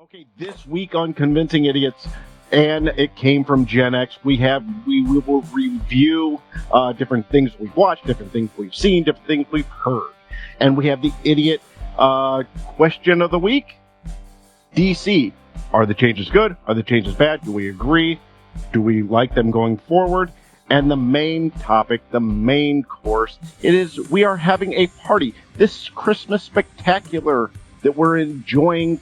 Okay, this week on Convincing Idiots, and It Came From GenX, we will review different things we've watched, different things we've seen, different things we've heard. And we have the idiot question of the week. DC, are the changes good? Are the changes bad? Do we agree? Do we like them going forward? And the main topic, the main course, it is we are having a party. This Christmas spectacular that we're enjoying,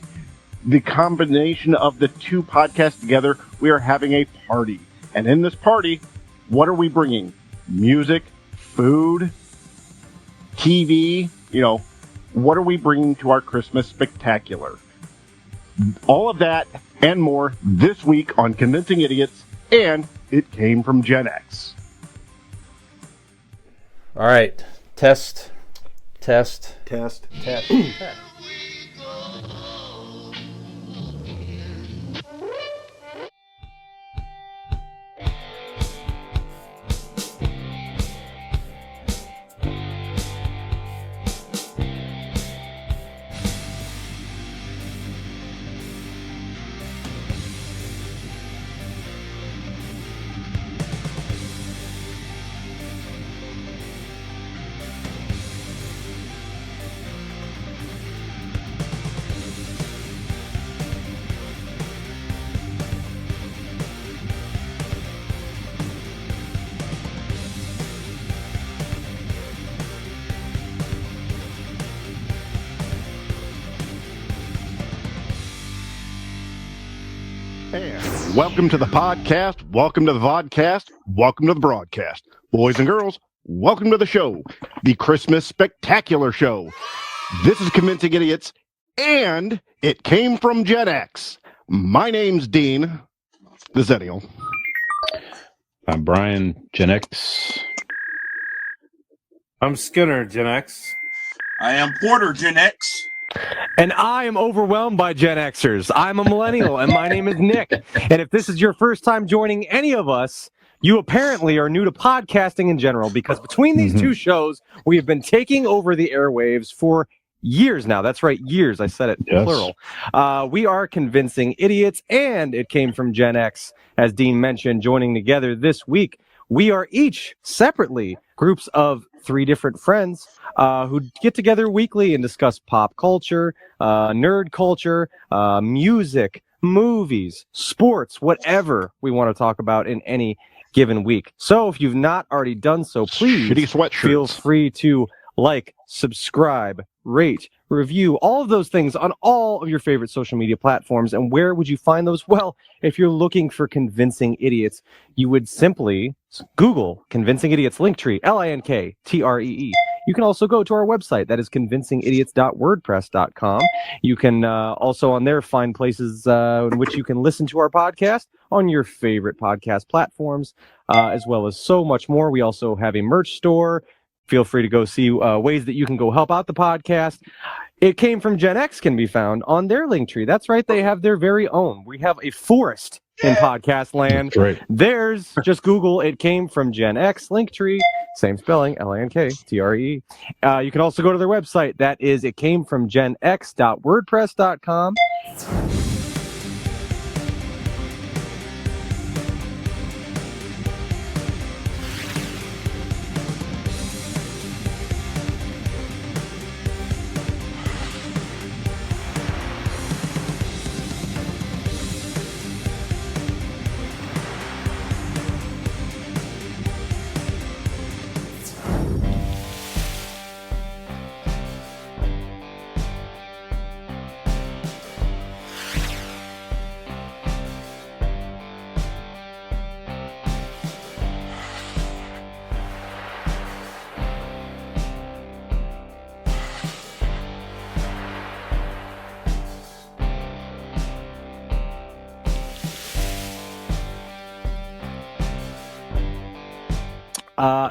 the combination of the two podcasts together, we are having a party. And in this party, what are we bringing? Music, food, TV, what are we bringing to our Christmas spectacular? All of that and more this week on Convincing Idiots, and It Came From GenX. All right, test. And welcome to the podcast, welcome to the vodcast, welcome to the broadcast. Boys and girls, welcome to the show, the Christmas Spectacular Show. This is Convincing Idiots, and It Came From GenX. My name's Dean, the Zennial. I'm Brian, GenX. I'm Skinner, GenX. I am Porter, GenX. And I am overwhelmed by Gen Xers. I'm a millennial, and my name is Nick. And if this is your first time joining any of us, you apparently are new to podcasting in general, because between these two shows, we have been taking over the airwaves for years now. That's right, years. I said it plural. We are Convincing Idiots, and It Came From Gen X, as Dean mentioned, joining together this week. We are each separately groups of 3 different friends who get together weekly and discuss pop culture, nerd culture, music, movies, sports, whatever we want to talk about in any given week. So if you've not already done so, please feel free to like, subscribe, rate, review, all of those things on all of your favorite social media platforms. And where would you find those? Well, if you're looking for Convincing Idiots, you would simply Google Convincing Idiots Linktree, LINKTREE. You can also go to our website, that is convincingidiots.wordpress.com. You can also on there find places in which you can listen to our podcast on your favorite podcast platforms, as well as so much more. We also have a merch store. Feel free to go see ways that you can go help out the podcast. It Came From Gen X can be found on their Linktree. That's right, they have their very own. We have a forest in podcast land. Right. Theirs, just Google It Came From Gen X Linktree, same spelling, LINKTREE. You can also go to their website. That is itcamefromgenx.wordpress.com.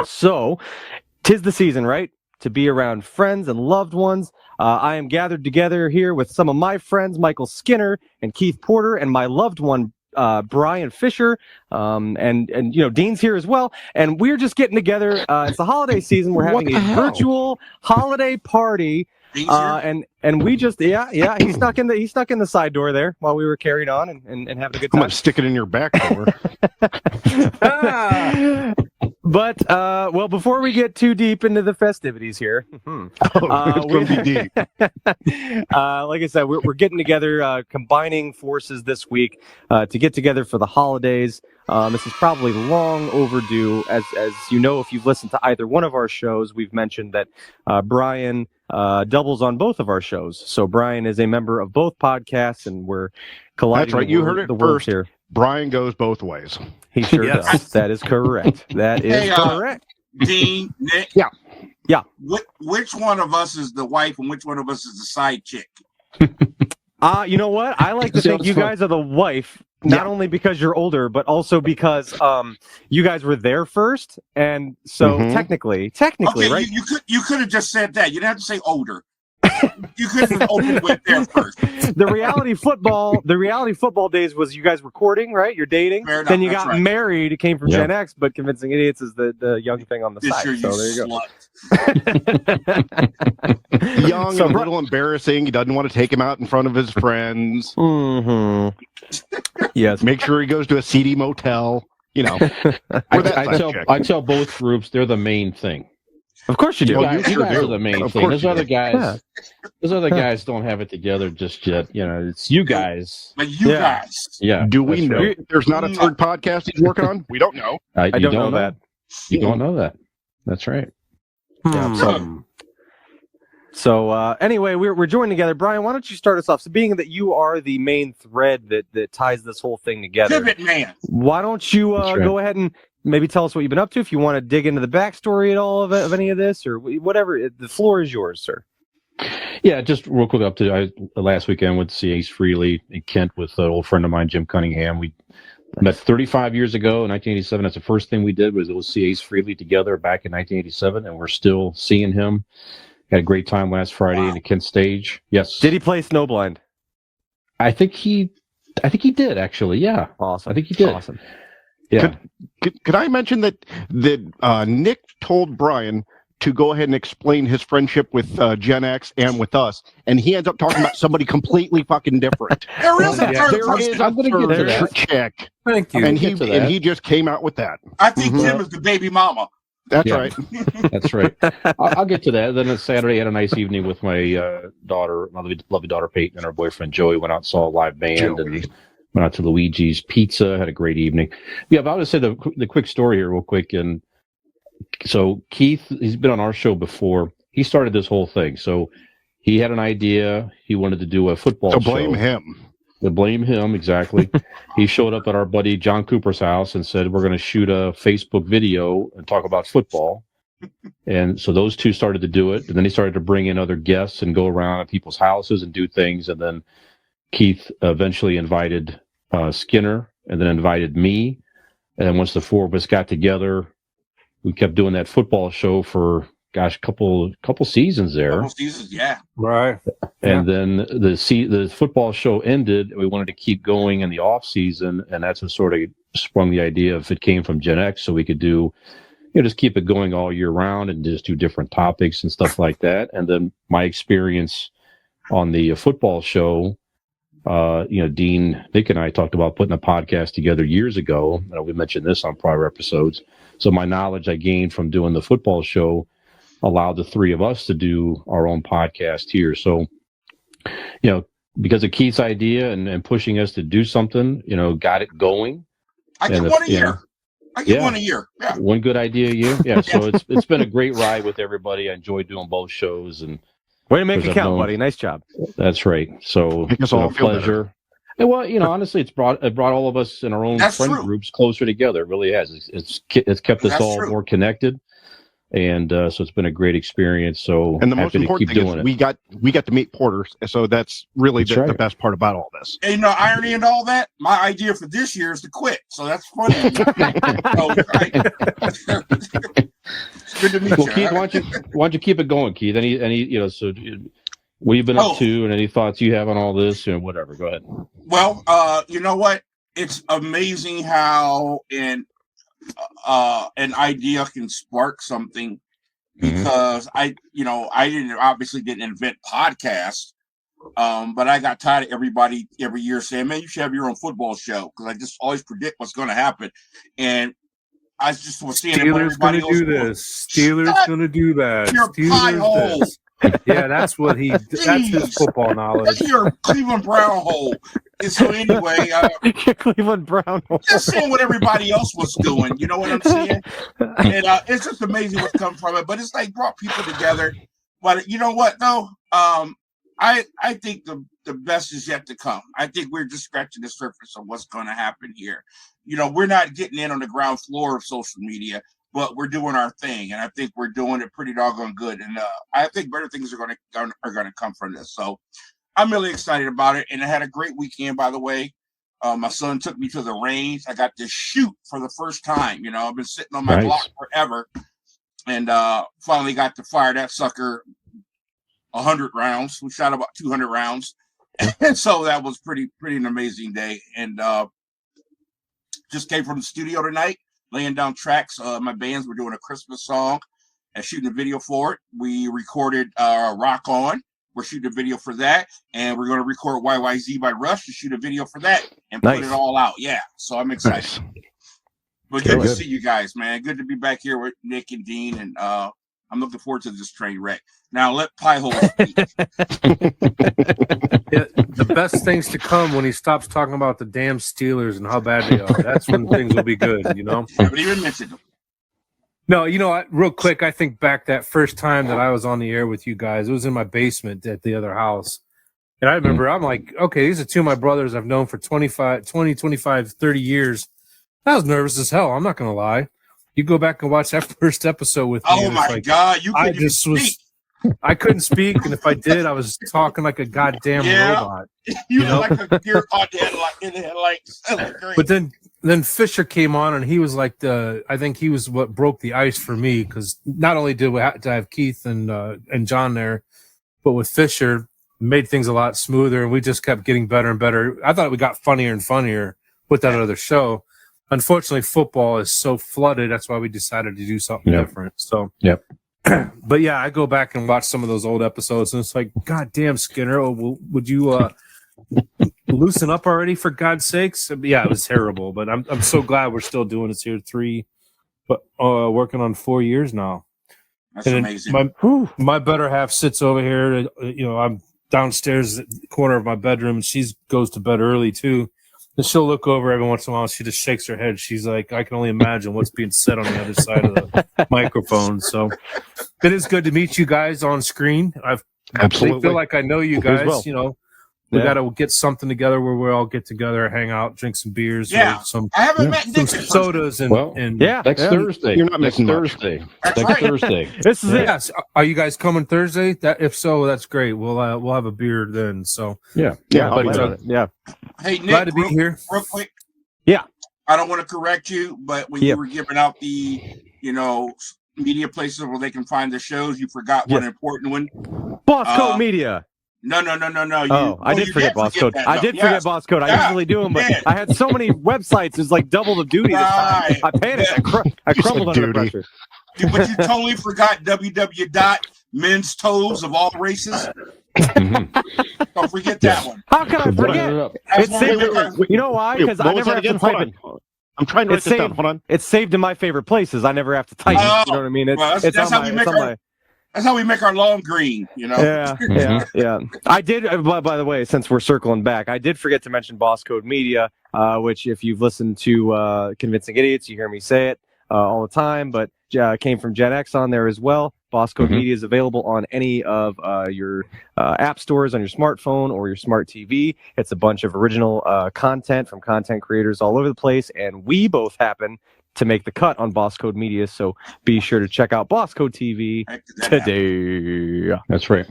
So, 'tis the season, right? To be around friends and loved ones. I am gathered together here with some of my friends, Michael Skinner and Keith Porter, and my loved one, Brian Fisher, and Dean's here as well. And we're just getting together. It's the holiday season. We're having a virtual holiday party And we just he snuck in the side door there while we were carrying on and having a good I'm time. gonna stick it in your back door. But well, before we get too deep into the festivities here, it's gonna be deep. like I said, we're getting together, combining forces this week to get together for the holidays. This is probably long overdue, as you know, if you've listened to either one of our shows. We've mentioned that Brian doubles on both of our shows. So Brian is a member of both podcasts, and we're colliding. That's right. You heard it first. Here. Brian goes both ways. He sure does. That is correct. That is correct. Dean, Nick. Yeah. Which one of us is the wife and which one of us is the side chick? You know what? I like to think you guys are the wife, not only because you're older, but also because you guys were there first, and so technically, okay, right? You could have just said that. You didn't have to say older. You could have opened with there first. The reality football days was you guys recording, right? You're dating. Fair enough, then you got married. It came from Gen X, but Convincing Idiots is the young thing on the side. Sure, so there you go. Young and a little embarrassing. He doesn't want to take him out in front of his friends. Yes. Make sure he goes to a seedy motel. You know. I tell both groups they're the main thing. Of course you do. You guys are the main thing. Those other guys don't have it together just yet. You know, it's you guys. But you guys. Yeah. Do we know there's not a third podcast he's working on? We don't know. I don't know that. You don't know that. That's right. So anyway, we're joined together. Brian, why don't you start us off? So being that you are the main thread that ties this whole thing together, Pivot man. Why don't you go ahead and maybe tell us what you've been up to, if you want to dig into the backstory at all of any of this, or whatever. The floor is yours, sir. Yeah, just real quick up to last weekend went to see Ace Frehley in Kent with an old friend of mine, Jim Cunningham. We met 35 years ago in 1987. That's the first thing we did was see Ace Frehley together back in 1987, and we're still seeing him. Had a great time last Friday in the Kent stage. Yes. Did he play Snowblind? I think he did, actually. Yeah. Awesome. I think he did. Awesome. Yeah. Could I mention that Nick told Brian to go ahead and explain his friendship with Gen X and with us, and he ends up talking about somebody completely fucking different. There is a third person. I'm going to get to that. Chick. Thank you. And he just came out with that. I think Jim is the baby mama. That's right. That's right. I'll get to that. Then on Saturday, I had a nice evening with my daughter, my lovely daughter Peyton, and her boyfriend Joey. Went out and saw a live band and went out to Luigi's Pizza. Had a great evening. Yeah, but I would say the quick story here, real quick. And so Keith, he's been on our show before. He started this whole thing. So he had an idea. He wanted to do a football show. So blame him. To blame him, exactly. He showed up at our buddy John Cooper's house and said, we're going to shoot a Facebook video and talk about football. And so those two started to do it. And then he started to bring in other guests and go around at people's houses and do things. And then Keith eventually invited Skinner and then invited me. And then once the four of us got together, we kept doing that football show for, gosh, couple seasons there. Couple seasons, yeah. Right. And then the football show ended. And we wanted to keep going in the off season, and that's what sort of sprung the idea of It Came From Gen X, so we could do, just keep it going all year round and just do different topics and stuff like that. And then my experience on the football show, Dean, Nick, and I talked about putting a podcast together years ago. We mentioned this on prior episodes. So my knowledge I gained from doing the football show allowed the three of us to do our own podcast here. So, because of Keith's idea and pushing us to do something, got it going. I get one a year. Yeah. One good idea a year. Yeah. So it's been a great ride with everybody. I enjoyed doing both shows, and way to make it count, buddy. Nice job. That's right. So it's been a pleasure. And honestly, it's brought all of us in our own friend groups closer together. It really has. It's kept us all more connected. And so it's been a great experience. So and the most important thing is we got to meet Porter. So that's really the best part about all this. And irony and all that, my idea for this year is to quit. So that's funny. It's good to meet you. Well, Keith, why don't you keep it going, Keith? Any so what you've been up to, and any thoughts you have on all this, whatever. Go ahead. Well, you know what? It's amazing how an idea can spark something because I obviously didn't invent podcasts, but I got tired of everybody every year saying, "Man, you should have your own football show," because I just always predict what's going to happen, and I just was seeing Steelers going to do this. Steelers going to do that. Steelers this. Yeah, that's what that's his football knowledge. That's your Cleveland Brown hole. And so anyway, Cleveland Brown hole. Just seeing what everybody else was doing. You know what I'm saying? And it's just amazing what's come from it. But it's like brought people together. But you know what though? I think the best is yet to come. I think we're just scratching the surface of what's going to happen here. You know, we're not getting in on the ground floor of social media, but we're doing our thing, and I think we're doing it pretty doggone good. And I think better things are going to come from this. So I'm really excited about it, and I had a great weekend. By the way, my son took me to the range. I got to shoot for the first time. You know, I've been sitting on my block forever, and finally got to fire that sucker 100 rounds. We shot about 200 rounds, and so that was pretty an amazing day. And just came from the studio tonight, laying down tracks. My bands were doing a Christmas song and shooting a video for it. We recorded Rock On. We're shooting a video for that. And we're going to record YYZ by Rush to shoot a video for that and put it all out. Yeah. So I'm excited. Nice. But good to see you guys, man. Good to be back here with Nick and Dean. And I'm looking forward to this train wreck. Now let Piehole speak. Yeah, the best things to come when he stops talking about the damn Steelers and how bad they are. That's when things will be good, you know? I haven't even mentioned them. No, you know, real quick, I think back that first time that I was on the air with you guys, it was in my basement at the other house. And I remember, I'm like, okay, these are two of my brothers I've known for 20, 25, 30 years. I was nervous as hell. I'm not going to lie. You go back and watch that first episode with me. Oh, my God. I couldn't speak, and if I did, I was talking like a goddamn robot. You know, like a deer caught in the headlights. But then Fisher came on, and he was like I think he was what broke the ice for me, because not only did we have to have Keith and John there, but with Fisher, made things a lot smoother, and we just kept getting better and better. I thought we got funnier and funnier with that other show. Unfortunately, football is so flooded. That's why we decided to do something different. So, but yeah, I go back and watch some of those old episodes, and it's like, God damn, Skinner, would you loosen up already, for God's sakes? Yeah, it was terrible, but I'm so glad we're still doing this here. Working on 4 years now. That's amazing. My better half sits over here. You know, I'm downstairs at the corner of my bedroom, and she goes to bed early too. And she'll look over every once in a while. She just shakes her head. She's like, I can only imagine what's being said on the other side of the microphone. So it is good to meet you guys on screen. Absolutely feel like I know you guys. Well. You know, we got to get something together where we all get together, hang out, drink some beers, some I haven't met Nick sodas, and next Thursday. You're not missing Thursday. Next Thursday. This is it. Yes. Are you guys coming Thursday? If so, that's great. We'll have a beer then. So yeah. Hey, Nick, glad to be here. Real quick. Yeah. I don't want to correct you, but when you were giving out the, media places where they can find the shows, you forgot one important one. Boss Code Media. No. I did forget Boss Code. I did forget Boss Code. I usually do them, but I had so many websites. It's like double the duty this time. I panicked. I crumbled under pressure. But you totally forgot www.men's toes of all races. Don't forget that one. How can I forget? It's saved. You know why? Because I never have to type it. I'm trying to write this down. Hold on. It's saved in my favorite places. I never have to type it. You know what I mean? That's how we make our long green, Yeah. I did, by the way, since we're circling back, I did forget to mention Boss Code Media, which if you've listened to Convincing Idiots, you hear me say it all the time, but came from Gen X on there as well. Boss Code Media is available on any of your app stores on your smartphone or your smart TV. It's a bunch of original content from content creators all over the place, and we both happen to make the cut on Boss Code Media, so be sure to check out Boss Code TV today. That's right.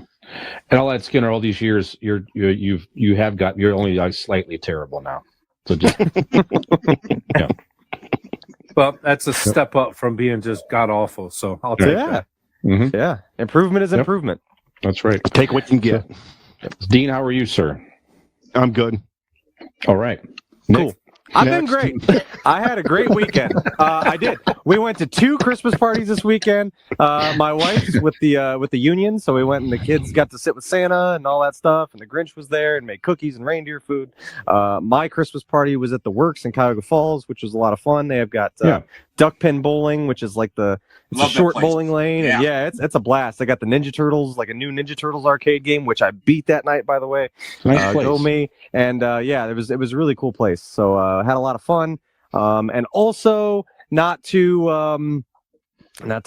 And all that, Skinner, all these years, you're only slightly terrible now. So just yeah. Well, that's a step up from being just god awful. So I'll take that. Mm-hmm. Yeah, improvement is improvement. That's right. Take what you can get. Dean, how are you, sir? I'm good. All right. Cool. I've been great. I had a great weekend. I did. We went to 2 Christmas parties this weekend. My wife's with the union, so we went and the kids got to sit with Santa and all that stuff. And the Grinch was there and made cookies and reindeer food. My Christmas party was at the Works in Cuyahoga Falls, which was a lot of fun. They have got duck pin bowling, which is like it's a short bowling lane. Yeah. And yeah, it's a blast. They got the Ninja Turtles, like a new Ninja Turtles arcade game, which I beat that night, by the way. Nice place. Go me. And yeah, it was a really cool place. So had a lot of fun. And also not to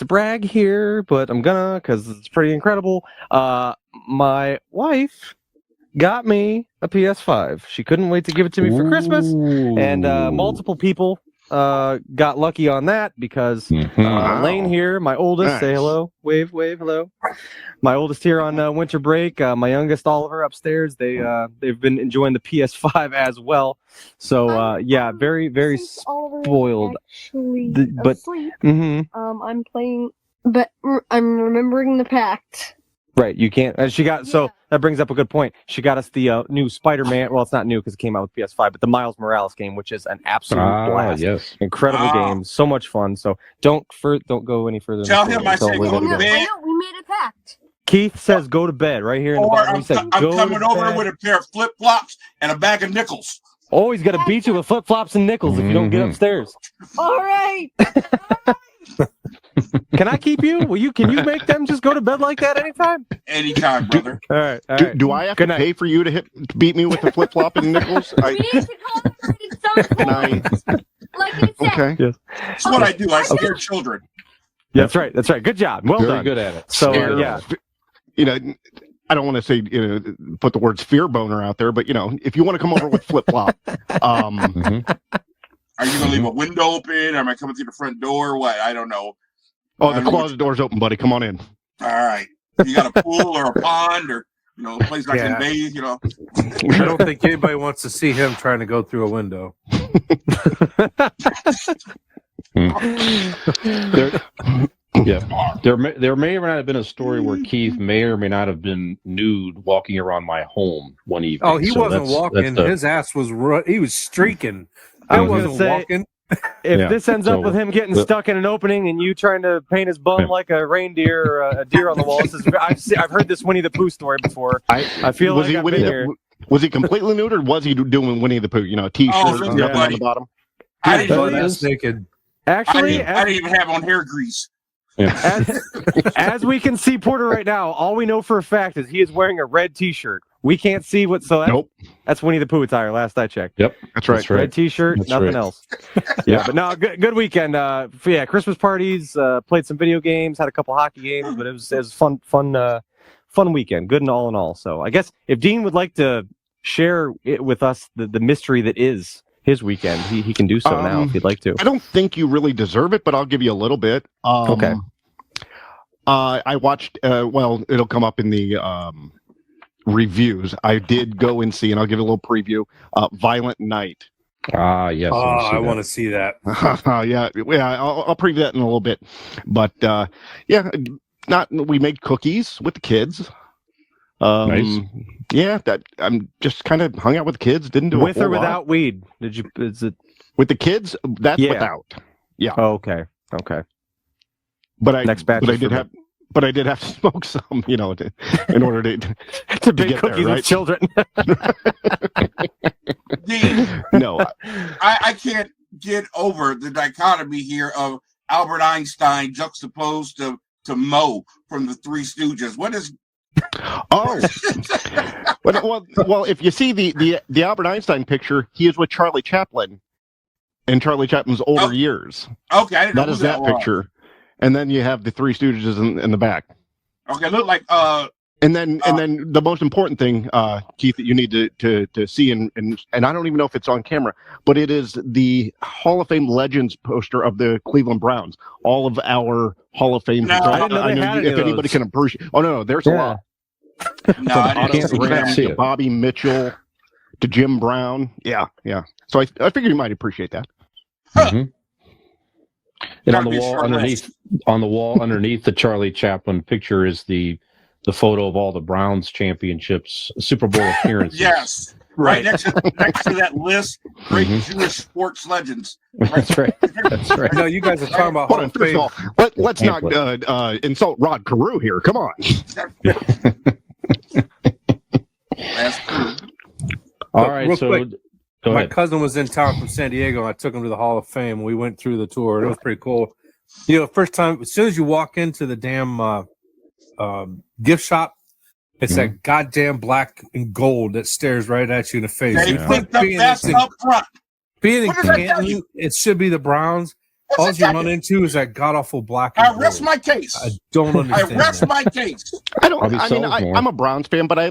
brag here, but I'm gonna, because it's pretty incredible. My wife got me a PS5. She couldn't wait to give it to me for Christmas, and multiple people got lucky on that because Lane here, my oldest, say hello, wave, hello. My oldest here on winter break. My youngest Oliver upstairs. They've been enjoying the PS5 as well. So yeah, very very spoiled. But asleep. I'm playing, but I'm remembering the pact. Right, you can't. And she got so that brings up a good point. She got us the new Spider-Man. Well, it's not new because it came out with PS5, but the Miles Morales game, which is an absolute blast. Yes, incredible game, so much fun. So don't go any further. Tell him I said go to bed. I know, we made a pact. Keith says go to bed right here in the bottom. I'm coming over with a pair of flip flops and a bag of nickels. Oh, he's gonna beat you with flip flops and nickels if you don't get upstairs. All right. Can I keep you? Can you make them just go to bed like that anytime? Anytime, brother. All right. Do I have to pay for you to beat me with the flip flop and nickels? We need to conversate something. Like I said. Okay. Yes. That's what I do. I scare children. Yeah, that's right. Good job. Well Very done. good at it. So yeah. I don't want to say put the words fear boner out there, but if you want to come over with flip flop, Are you gonna leave a window open? Or am I coming through the front door? What? I don't know. Oh, the closet door's open, buddy. Come on in. All right. You got a pool or a pond or a place I can bathe? I don't think anybody wants to see him trying to go through a window. There may or may not have been a story where Keith may or may not have been nude walking around my home one evening. Oh, he wasn't walking. His ass was he was streaking. I wasn't walking. If this ends up with him getting stuck in an opening and you trying to paint his bum like a reindeer or a deer on the wall, I've heard this Winnie the Pooh story before. I feel like I've been here. Was he completely nude or was he doing Winnie the Pooh? A t-shirt and nothing on the bottom? I didn't know that. Naked. Actually, I didn't even have on hair grease. As we can see Porter right now, all we know for a fact is he is wearing a red t-shirt. We can't see what. So that's Winnie the Pooh attire. Last I checked. Yep, that's right. Red t-shirt, nothing else. But no, good weekend. Christmas parties. Played some video games. Had a couple hockey games, but it was fun weekend. Good and all in all. So I guess if Dean would like to share it with us, the mystery that is his weekend, he can do so now if he'd like to. I don't think you really deserve it, but I'll give you a little bit. Okay. I watched. It'll come up in the reviews. I did go and see, and I'll give you a little preview. Violent Night. Yes. Oh, I want to see that. Yeah. I'll preview that in a little bit. But we made cookies with the kids. Nice. Yeah, that I'm just kind of hung out with the kids. Didn't do with a whole or without lot. weed. Did you? Is it With the kids? That's without. Yeah. Oh, okay. But I did have to smoke some, in order to bake cookies with children. No, I can't get over the dichotomy here of Albert Einstein juxtaposed to Moe from the Three Stooges. What is? Oh, well, if you see the Albert Einstein picture, he is with Charlie Chaplin in Charlie Chaplin's older years. Okay, I didn't know that is that picture. And then you have the Three Stooges in the back. Okay, look like And then the most important thing, Keith, that you need to see, and I don't even know if it's on camera, but it is the Hall of Fame Legends poster of the Cleveland Browns. All of our Hall of Fame. No, I didn't know they had if anybody can appreciate. Oh no, there's a lot. No, I can't see it. Bobby Mitchell to Jim Brown. Yeah. So I figured you might appreciate that. Mm-hmm. And on the wall underneath the Charlie Chaplin picture is the photo of all the Browns championships, Super Bowl appearances. Yes, right next to that list great Jewish sports legends. That's right. That's right. No, you guys are talking about Hall of First Fame. of all, let's not insult Rod Carew here. Come on. That's true. All right, real so quick, go my ahead. cousin was in town from San Diego. And I took him to the Hall of Fame. We went through the tour. It was pretty cool. You know, first time, as soon as you walk into the damn gift shop, it's that goddamn black and gold that stares right at you in the face. They put the best up front. Being in What did I tell Canton, you? it should be the Browns. All you run into is that god awful black. I And rest gold. my case. I don't I understand. rest that. my case. I'm a Browns fan, but I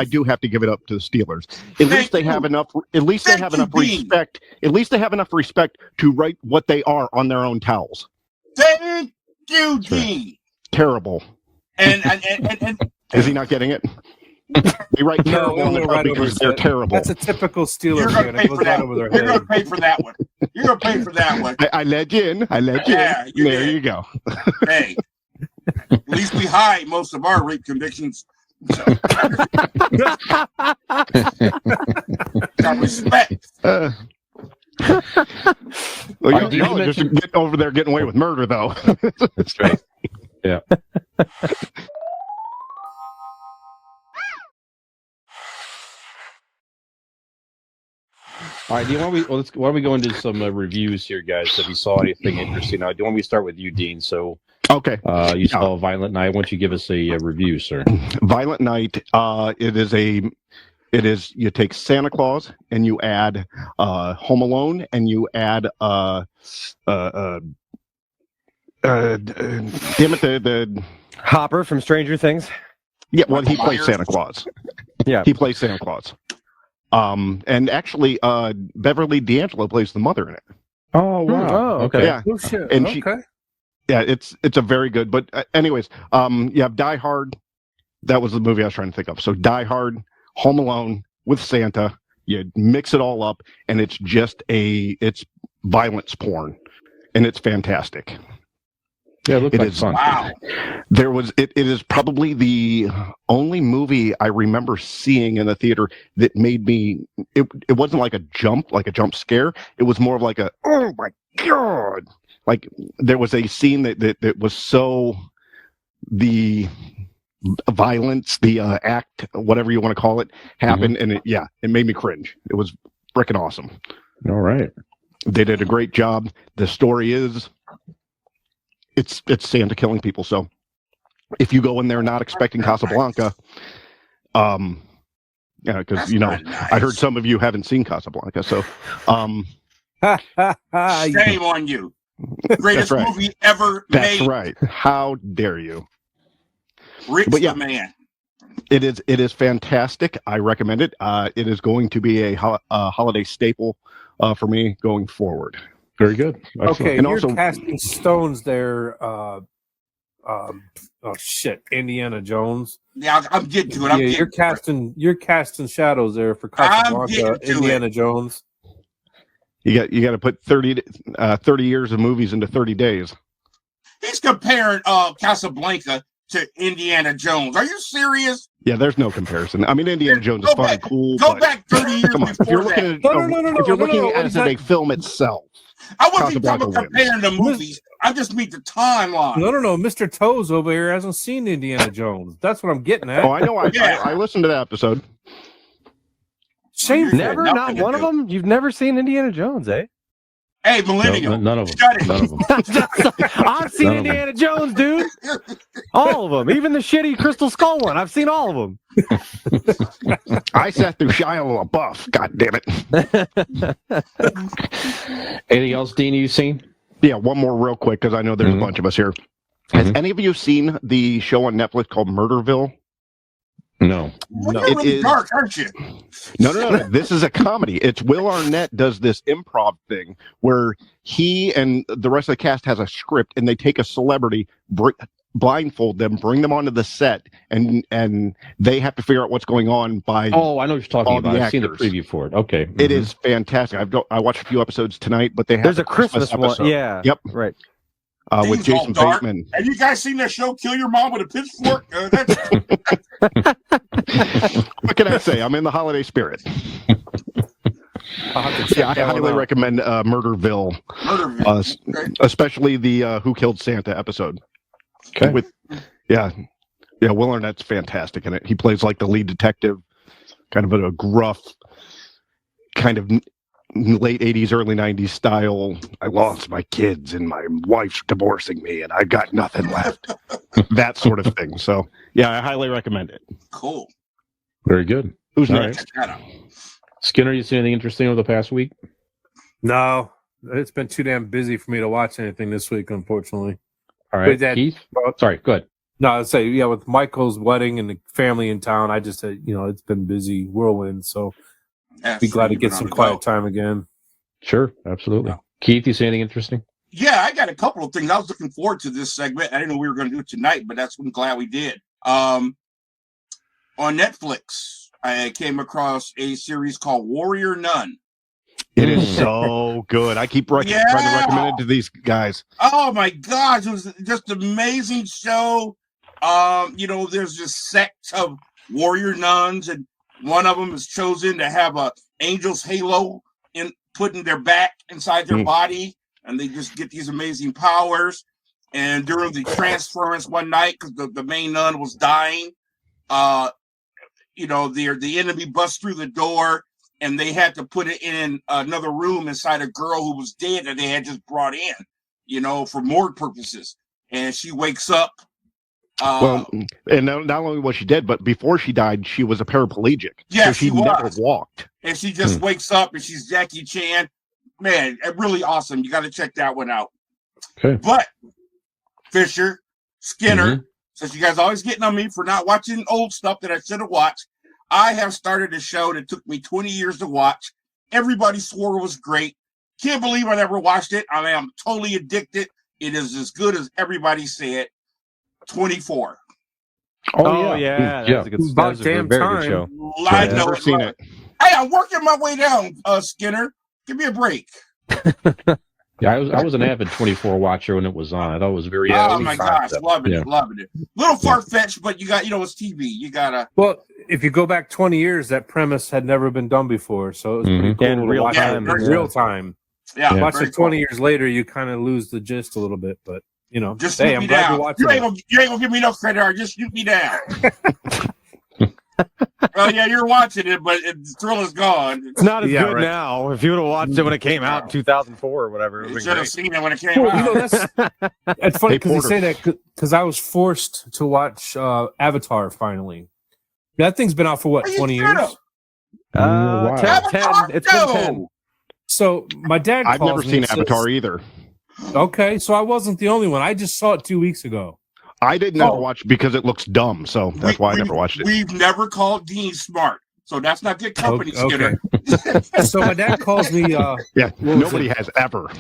do have to give it up to the Steelers. At least they have enough respect. At least they have enough respect to write what they are on their own towels. Thank you, Gene. Terrible. And Is he not getting it? They write terrible on the right because over they're his head. terrible. That's a typical you're Steelers gonna fan. pay It for goes right that. over their You're gonna head. pay for that one. You're gonna pay for that one. I let you in. Yeah, you there did. you go. Hey, at least we hide most of our rape convictions. So. Got respect. Well, y'all are just getting over there getting away with murder, though. That's right. Yeah. All right. Why don't we go into some reviews here, guys? If you saw anything interesting, do you want me to start with you, Dean? So, okay. You saw Violent Night. Why don't you give us a review, sir? Violent Night. It is. You take Santa Claus and you add Home Alone and you add damn it, the Hopper from Stranger Things. Yeah, well, he plays Santa Claus. Yeah, he plays Santa Claus. And actually, Beverly D'Angelo plays the mother in it. Oh wow! Oh, okay. Yeah, Oh, shit. and Okay. it's a very good. But anyways, you have Die Hard. That was the movie I was trying to think of. So Die Hard, Home Alone with Santa. You mix it all up, and it's just it's violence porn, and it's fantastic. Yeah, it looked like fun. Wow. It is probably the only movie I remember seeing in the theater that made me. It wasn't like a jump scare. It was more of like a oh my god! Like there was a scene that was so the violence, the act, whatever you want to call it, happened, and it made me cringe. It was freaking awesome. All right, they did a great job. The story is. It's Santa killing people. So if you go in there not expecting Casablanca, because nice. I heard some of you haven't seen Casablanca, so shame on you. Greatest movie ever made. That's right. How dare you? Rich the man. It is fantastic. I recommend it. It is going to be a holiday staple for me going forward. Very good. Excellent. Okay, and you're also casting stones there. Indiana Jones. Yeah, I'm getting to it. You're casting shadows there for Casablanca, Indiana Jones. You got to put 30 years of movies into 30 days. He's comparing Casablanca to Indiana Jones. Are you serious? Yeah, there's no comparison. I mean, Indiana Jones is fun and cool. Go back 30 years come on, if you're looking at a film itself. I wasn't talking about comparing the movies. I just mean the timeline. No. Mr. Toes over here hasn't seen Indiana Jones. That's what I'm getting at. Oh, I know. I listened to that episode. Shameful. Never, not one of them. You've never seen Indiana Jones, eh? Hey, millennial. None of them. Shut it. None of them. I've seen Indiana Jones, dude. All of them. Even the shitty Crystal Skull one. I've seen all of them. I sat through Shia LaBeouf. God damn it. Anything else, Dean, you've seen? Yeah, one more real quick because I know there's a bunch of us here. Has any of you seen the show on Netflix called Murderville? No. Well, you're really dark, aren't you? No. This is a comedy. It's Will Arnett does this improv thing where he and the rest of the cast has a script and they take a celebrity, blindfold them, bring them onto the set, and they have to figure out what's going on by. Oh, I know what you're talking about. I've seen the preview for it. Okay, it is fantastic. I watched a few episodes tonight, but they have there's a Christmas one. episode. Yeah. Yep. Right. With Jason Bateman. Have you guys seen that show, Kill Your Mom with a Pitchfork? What can I say? I'm in the holiday spirit. I'll have to check I that one highly out. recommend Murderville, Okay. especially the Who Killed Santa episode. Okay. Will Arnett's fantastic in it. He plays like the lead detective, kind of a gruff, kind of late 80s, early 90s style. I lost my kids and my wife's divorcing me and I got nothing left. That sort of thing. So, yeah, I highly recommend it. Cool. Very good. Who's All next? Check that out. Skinner, you see anything interesting over the past week? No, it's been too damn busy for me to watch anything this week, unfortunately. All right, But that- Keith? Sorry, go ahead. No, I'd say, yeah, with Michael's wedding and the family in town, I just said, it's been busy whirlwind. So be glad to get some quiet time again. Sure, absolutely. Yeah. Keith, you see anything interesting? Yeah, I got a couple of things. I was looking forward to this segment. I didn't know we were going to do it tonight, but I'm glad we did. On Netflix, I came across a series called Warrior Nun. It is so good. I keep trying to recommend it to these guys. Oh my gosh, it was just an amazing show. There's this sect of warrior nuns, and one of them is chosen to have a angel's halo put in their back inside their body, and they just get these amazing powers. And during the transference one night, because the main nun was dying, the enemy bust through the door, and they had to put it in another room inside a girl who was dead that they had just brought in, for morgue purposes. And she wakes up. And not only was she dead, but before she died, she was a paraplegic. Yeah, so she never was. walked. And she just wakes up, and she's Jackie Chan. Man, really awesome. You got to check that one out. Okay. But Fisher, Skinner, since you guys always getting on me for not watching old stuff that I should have watched, I have started a show that took me 20 years to watch. Everybody swore it was great. Can't believe I never watched it. I mean, I'm totally addicted. It is as good as everybody said. 24. Oh yeah. That's a good, About that's a damn very time. good show. I I've know never seen it. Hey, I'm working my way down, Skinner. Give me a break. Yeah, I was an avid 24 watcher when it was on. I thought it was very Oh my gosh, concept. loving it. Little far-fetched, but you got, it's TV. You gotta. Well, if you go back 20 years, that premise had never been done before, so it was pretty cool. And to real watch time. it in real time. Yeah, Watch very it 20 cool. years later, you kind of lose the gist a little bit, but Just hey, shoot I'm me glad down. you're watching. You ain't gonna give me no credit, or just shoot me down. Well, yeah, you're watching it, but the thrill is gone. It's not as Yeah, good right. now. If you would have watched it when it came out in 2004 or whatever, it You would should have have seen it when it came Well, out. that's it's funny Hey, because you Porter. say that because I was forced to watch Avatar finally. That thing's been out for what, Are you 20 sure? years? Wow. 10. It's been 10. So my dad I've calls never me seen and says- Avatar either. Okay, so I wasn't the only one. I just saw it 2 weeks ago. I didn't ever watch it because it looks dumb, so that's why I never watched it. We've never called Dean smart, so that's not good company, Okay. Skinner. So my dad calls me. Yeah, was nobody has ever.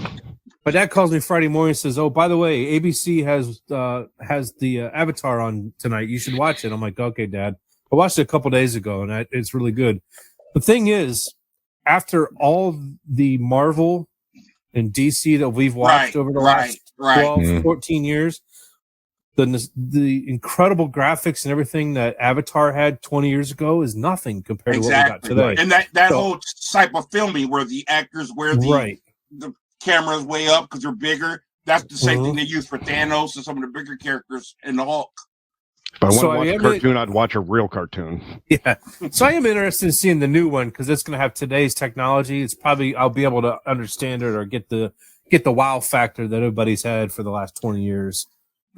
My dad calls me Friday morning and says, "Oh, by the way, ABC has the Avatar on tonight. You should watch it." I'm like, "Okay, Dad." I watched it a couple days ago, and it's really good. The thing is, after all the Marvel and DC that we've watched over the last 12, 14 years, the incredible graphics and everything that Avatar had 20 years ago is nothing compared to what we got today. And that whole type of filming where the actors wear the cameras way up because they're bigger. That's the same thing they use for Thanos and some of the bigger characters in the Hulk. If I want to watch a cartoon, I'd watch a real cartoon. Yeah. So I am interested in seeing the new one because it's going to have today's technology. It's probably I'll be able to understand it or get the wow factor that everybody's had for the last 20 years.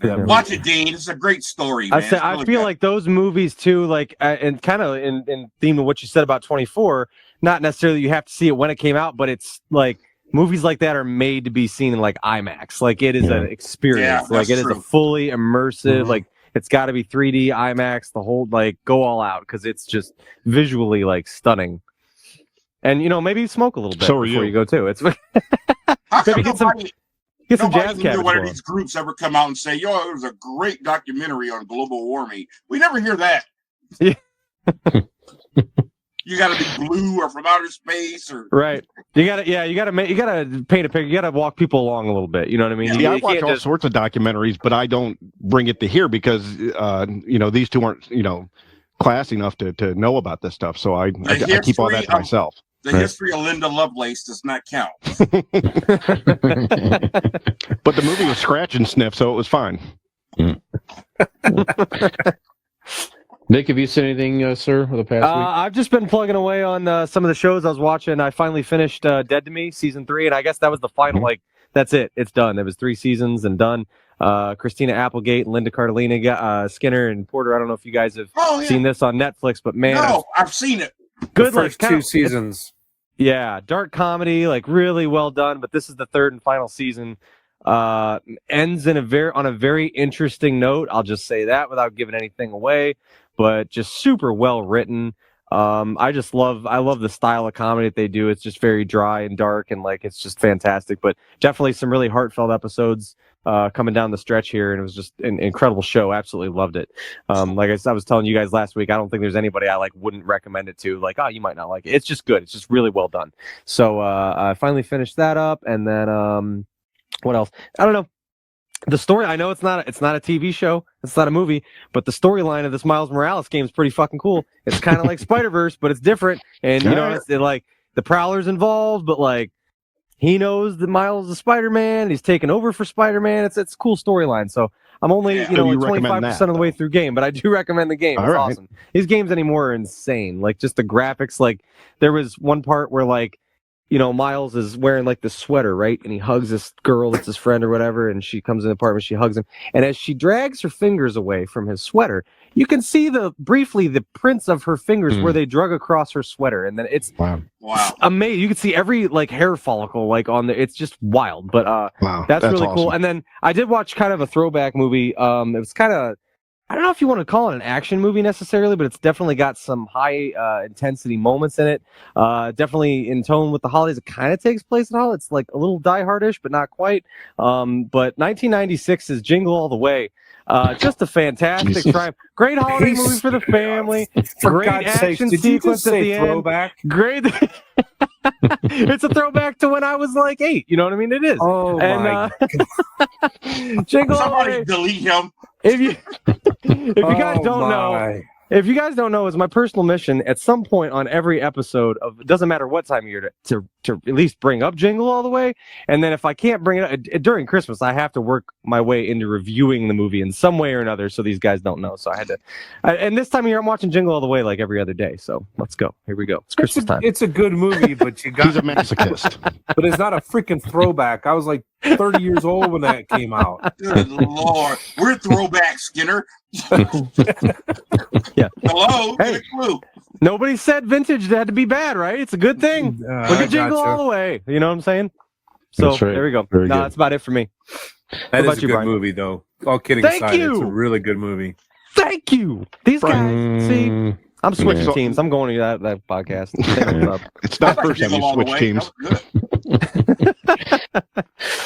Watch it, Dean. It's a great story, man. I feel like those movies too, like and kind of in theme of what you said about 24. Not necessarily you have to see it when it came out, but it's like movies like that are made to be seen in like IMAX. Like it is an experience. Like it is a fully immersive. Like it's got to be 3D IMAX. The whole like go all out because it's just visually like stunning. And maybe smoke a little bit before you go too. It's maybe get some jazz cats. One of these groups ever come out and say, "Yo, there was a great documentary on global warming." We never hear that. Yeah. You got to be blue or from outer space, or right. You got to paint a picture. You got to walk people along a little bit. You know what I mean? Yeah, I watch all sorts of documentaries, but I don't bring it to here because these two aren't classy enough to know about this stuff. So I keep all that to myself. The history of Linda Lovelace does not count. But the movie was scratch and sniff, so it was fine. Nick, have you seen anything, sir, for the past week? I've just been plugging away on some of the shows I was watching. I finally finished Dead to Me season 3, and I guess that was the final. Like, that's it. It's done. It was 3 seasons and done. Christina Applegate and Linda Cardellini, Skinner and Porter. I don't know if you guys have seen this on Netflix, but man, no, I've seen it. Good, the first 2 seasons. Yeah, dark comedy, like really well done. But this is the 3rd and final season. Ends in on a very interesting note. I'll just say that without giving anything away. But just super well written. I love the style of comedy that they do. It's just very dry and dark, and like it's just fantastic. But definitely some really heartfelt episodes coming down the stretch here, and it was just an incredible show. Absolutely loved it. Like I was telling you guys last week, I don't think there's anybody I like wouldn't recommend it to. Like, oh, you might not like it. It's just good. It's just really well done. So I finally finished that up, and then what else? I don't know. The story, I know it's not a TV show, it's not a movie, but the storyline of this Miles Morales game is pretty fucking cool. It's kind of like Spider-Verse, but it's different. And, you know, it's like the Prowler's involved, but like he knows that Miles is Spider-Man, he's taking over for Spider-Man. It's a cool storyline. So I'm only, like 25% of the way through game, but I do recommend the game. It's awesome. These games anymore are insane. Like just the graphics, like there was one part where like, you know, Miles is wearing like this sweater, right? And he hugs this girl that's his friend or whatever, and she comes in the apartment, she hugs him. And as she drags her fingers away from his sweater, you can see briefly the prints of her fingers where they drug across her sweater. And then it's amazing. You can see every like hair follicle like on it's just wild. But that's really awesome. cool. And then I did watch kind of a throwback movie. It was kind of, I don't know if you want to call it an action movie necessarily, but it's definitely got some high intensity moments in it. Definitely in tone with the holidays. It kind of takes place at all. It's like a little Die Hardish, but not quite. But 1996 is Jingle All the Way. Just a fantastic crime. Great holiday movie for the family. Great action sequence at the end. Throwback? Great. It's a throwback to when I was like 8. You know what I mean? It is. Oh, my God. Jingle All the Way. Somebody delete him. If you guys don't know, If you guys don't know, it's my personal mission at some point on every episode of, it doesn't matter what time of year, to at least bring up Jingle All the Way. And then if I can't bring it up during Christmas, I have to work my way into reviewing the movie in some way or another so these guys don't know. So I had to, and this time of year I'm watching Jingle All the Way like every other day. So let's go. Here we go. It's Christmas time. It's a good movie, but you got He's a masochist. But it's not a freaking throwback. I was like 30 years old when that came out. Good Lord. We're throwback, Skinner. Yeah. Hello. Hey. Nobody said vintage had to be bad, right? It's a good thing. Look at Jingle All the Way. You know what I'm saying? So That's right. There we go. Very good. That's about it for me. That What is about a you, good Brian? movie, though. All kidding Thank aside, you. it's a really good movie. Thank you. These guys, see, I'm switching teams. I'm going to that podcast. It's not the first time you switch teams.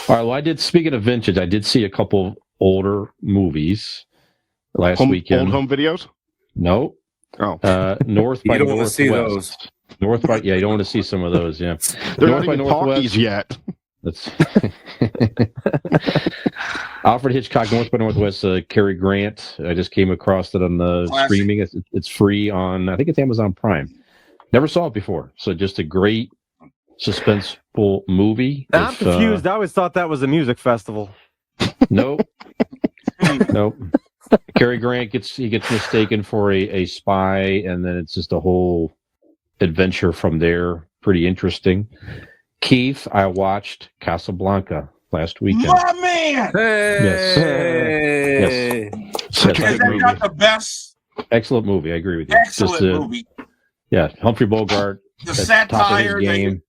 All right. Well, I did. Speaking of vintage, I did see a couple older movies last weekend. Old home videos? No. Oh. North by You don't want to Northwest. see those. North by you don't want to see some of those. Yeah. They're North not even by Northwest. talkies yet. That's Alfred Hitchcock, North by Northwest. Cary Grant. I just came across it on the streaming. It's free on. I think it's Amazon Prime. Never saw it before. So just a great suspenseful movie. I'm confused. I always thought that was a music festival. Nope. Nope. Cary Grant gets mistaken for a spy, and then it's just a whole adventure from there. Pretty interesting. Keith, I watched Casablanca last weekend. My man! Hey! Yes. Such Is a that movie. not the best? Excellent movie. I agree with you. Excellent movie. Yeah, Humphrey Bogart. The at top of his satire. game.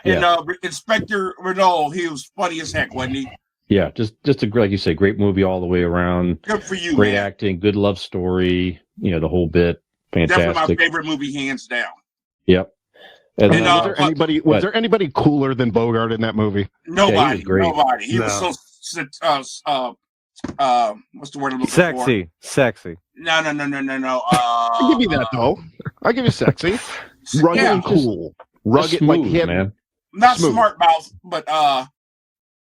And Inspector Renault, he was funny as heck, wasn't he? Yeah, just a like you say, great movie all the way around. Good for you, Great man. acting, good love story. You know, the whole bit. Definitely Fantastic. my favorite movie, hands down. Yep. And And, Was there anybody cooler than Bogart in that movie? Nobody. great. Nobody. He No. was so what's the word I'm looking for? Sexy. No. I'll give you that though. I'll give you sexy, rugged Yeah. and cool. rugged, Rugged, like smooth, him. man. Not Smooth. smart mouth, but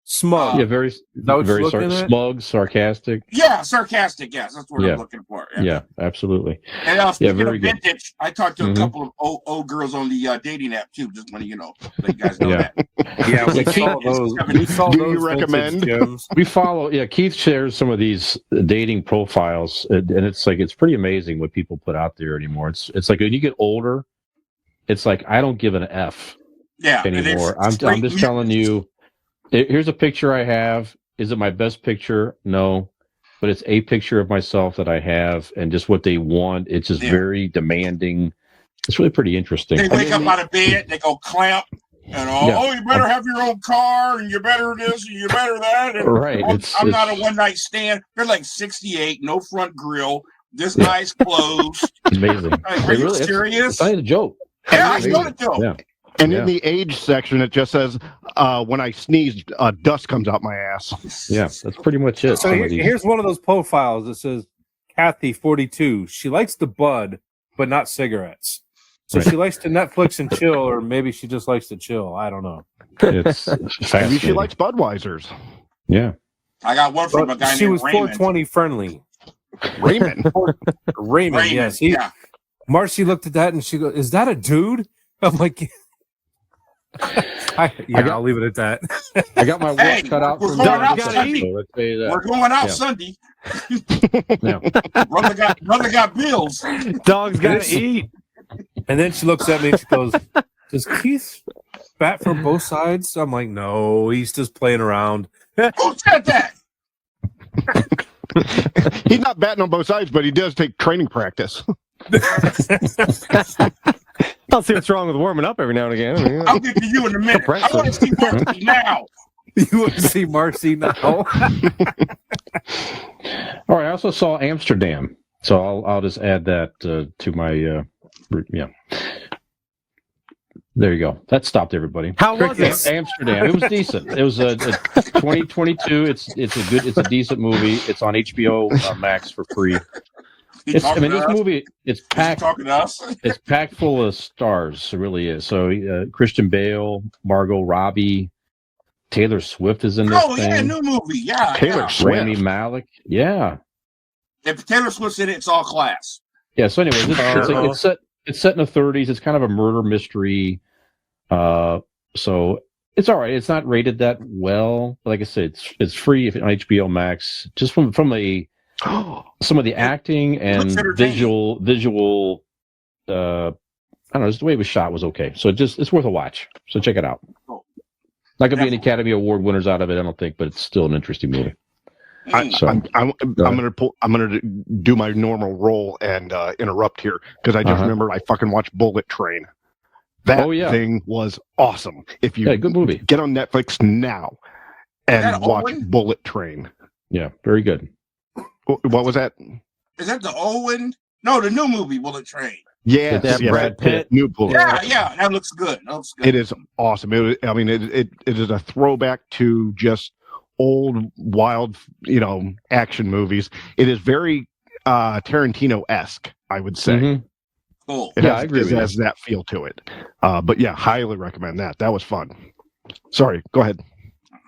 Smug. Yeah, very smug, sarcastic. Yeah, sarcastic. Yes, that's what I'm looking for. Yeah, absolutely. And speaking of very good. vintage, I talked to a couple of old girls on the dating app too. Just want to let you guys know that. Yeah, we saw those. We saw Do those you recommend? gems. We follow. Yeah, Keith shares some of these dating profiles, and it's like it's pretty amazing what people put out there anymore. It's like when you get older, it's like I don't give an F anymore. I'm just telling you. Here's a picture I have. Is it my best picture? No. But it's a picture of myself that I have, and just what they want. It's just very demanding. It's really pretty interesting. They wake up out of bed, they go clamp, and you better have your own car, and you better this, and you better that. And right. I'm not a one-night stand. They're like 68, no front grill, this eyes closed. Amazing. Like, are you serious? It's not a joke. Yeah, I know it though. Yeah. And in the age section, it just says, when I sneeze, dust comes out my ass. Yeah, that's pretty much it. So here's one of those profiles that says, Kathy, 42. She likes the bud, but not cigarettes. So she likes to Netflix and chill, or maybe she just likes to chill. I don't know. It's maybe she likes Budweisers. Yeah. I got one from a guy she named was Raymond. 420 friendly. Raymond. Raymond, yes. Marcy looked at that and she goes, "Is that a dude?" I'm like, I'll leave it at that. I got my work cut out for me. We're going out Sunday. Brother got bills. Dog's got to eat. And then she looks at me and she goes, "Does Keith bat from both sides?" I'm like, "No, he's just playing around." Who said that? He's not batting on both sides, but he does take training practice. I'll see what's wrong with warming up every now and again. I mean, I'll get to you in a minute. I want to see Marcy now. You want to see Marcy now? All right. I also saw Amsterdam, so I'll just add that to my There you go. That stopped everybody. How was it? Amsterdam. It was decent. It was a 2022. It's a decent movie. It's on HBO Max for free. This movie, it's packed. Talking to us? It's packed full of stars. It really is. So Christian Bale, Margot Robbie, Taylor Swift is in this thing. Yeah, new movie. Yeah, Taylor Swift. Rami Malek. Yeah. If Taylor Swift's in it, it's all class. Yeah. So anyway, it's set in the 30s. It's kind of a murder mystery. So it's all right. It's not rated that well. But like I said, it's free on HBO Max. Just from some of the acting and visual I don't know, just the way it was shot was okay. So it's worth a watch. So check it out. Not gonna be any Academy Award winners out of it, I don't think, but it's still an interesting movie. I'm gonna do my normal role and interrupt here because I just remember I fucking watched Bullet Train. That thing was awesome. If you good movie, get on Netflix now and watch Bullet Train. Yeah, very good. What was that? Is that the old one? No, the new movie, Bullet Train. Yeah, Brad Pitt. New Bullet. Yeah, that looks good. It is awesome. It is a throwback to just old, wild, action movies. It is very Tarantino-esque, I would say. Mm-hmm. Cool. It has that feel to it. But yeah, highly recommend that. That was fun. Sorry, go ahead.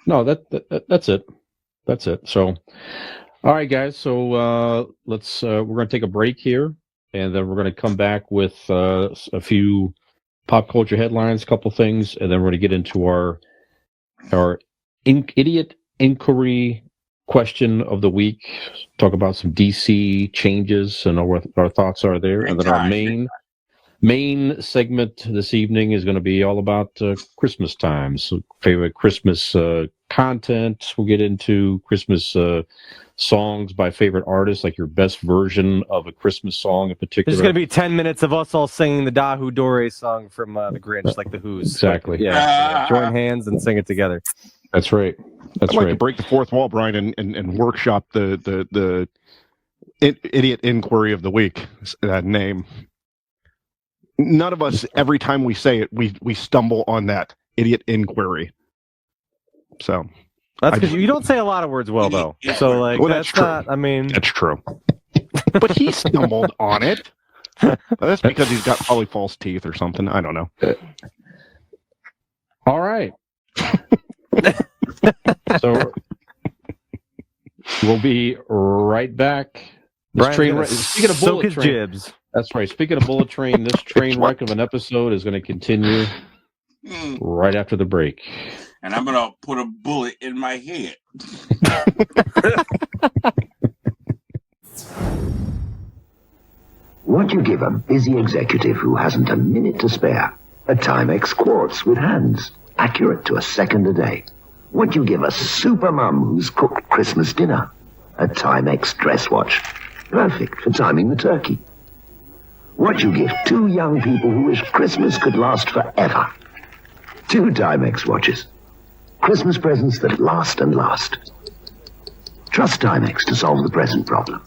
No, that's it. That's it. So, all right, guys. So let's we're going to take a break here, and then we're going to come back with a few pop culture headlines, a couple things, and then we're going to get into our idiot inquiry question of the week. Talk about some DC changes and what our thoughts are there, and then our main segment this evening is going to be all about Christmas time. So favorite Christmas content. We'll get into Christmas songs by favorite artists, like your best version of a Christmas song in particular. There's going to be 10 minutes of us all singing the Dahu Dore song from The Grinch, like the Who's. Exactly. Join hands and sing it together. That's right. I'd like to break the fourth wall, Brian, and workshop the idiot inquiry of the week name. None of us, every time we say it, we stumble on that idiot inquiry. So that's because you don't say a lot of words well, though. So that's true. not. I mean, that's true. But he stumbled on it. That's because he's got probably false teeth or something. I don't know. All right. So we'll be right back. Speaking of bullet train, jibs. That's right. Speaking of bullet train, this train wreck of an episode is going to continue right after the break. And I'm going to put a bullet in my head. What you give a busy executive who hasn't a minute to spare? A Timex quartz with hands, accurate to a second a day. What you give a super mum who's cooked Christmas dinner? A Timex dress watch, perfect for timing the turkey. What you give two young people who wish Christmas could last forever? Two Timex watches. Christmas presents that last and last. Trust Timex to solve the present problem.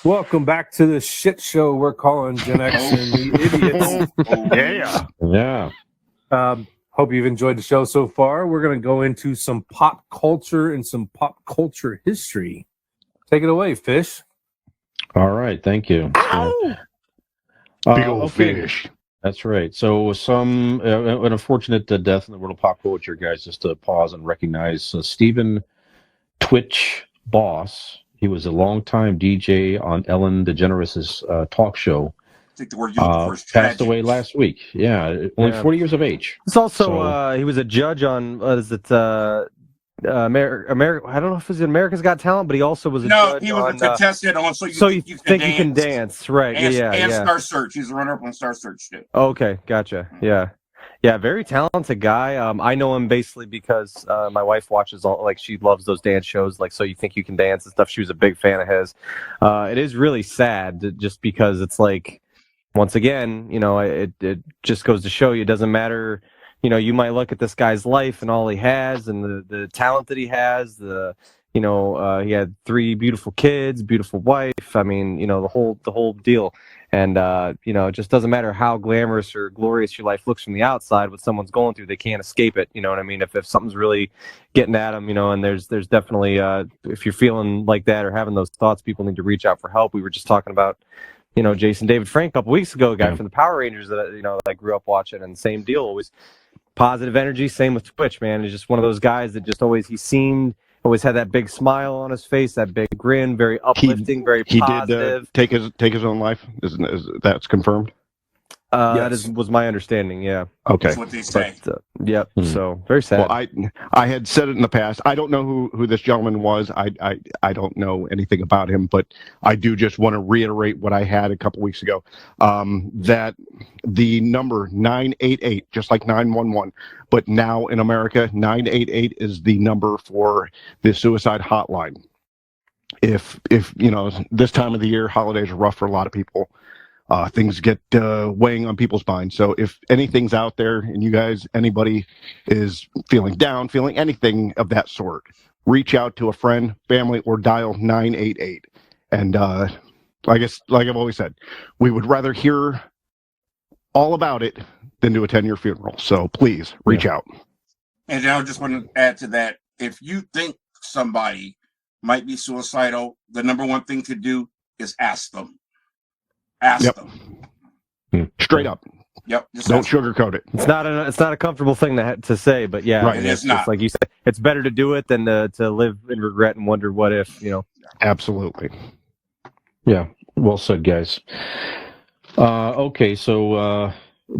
Welcome back to the shit show we're calling Gen X and the Idiots. Yeah. Hope you've enjoyed the show so far. We're going to go into some pop culture and some pop culture history. Take it away, Fish. All right. Thank you. Big old fish. That's right. So some an unfortunate death in the world of pop culture, guys. Just to pause and recognize Stephen tWich Boss. He was a longtime DJ on Ellen DeGeneres' talk show. I think the word was passed away last week. Yeah, only 40 years of age. It's also he was a judge on America. I don't know if it was America's Got Talent, but he also was a judge. No, he was a contestant on So You Can Dance, right? And Star Search. He's a runner-up on Star Search too. Okay, gotcha. Yeah, very talented guy. I know him basically because my wife watches she loves those dance shows, like So You Think You Can Dance and stuff. She was a big fan of his. It is really sad just because it's like, once again, it just goes to show you it doesn't matter. You might look at this guy's life and all he has and the talent that he has, he had 3 beautiful kids, beautiful wife. I mean, the whole deal. And, it just doesn't matter how glamorous or glorious your life looks from the outside. What someone's going through, they can't escape it. You know what I mean? If something's really getting at them, and there's definitely, if you're feeling like that or having those thoughts, people need to reach out for help. We were just talking about, Jason David Frank a couple weeks ago, a guy from the Power Rangers that, I grew up watching, and same deal, always positive energy. Same with tWich, man. He's just one of those guys that just always had that big smile on his face, that big grin, very uplifting, very positive. He did take his own life. Is that's confirmed? Yes. That was my understanding. Yeah. Okay. That's what they say. But, yep. So very sad. Well, I had said it in the past. I don't know who this gentleman was. I don't know anything about him, but I do just want to reiterate what I had a couple weeks ago. That the number 988, just like 911, but now in America, 988 is the number for the suicide hotline. If this time of the year, holidays are rough for a lot of people. Things get weighing on people's minds. So if anything's out there and you guys, anybody is feeling down, feeling anything of that sort, reach out to a friend, family, or dial 988. And like I've always said, we would rather hear all about it than do a 10-year funeral. So please reach out. And I just want to add to that. If you think somebody might be suicidal, the number one thing to do is ask them. Ask them. Straight up. Yep. Don't sugarcoat it. It's not a comfortable thing to say, but yeah, right. It's not. Just like you said, it's better to do it than to live in regret and wonder what if. Absolutely. Yeah. Well said, guys. Okay, so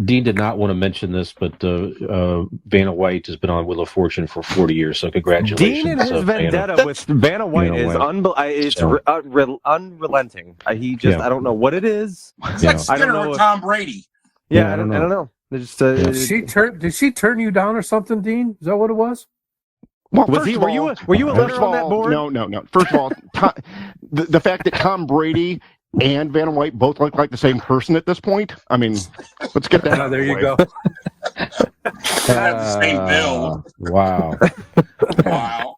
Dean did not want to mention this, but Vanna White has been on Wheel of Fortune for 40 years, so congratulations. Dean and his vendetta Vanna. with Vanna White is unrelenting. He just, I don't know what it is. It's like Skinner or Tom Brady. Yeah, I don't know. Just, did she turn you down or something, Dean? Is that what it was? Well, were you a letter on that board? No. First of all, the fact that Tom Brady and Vanna White both look like the same person at this point. I mean, let's get that. There you go. Have the same build. Wow. Wow.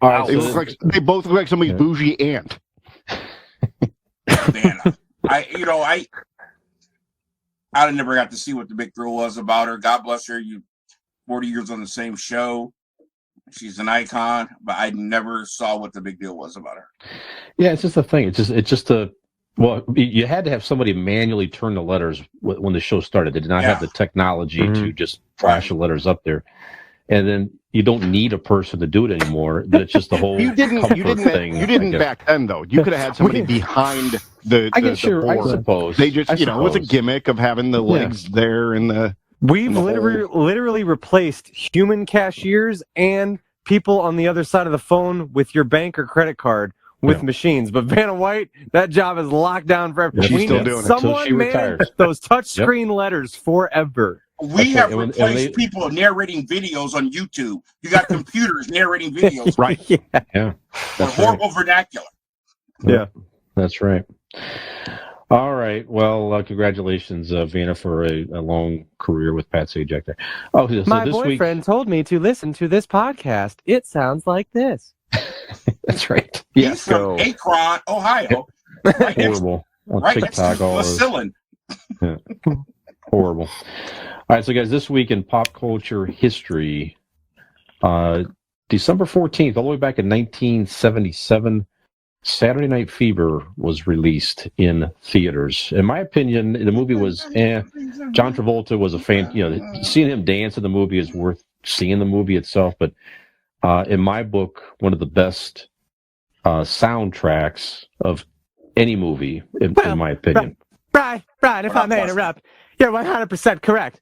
All right, they both look like somebody's bougie aunt. Vanna. I never got to see what the big thrill was about her. God bless her. 40 years on the same show. She's an icon, but I never saw what the big deal was about her. Yeah, it's just a thing. It's just well, you had to have somebody manually turn the letters when the show started. They did not have the technology to just flash the letters up there. And then you don't need a person to do it anymore. But it's just the whole you didn't thing. You didn't back then, though. You could have had somebody behind the board. I suppose. They just, it was a gimmick of having the legs there and the. We've literally replaced human cashiers and people on the other side of the phone with your bank or credit card with machines. But Vanna White, that job is locked down forever. She's still doing it. Someone manage those touchscreen letters forever. We have replaced people narrating videos on YouTube. You got computers narrating videos. Right. Yeah. With horrible vernacular. Yeah. That's right. All right. Well, congratulations, Vanna, for a long career with Pat Sajak there. Oh, so my this boyfriend told me to listen to this podcast. It sounds like this. That's right. He's from Akron, Ohio. Right horrible. Right next to Vasillin. Yeah. Horrible. All right, so guys, this week in pop culture history, December 14th, all the way back in 1977, Saturday Night Fever was released in theaters. In my opinion, the movie was John Travolta was a fan. Seeing him dance in the movie is worth seeing the movie itself. But in my book, one of the best soundtracks of any movie, in my opinion. Brian, if I may interrupt, you're 100% correct.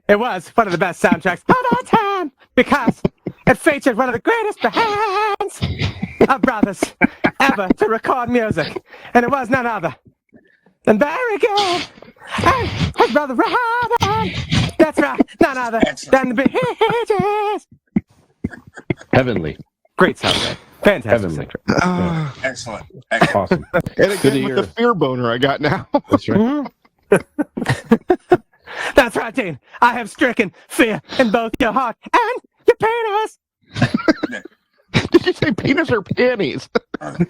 It was one of the best soundtracks of all time because it featured one of the greatest bands of brothers ever to record music, and it was none other than Barry Gibb and his brother Robin. That's right, none other than the Bee Gees. Heavenly. Great soundtrack. Fantastic. Heavenly. Excellent. Awesome. And again, with the fear boner I got now. That's right. That's right, Dean. I have stricken fear in both your heart and your penis. Did you say penis or panties? We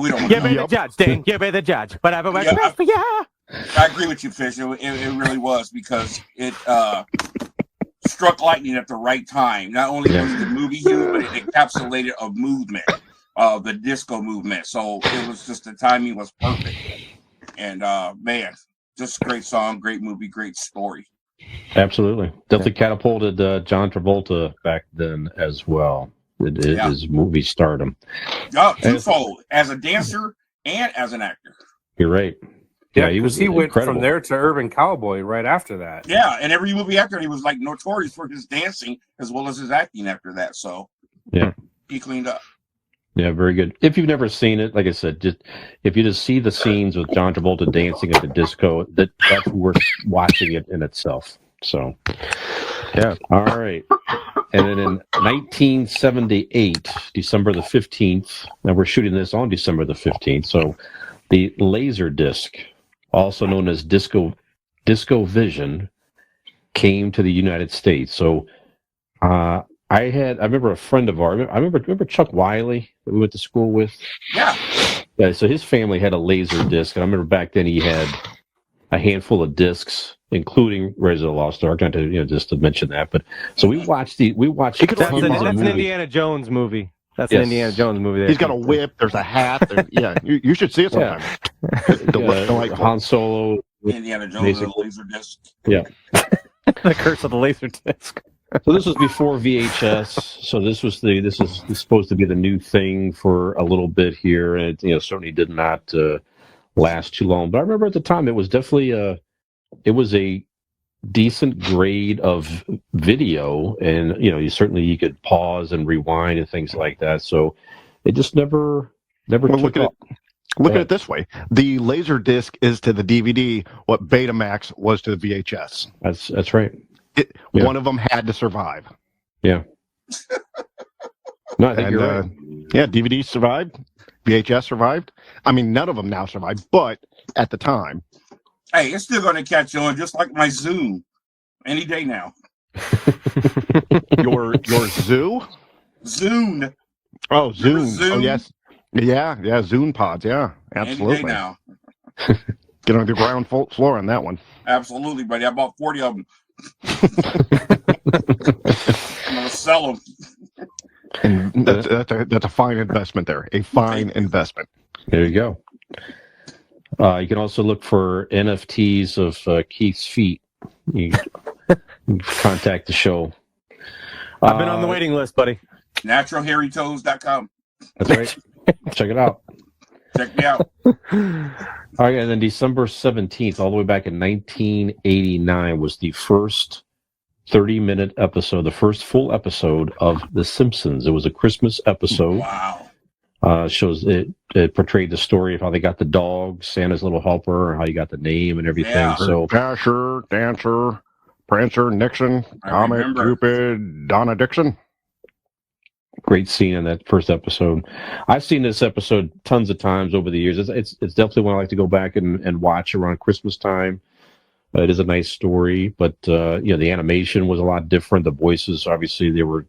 don't. You be the judge, Dean. You be the judge. Whatever works best for you. I agree with you, Fish. It really was because it struck lightning at the right time. Not only was the movie huge, but it encapsulated a movement, the disco movement. So it was just the timing was perfect. And man, just a great song, great movie, great story. Absolutely. Definitely catapulted John Travolta back then as well. His movie stardom. Twofold, as a dancer and as an actor. You're right. Yeah, he went from there to Urban Cowboy right after that. Yeah, and every movie after he was like notorious for his dancing as well as his acting after that. So he cleaned up. Yeah, very good. If you've never seen it, like I said, if you just see the scenes with John Travolta dancing at the disco, that's worth watching it in itself. So, yeah. All right. And then in 1978, December the 15th, now we're shooting this on December the 15th, so the Laserdisc, also known as Disco Vision, came to the United States. So, I remember a friend of ours. I remember Chuck Wiley that we went to school with. Yeah. Yeah. So his family had a laser disc, and I remember back then he had a handful of discs, including Raiders of the Lost Ark. Not to just to mention that, but so we watched. That's an Indiana Jones movie. That's an Indiana Jones movie. He's got a whip. There's a hat. You should see it sometime. Han Solo. Indiana Jones and laser disc. Yeah. The Curse of the Laser Disc. So this was before VHS. So this is supposed to be the new thing for a little bit here, and it certainly did not last too long. But I remember at the time it was definitely a decent grade of video, and you could pause and rewind and things like that. So it just never took off. Look at it this way: the Laserdisc is to the DVD what Betamax was to the VHS. That's right. One of them had to survive. Yeah. No, I think you're right. Yeah, DVD survived. VHS survived. I mean, none of them now survive, but at the time. Hey, it's still going to catch on, just like my Zoom, any day now. Your Zoo? Zune. Oh, Zune. Zune? Oh, yes. Yeah, Zune pods. Yeah, absolutely. Any day now. Get on the ground floor on that one. Absolutely, buddy. I bought 40 of them. I'm going to sell them. And that's a fine investment there. A fine investment. There you go. You can also look for NFTs of Keith's feet. You can contact the show. I've been on the waiting list, buddy. NaturalHairyToes.com. That's right. Check it out. Check me out. All right, and then December 17th, all the way back in 1989, was the first 30-minute episode, the first full episode of The Simpsons. It was a Christmas episode. Wow. Shows it portrayed the story of how they got the dog, Santa's little helper, and how you got the name and everything. Yeah. So Dasher, Dancer, Prancer, Nixon, Comet, Cupid, Donna Dixon. great scene in that first episode. I've seen this episode tons of times over the years. It's definitely one I like to go back and watch around Christmas time. It is a nice story, but the animation was a lot different. The voices, obviously, they were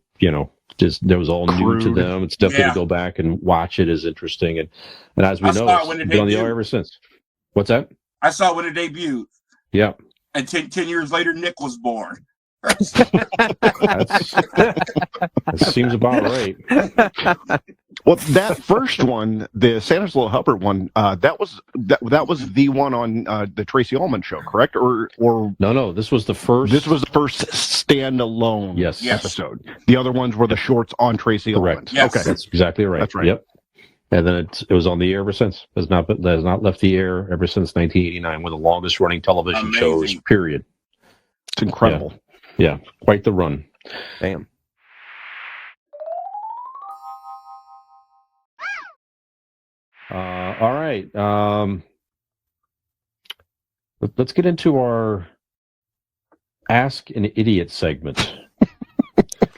just there was all new to them. It's definitely to go back and watch it is interesting. And as we know, it's been on the air ever since. What's that? I saw it when it debuted. Yeah. And 10 years later, Nick was born. That seems about right. Well, that first one, the Santa's Little Helper one, that was the one on the Tracy Ullman show, correct? Or no, this was the first. This was the first standalone episode. The other ones were the shorts on Tracy Ullman. Yes. Okay, that's exactly right. That's right. Yep. And then it was on the air ever since. Has not left the air ever since 1989. One of the longest running television shows. Period. It's incredible. Yeah, quite the run. Damn. All right. Let's get into our Ask an Idiot segment.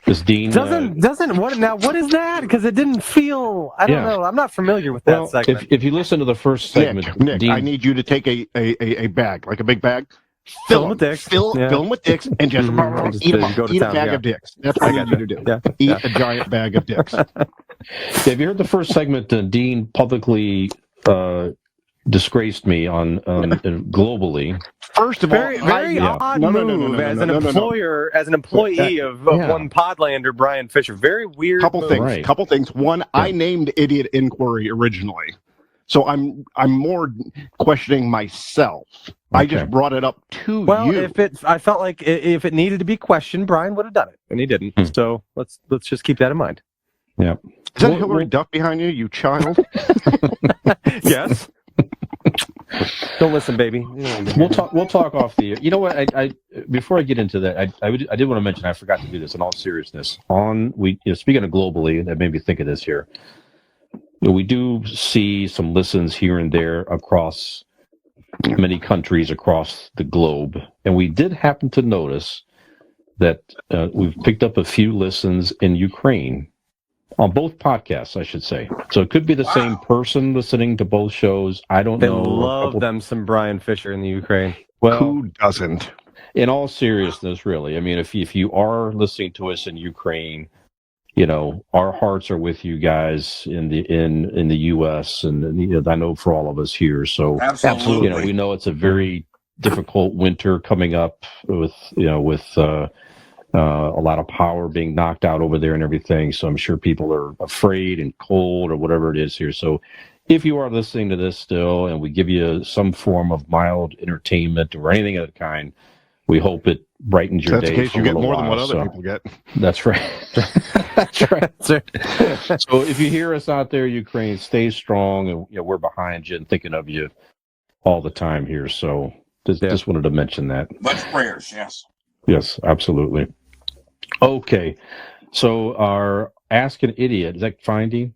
Does Dean doesn't what is that? Because it didn't feel. I don't know. I'm not familiar with that segment. If you listen to the first segment, Nick, Dean, I need you to take a bag, like a big bag. Fill them with dicks. Fill them with dicks and just eat them up. Eat a bag of dicks. That's what I need you to do. Yeah. Eat a giant bag of dicks. Have you heard the first segment? Dean publicly disgraced me on globally. First of all, very odd move as an employer, as an employee of one Podlander, Brian Fisher. Very weird. Couple things. One, I named Idiot Inquiry originally. So I'm more questioning myself. Okay. I just brought it up to you. Well, I felt like if it needed to be questioned, Brian would have done it, and he didn't. So let's just keep that in mind. Yeah. Is that Hillary Duff behind you, you child? Yes. Don't listen, baby. We'll talk off the air. You know what? I before I get into that, I did want to mention. I forgot to do this. In all seriousness, speaking of globally, that made me think of this here. We do see some listens here and there across many countries across the globe. And we did happen to notice that we've picked up a few listens in Ukraine on both podcasts, I should say. So it could be the same person listening to both shows. I don't know. They love them some Brian Fisher in the Ukraine. Well, who doesn't? In all seriousness, really. I mean, if you are listening to us in Ukraine, our hearts are with you guys in the U.S. and I know for all of us here. So absolutely, we know it's a very difficult winter coming up with a lot of power being knocked out over there and everything. So I'm sure people are afraid and cold or whatever it is here. So if you are listening to this still, and we give you some form of mild entertainment or anything of that kind, we hope it brightens your day. That's in case you get more than what other people get. That's right. That's right. So if you hear us out there, Ukraine, stay strong, and we're behind you and thinking of you all the time here. So Just wanted to mention that. Much prayers, yes. Yes, absolutely. Okay, so our Ask an Idiot, is that finding?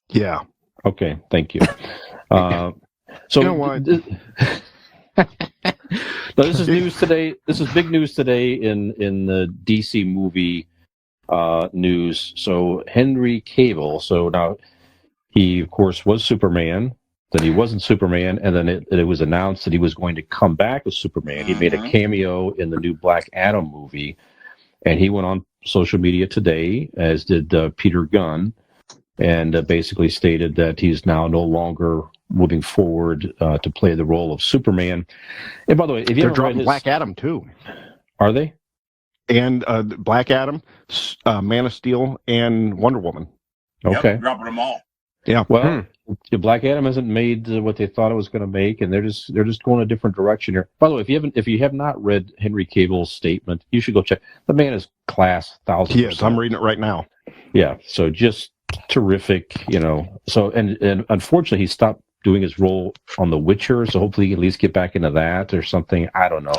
Yeah. Okay, thank you. So You know what? No, this is news today. This is big news today in the DC movie news. So Henry Cavill. So now he, of course, was Superman. Then he wasn't Superman, and then it was announced that he was going to come back as Superman. He made a cameo in the new Black Adam movie, and he went on social media today, as did Peter Gunn, and basically stated that he's now no longer moving forward to play the role of Superman. And by the way, if you They're dropping Black Adam too. Are they? And Black Adam, Man of Steel, and Wonder Woman. Okay, Yep, dropping them all. Yeah. Well, Black Adam hasn't made what they thought it was going to make, and they're just going a different direction here. By the way, if you have not read Henry Cavill's statement, you should go check. The man is class 1,000%. Yes, I'm reading it right now. Yeah, so just terrific, you know. So and unfortunately, he stopped doing his role on The Witcher, so hopefully he can at least get back into that or something. I don't know.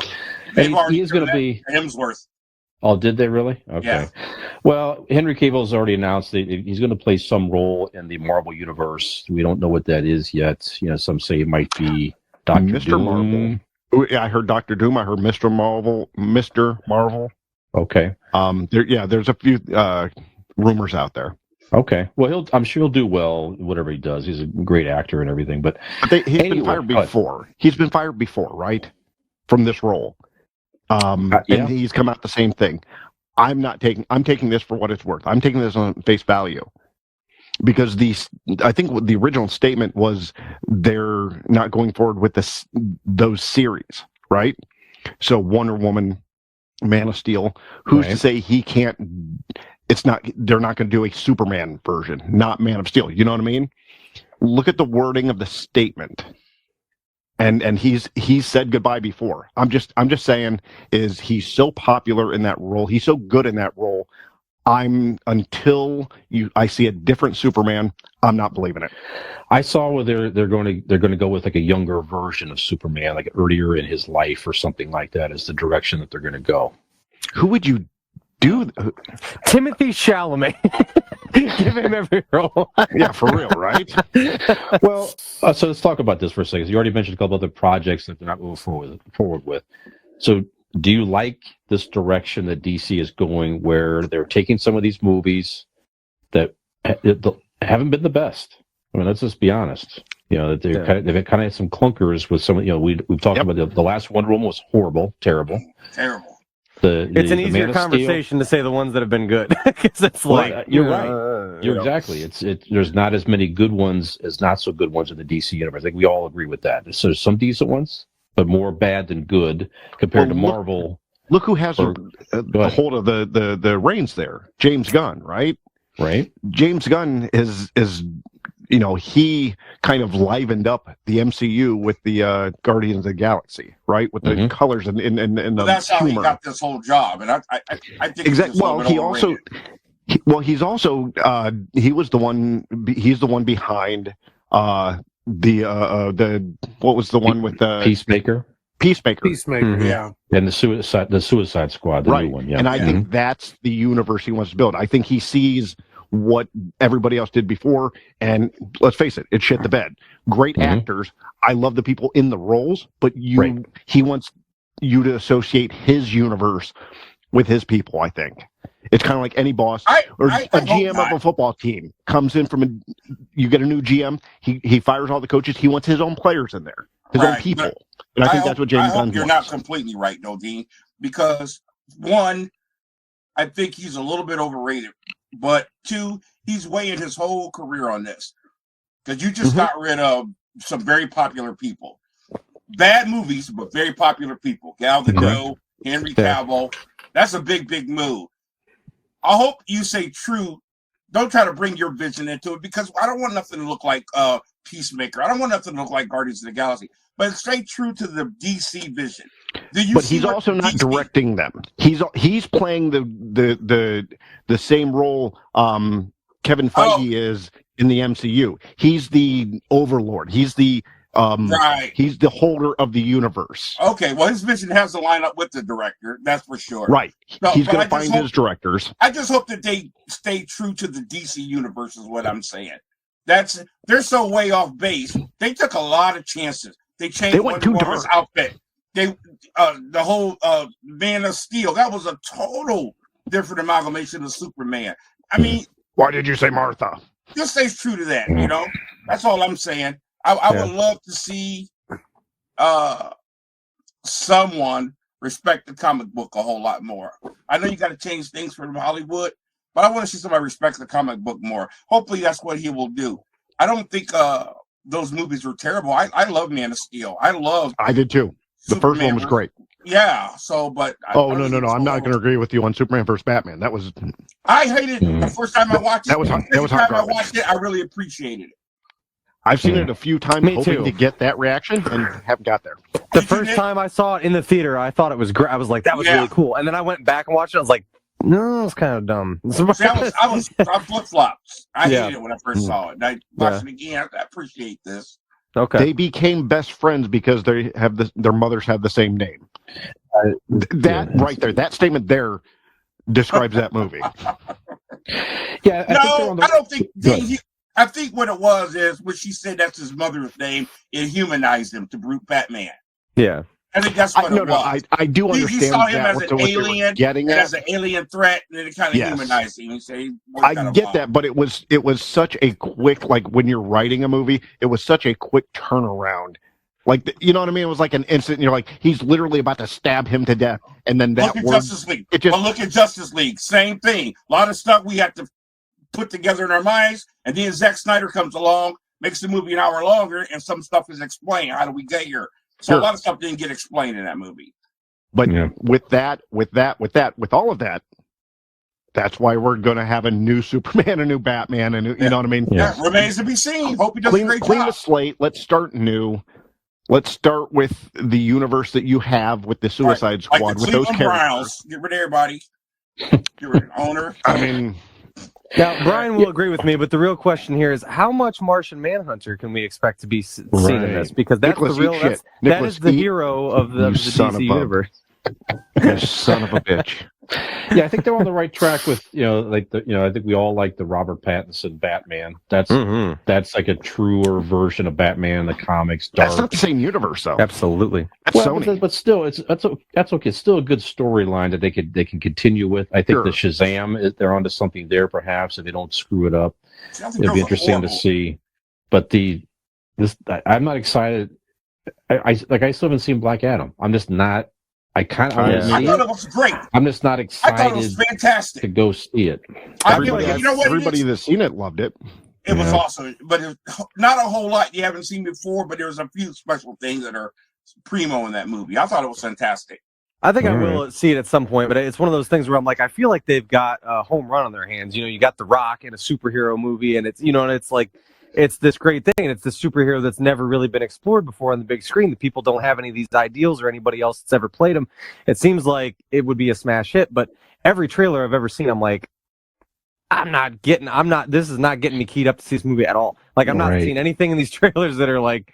And he is going to be Hemsworth. Oh, did they really? Okay. Yeah. Well, Henry Cavill's already announced that he's going to play some role in the Marvel universe. We don't know what that is yet. You know, some say it might be Mr. Doom. Marvel. Yeah, I heard Dr. Doom. I heard Mr. Marvel. Mr. Marvel. Okay. There's a few rumors out there. Okay. Well, I'm sure he'll do well, whatever he does. He's a great actor and everything. But he's been fired before. He's been fired before, right? From this role. And he's come out the same thing. I'm taking this for what it's worth. I'm taking this on face value because I think the original statement was they're not going forward with those series, right? So Wonder Woman, Man of Steel. Who's to say he can't? They're not going to do a Superman version, not Man of Steel. You know what I mean? Look at the wording of the statement. And he's said goodbye before. I'm just saying is he's so popular in that role. He's so good in that role. Until I see a different Superman, I'm not believing it. I saw where they're going to go with like a younger version of Superman, like earlier in his life or something like that, is the direction that they're going to go. Who would you do? Timothy Chalamet. Give him every role. Yeah, for real, right? Well, so let's talk about this for a second. You already mentioned a couple other projects that they're not moving forward with. So do you like this direction that DC is going, where they're taking some of these movies that haven't been the best? I mean, let's just be honest. You know, that they've kind of had some clunkers with some. You know, we've talked about the last Wonder Woman was horrible, terrible. It's an easier conversation to say the ones that have been good because it's you're right. You're exactly. There's not as many good ones as not so good ones in the DC universe. I think we all agree with that. So there's some decent ones, but more bad than good compared to Marvel. Look who has a hold of the reins there. James Gunn, right? Right. James Gunn is he kind of livened up the MCU with the Guardians of the Galaxy, right? With the colors and the that's how humor. he got this whole job, and I think exactly. Well, he was the one. He's the one behind the what was the one with the Peacemaker. Yeah. And the Suicide Squad, the new one. Yeah. And I think that's the universe he wants to build. I think he sees what everybody else did before, and let's face it, it shit the bed. Great actors. I love the people in the roles, but he wants you to associate his universe with his people, I think. It's kind of like any boss or a GM of a football team comes in you get a new GM, he fires all the coaches, he wants his own players in there, his own people. And I think that's what James Gunn wants. You're not completely right, no, Dean, because one, I think he's a little bit overrated, but two, he's weighing his whole career on this. Because you just got rid of some very popular people. Bad movies, but very popular people. Gal Gadot, Henry Cavill. That's a big, big move. I hope you say true. Don't try to bring your vision into it, because I don't want nothing to look like Peacemaker. I don't want nothing to look like Guardians of the Galaxy. But stay true to the DC vision. But he's also not directing them. He's playing the same role Kevin Feige is in the MCU. He's the overlord. He's the Right. He's the holder of the universe. Okay, well, his vision has to line up with the director. That's for sure. Right. So, He's but going I to just find hope- his directors. I just hope that they stay true to the DC universe, is what I'm saying. They're so way off base. They took a lot of chances. They changed Wonder Woman's outfit. The whole Man of Steel, that was a total different amalgamation of Superman. I mean, why did you say Martha? Just stay true to that. You know, that's all I'm saying. I would love to see someone respect the comic book a whole lot more. I know you got to change things from Hollywood, but I want to see somebody respect the comic book more. Hopefully that's what he will do. I don't think those movies were terrible. I love Man of Steel. I did too. The Superman first one was great. Yeah. So, but no. I'm not going to agree with you on Superman vs. Batman. That was. I hated it the first time I watched it. That was hot I watched it, I really appreciated it. I've seen it a few times, hoping to get that reaction, and haven't got there. The first time I saw it in the theater, I thought it was great. I was like, that was really cool. And then I went back and watched it. I was like, no, it's kind of dumb. See, I flip-flops. I hated it when I first saw it. And I watched it again. I appreciate this. Okay. They became best friends because they have their mothers have the same name. Right there, that statement there describes that movie. Yeah. I don't think. I think what it was is when she said that's his mother's name, it humanized him to brute Batman. Yeah. I think that's what it was. I do understand. He saw him as an alien, as an alien threat, and then it kind of humanized him. I get that, but it was such a quick, like when you're writing a movie, it was such a quick turnaround. Like, you know what I mean? It was like an instant, and you're like, he's literally about to stab him to death, and then that look at Justice League. Look at Justice League. Same thing. A lot of stuff we have to put together in our minds, and then Zack Snyder comes along, makes the movie an hour longer, and some stuff is explained. How do we get here? So a lot of stuff didn't get explained in that movie. But with all of that, that's why we're going to have a new Superman, a new Batman, and you know what I mean? Yeah, remains to be seen. Hope he does a great clean job. the slate. Let's start new. Let's start with the universe that you have with the Suicide Squad, like the with those Cleveland characters. Browns. Get rid of everybody. Get rid of owner. I mean... Now, Brian will agree with me, but the real question here is how much Martian Manhunter can we expect to be seen in this? Because that's Nicholas, the real, that is the hero of the DC universe. You son of a bitch. Yeah, I think they're on the right track with, I think we all like the Robert Pattinson Batman. That's like a truer version of Batman in the comics. That's not the same universe, though. Absolutely. That's Sony. But still, that's okay. It's still a good storyline that they can continue with. I think the Shazam, they're onto something there, perhaps, if they don't screw it up. It'll be interesting to see. But I'm not excited. I still haven't seen Black Adam. I'm just not. I thought it was great. I'm just not excited. I thought it was fantastic to go see it. Everybody that's seen it loved it. It was awesome, but not a whole lot you haven't seen before. But there's a few special things that are primo in that movie. I thought it was fantastic. I think I will see it at some point, but it's one of those things where I'm like, I feel like they've got a home run on their hands. You got The Rock in a superhero movie, and it's and it's like. It's this great thing, and it's the superhero that's never really been explored before on the big screen. The people don't have any of these ideals or anybody else that's ever played them. It seems like it would be a smash hit, but every trailer I've ever seen, I'm like, this is not getting me keyed up to see this movie at all. Like, I'm not seeing anything in these trailers that are like,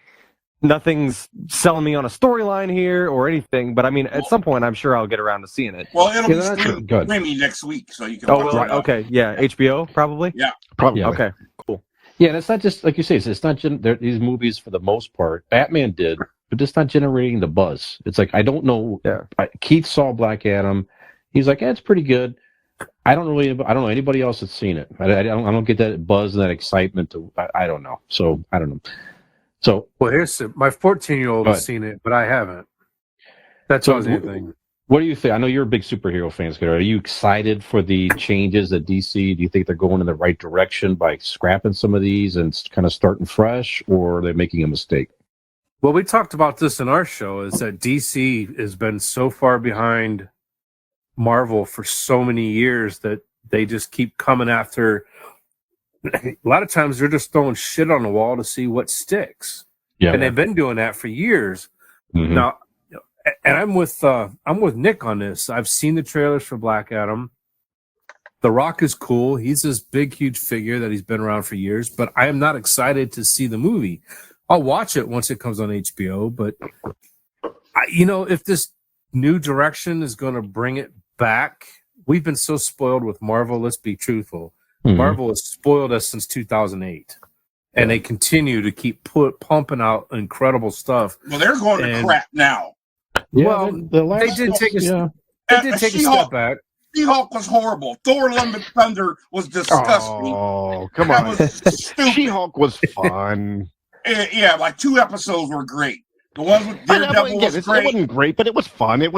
nothing's selling me on a storyline here or anything, but I mean, at some point, I'm sure I'll get around to seeing it. Well, it'll be streaming next week, so you can watch it. Okay, yeah, HBO, probably? Yeah. Probably. Okay, cool. Yeah, and it's not just like you say. It's not these movies for the most part. Batman did, but it's not generating the buzz. It's like I don't know. Yeah. Keith saw Black Adam. He's like, it's pretty good. I don't know anybody else that's seen it. I don't get that buzz and that excitement. I don't know. So I don't know. So here's my 14-year-old has seen it, but I haven't. That's anything. What do you think? I know you're a big superhero fan, Scott. Are you excited for the changes at DC? Do you think they're going in the right direction by scrapping some of these and kind of starting fresh, or are they making a mistake? Well, we talked about this in our show, is that DC has been so far behind Marvel for so many years that they just keep coming after. A lot of times they're just throwing shit on the wall to see what sticks. Yeah. And they've been doing that for years. Mm-hmm. Now, and I'm with Nick on this. I've seen the trailers for Black Adam. The Rock is cool. He's this big, huge figure that he's been around for years, but I am not excited to see the movie. I'll watch it once it comes on HBO. But if this new direction is going to bring it back, we've been so spoiled with Marvel. Let's be truthful. Mm-hmm. Marvel has spoiled us since 2008, and they continue to keep pumping out incredible stuff. Well, they're going to crap now. Yeah, they did take a step back. She-Hulk was horrible. Thor: Love and Thunder was disgusting. Oh, come on. She-Hulk was fun. Yeah, like 2 episodes were great. The ones with Daredevil was great. It wasn't great, but it was fun. It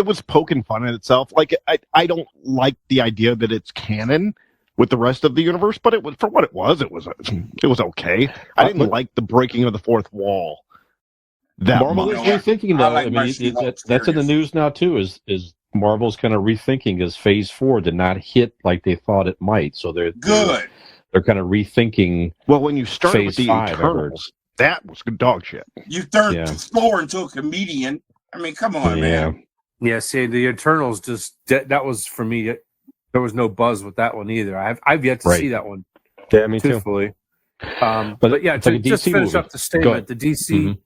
was poking fun at itself. Like I don't like the idea that it's canon with the rest of the universe, but it was, for what it was okay. I didn't like the breaking of the fourth wall. Marvel is rethinking though. I mean, that's in the news now too. Is Marvel's kind of rethinking as Phase 4 did not hit like they thought it might. So they're kind of rethinking. Well, when you started Phase with the 5, Eternals, that was good dog shit. You turned Thor into a comedian. I mean, come on, man. Yeah, see, the Eternals that was for me. There was no buzz with that one either. I've yet to see that one. Yeah, me truthfully. But yeah, to just finish up the statement, the DC.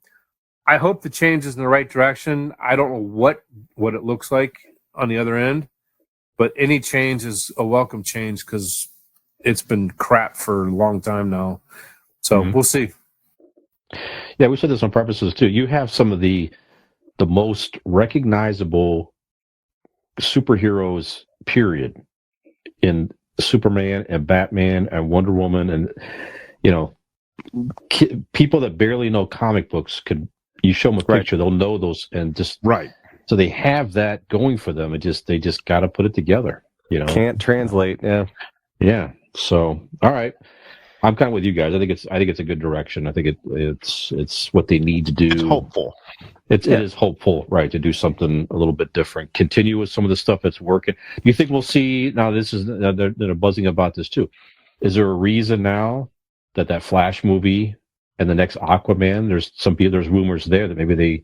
I hope the change is in the right direction. I don't know what it looks like on the other end, but any change is a welcome change because it's been crap for a long time now. So we'll see. Yeah, we said this on purposes too. You have some of the most recognizable superheroes, period, in Superman and Batman and Wonder Woman, and people that barely know comic books could. You show them a picture, they'll know those, and just so they have that going for them. They just got to put it together. Can't translate. Yeah. So, all right, I'm kind of with you guys. I think it's a good direction. I think it's what they need to do. It's hopeful. It is hopeful, right? To do something a little bit different. Continue with some of the stuff that's working. Do you think we'll see now? This is they're buzzing about this too. Is there a reason now that Flash movie and the next Aquaman, there's rumors there that maybe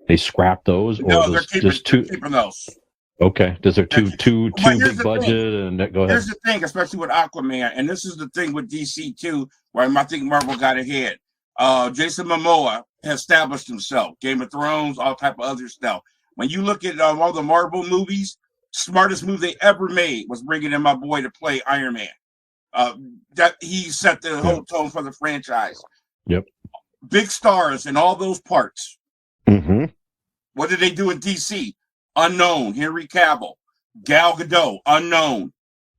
they scrap those, or no, they're keeping those. Okay, does there too big budget? And go ahead. Here's the thing, especially with Aquaman, and this is the thing with DC too, where I think Marvel got ahead. Jason Momoa has established himself. Game of Thrones, all type of other stuff. When you look at all the Marvel movies, smartest move they ever made was bringing in my boy to play Iron Man. That he set the whole tone for the franchise. Yep. Big stars in all those parts. Mm-hmm. What did they do in DC? Unknown. Henry Cavill, Gal Gadot, unknown.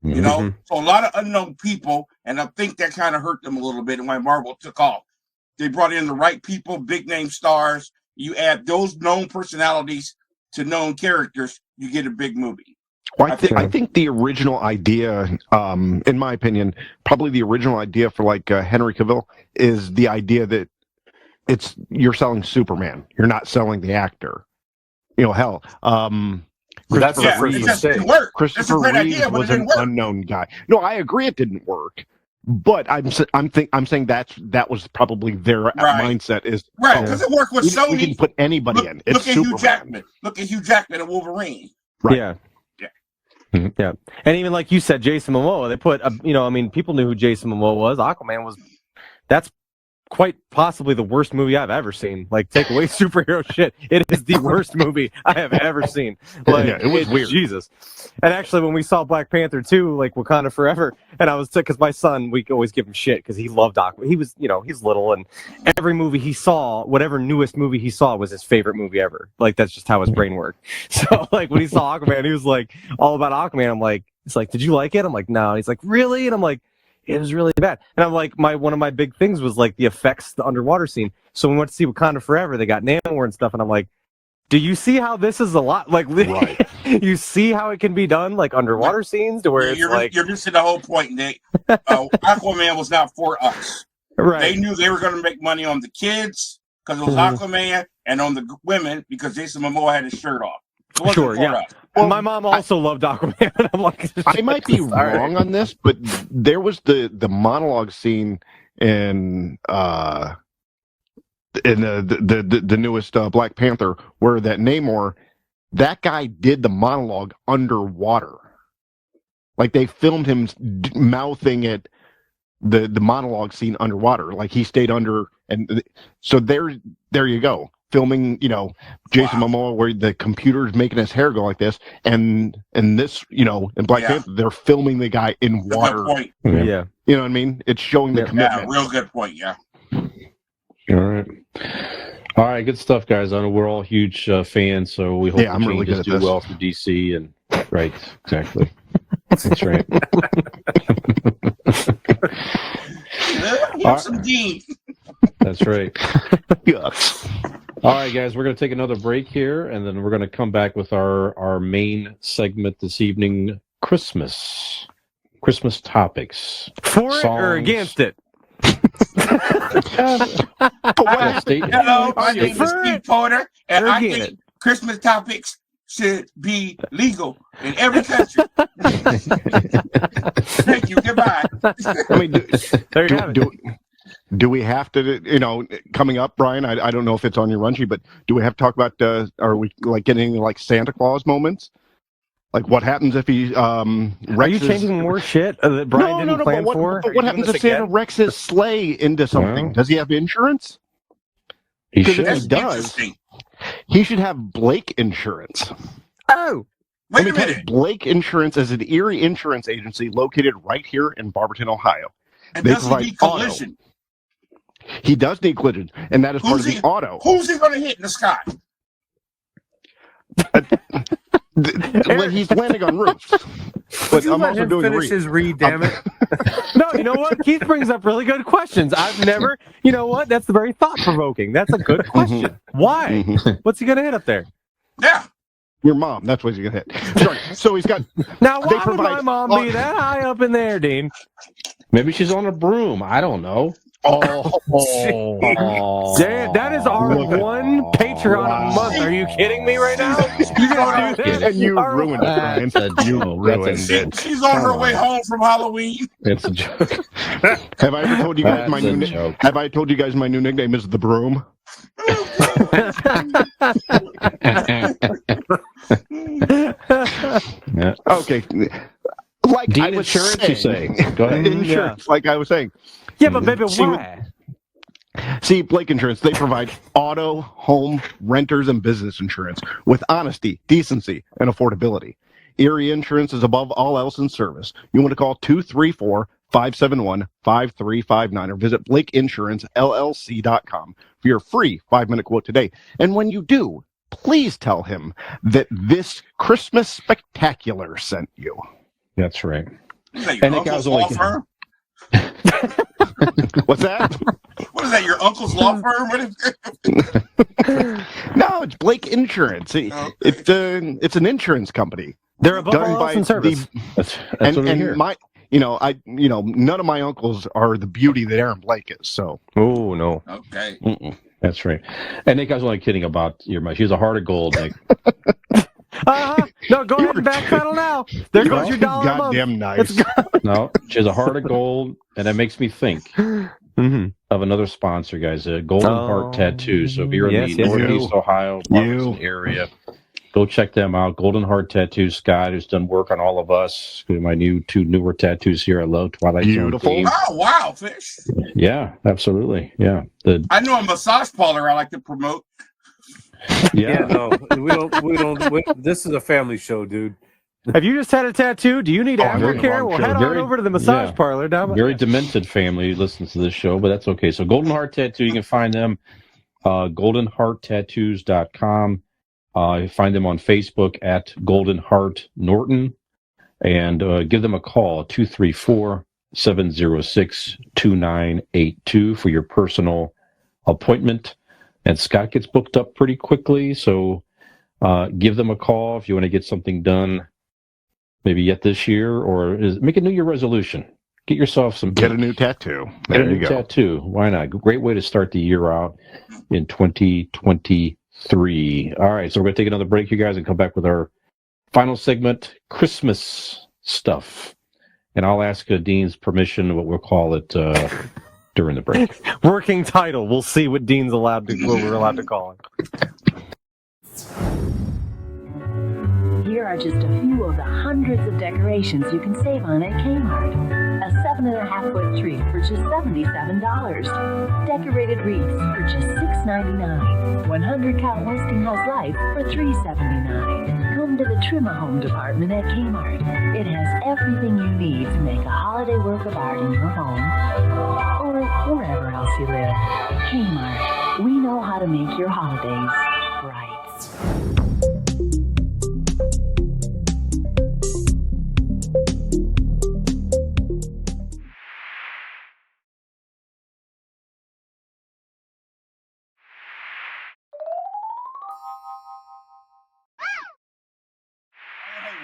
So a lot of unknown people, and I think that kind of hurt them a little bit. And when Marvel took off, they brought in the right people, big name stars. You add those known personalities to known characters, you get a big movie. Well, I think the original idea, in my opinion, probably the original idea for Henry Cavill is the idea that you're selling Superman. You're not selling the actor. Hell, Christopher Reeve was an unknown guy. No, I agree it didn't work, but I'm saying that was probably their mindset is because it worked with Sony. We can put anybody in. It's Look at Superman. Hugh Jackman. Look at Hugh Jackman and Wolverine. Right. Yeah. Yeah, and even like you said, Jason Momoa. They put, people knew who Jason Momoa was. Aquaman was. That's quite possibly the worst movie I've ever seen. Like, take away superhero shit, it is the worst movie I have ever seen. Like, it was weird. Jesus. And actually, when we saw Black Panther 2, like Wakanda Forever, and I was because my son, we always give him shit because he loved Aquaman. He was, he's little, and every movie he saw, whatever newest movie he saw, was his favorite movie ever. Like, that's just how his brain worked. So, like, when he saw Aquaman, he was like all about Aquaman. I'm like, it's like, did you like it? I'm like, no. And he's like, really? And I'm like, it was really bad. And I'm like, one of my big things was like the effects, the underwater scene. So when we went to see Wakanda Forever, they got Namor and stuff, and I'm like, do you see how this is a lot? Like, you see how it can be done, like underwater scenes, to where you're missing the whole point, Nick. Aquaman was not for us. Right. They knew they were going to make money on the kids because it was Aquaman, and on the women because Jason Momoa had his shirt off. Sure, yeah. Well, my mom also loved Aquaman. I'm like, I might be wrong on this, but there was the monologue scene in the newest Black Panther where that Namor, that guy did the monologue underwater. Like, they filmed him mouthing it the monologue scene underwater. Like he stayed under, and so there you go. Filming, Jason Momoa where the computer is making his hair go like this, and this, in Black Panther, they're filming the guy in water. Good point. Yeah. You know what I mean? It's showing the commitment. Yeah, real good point. Yeah. All right, good stuff, guys. I know we're all huge fans, so we hope the I'm really good changes at do this. well for DC. And right, exactly. That's right. Here's some Dean. That's right. Yes. All right, guys, we're going to take another break here, and then we're going to come back with our main segment this evening, Christmas topics. For it or Songs. against it? Hello, my name is Steve Porter, and I Again. think Christmas topics should be legal in every country. Thank you. Goodbye. I mean, There you have it. do we have to, coming up, Brian? I don't know if it's on your run sheet, but do we have to talk about? Are we like getting like Santa Claus moments? Like what happens if he Are you changing more shit that Brian didn't plan for? But what happens if Santa wrecks his sleigh into something? Well, Does he have insurance? He Because should. if he does, he should have Blake Insurance. Oh, Wait a minute. Blake Insurance is an Erie insurance agency located right here in Barberton, Ohio. And They does he provide need collision? He does need collision, and that is part of the auto. Who's he going to hit in the sky? Well, he's landing on roofs. But You I'm let also him doing the finish read. his read, damn it. no, you know what? Keith brings up really good questions. I've never, you know what? That's very thought-provoking. That's a good question. Why? What's he going to hit up there? Yeah. Your mom. That's what he's gonna hit. Sorry. So he's got. Now, They why would my provide- mom be that high up in there, Dean? Maybe she's on a broom. I don't know. Damn, that is our one Patreon a month. Are you kidding me right now? You gonna do that? And you ruined it, Brian. You ruined it. She's on her way home from Halloween. It's a joke. Have I ever told you guys my That's a new? joke. Have I told you guys my new nickname is the Broom? Yeah. Okay. Like Dean I was Insurance, you say. saying. Go ahead. Insurance, like I was saying. Yeah, but baby, See, why? See, Blake Insurance, they provide auto, home, renters, and business insurance with honesty, decency, and affordability. Erie Insurance is above all else in service. You want to call 234-571-5359 or visit BlakeInsuranceLLC.com for your free 5-minute quote today. And when you do, please tell him that this Christmas spectacular sent you. That's right. Is that your And it uncle's goes law like- firm? What's that? What is that, your uncle's law firm? What is No, it's Blake Insurance. It's an insurance company. They're above done all by else in service. That's and what we hear. my none of my uncles are the beauty that Aaron Blake is. So Oh, no. Okay. That's right. And Nick, I was only kidding about your mother. She's a heart of gold, Nick. No, go ahead and backpedal now. There goes your dollar a month. goddamn nice. No, she has a heart of gold, and that makes me think Mm-hmm. of another sponsor, guys, Golden Heart Tattoo. So if you're in the yes, Northeast Ohio Barberton You. area, go check them out. Golden Heart Tattoo. Scott, who's done work on all of us. My two newer tattoos here. I love Twilight Zone Beautiful. theme. Oh, wow, fish. Yeah, absolutely. Yeah. I know a massage parlor I like to promote. Yeah, no, we don't. This is a family show, dude. Have you just had a tattoo? Do you need very aftercare? long Well, show. head on Very- over to the massage yeah. parlor down. Very demented family who listens to this show, but that's okay. So Golden Heart Tattoo, you can find them goldenhearttattoos.com. You find them on Facebook at Golden Heart Norton, and give them a call, 234-706-2982 for your personal appointment. And Scott gets booked up pretty quickly, so give them a call if you want to get something done maybe yet this year, or make a New Year resolution. Get yourself some. Get a new tattoo. Get There a you new go. tattoo. Why not? Great way to start the year out in 2023. All right, so we're going to take another break, you guys, and come back with our final segment, Christmas stuff. And I'll ask Dean's permission, what we'll call it during the break. Working title. We'll see what Dean's allowed to. What we're allowed to call him. Here are just a few of the hundreds of decorations you can save on at Kmart. A 7.5-foot tree for just $77. Decorated wreaths for just $6.99. 100-count Westinghouse lights for $3.79. Come to the Trim-A-Home department at Kmart. It has everything you need to make a holiday work of art in your home or wherever else you live. Kmart. We know how to make your holidays bright.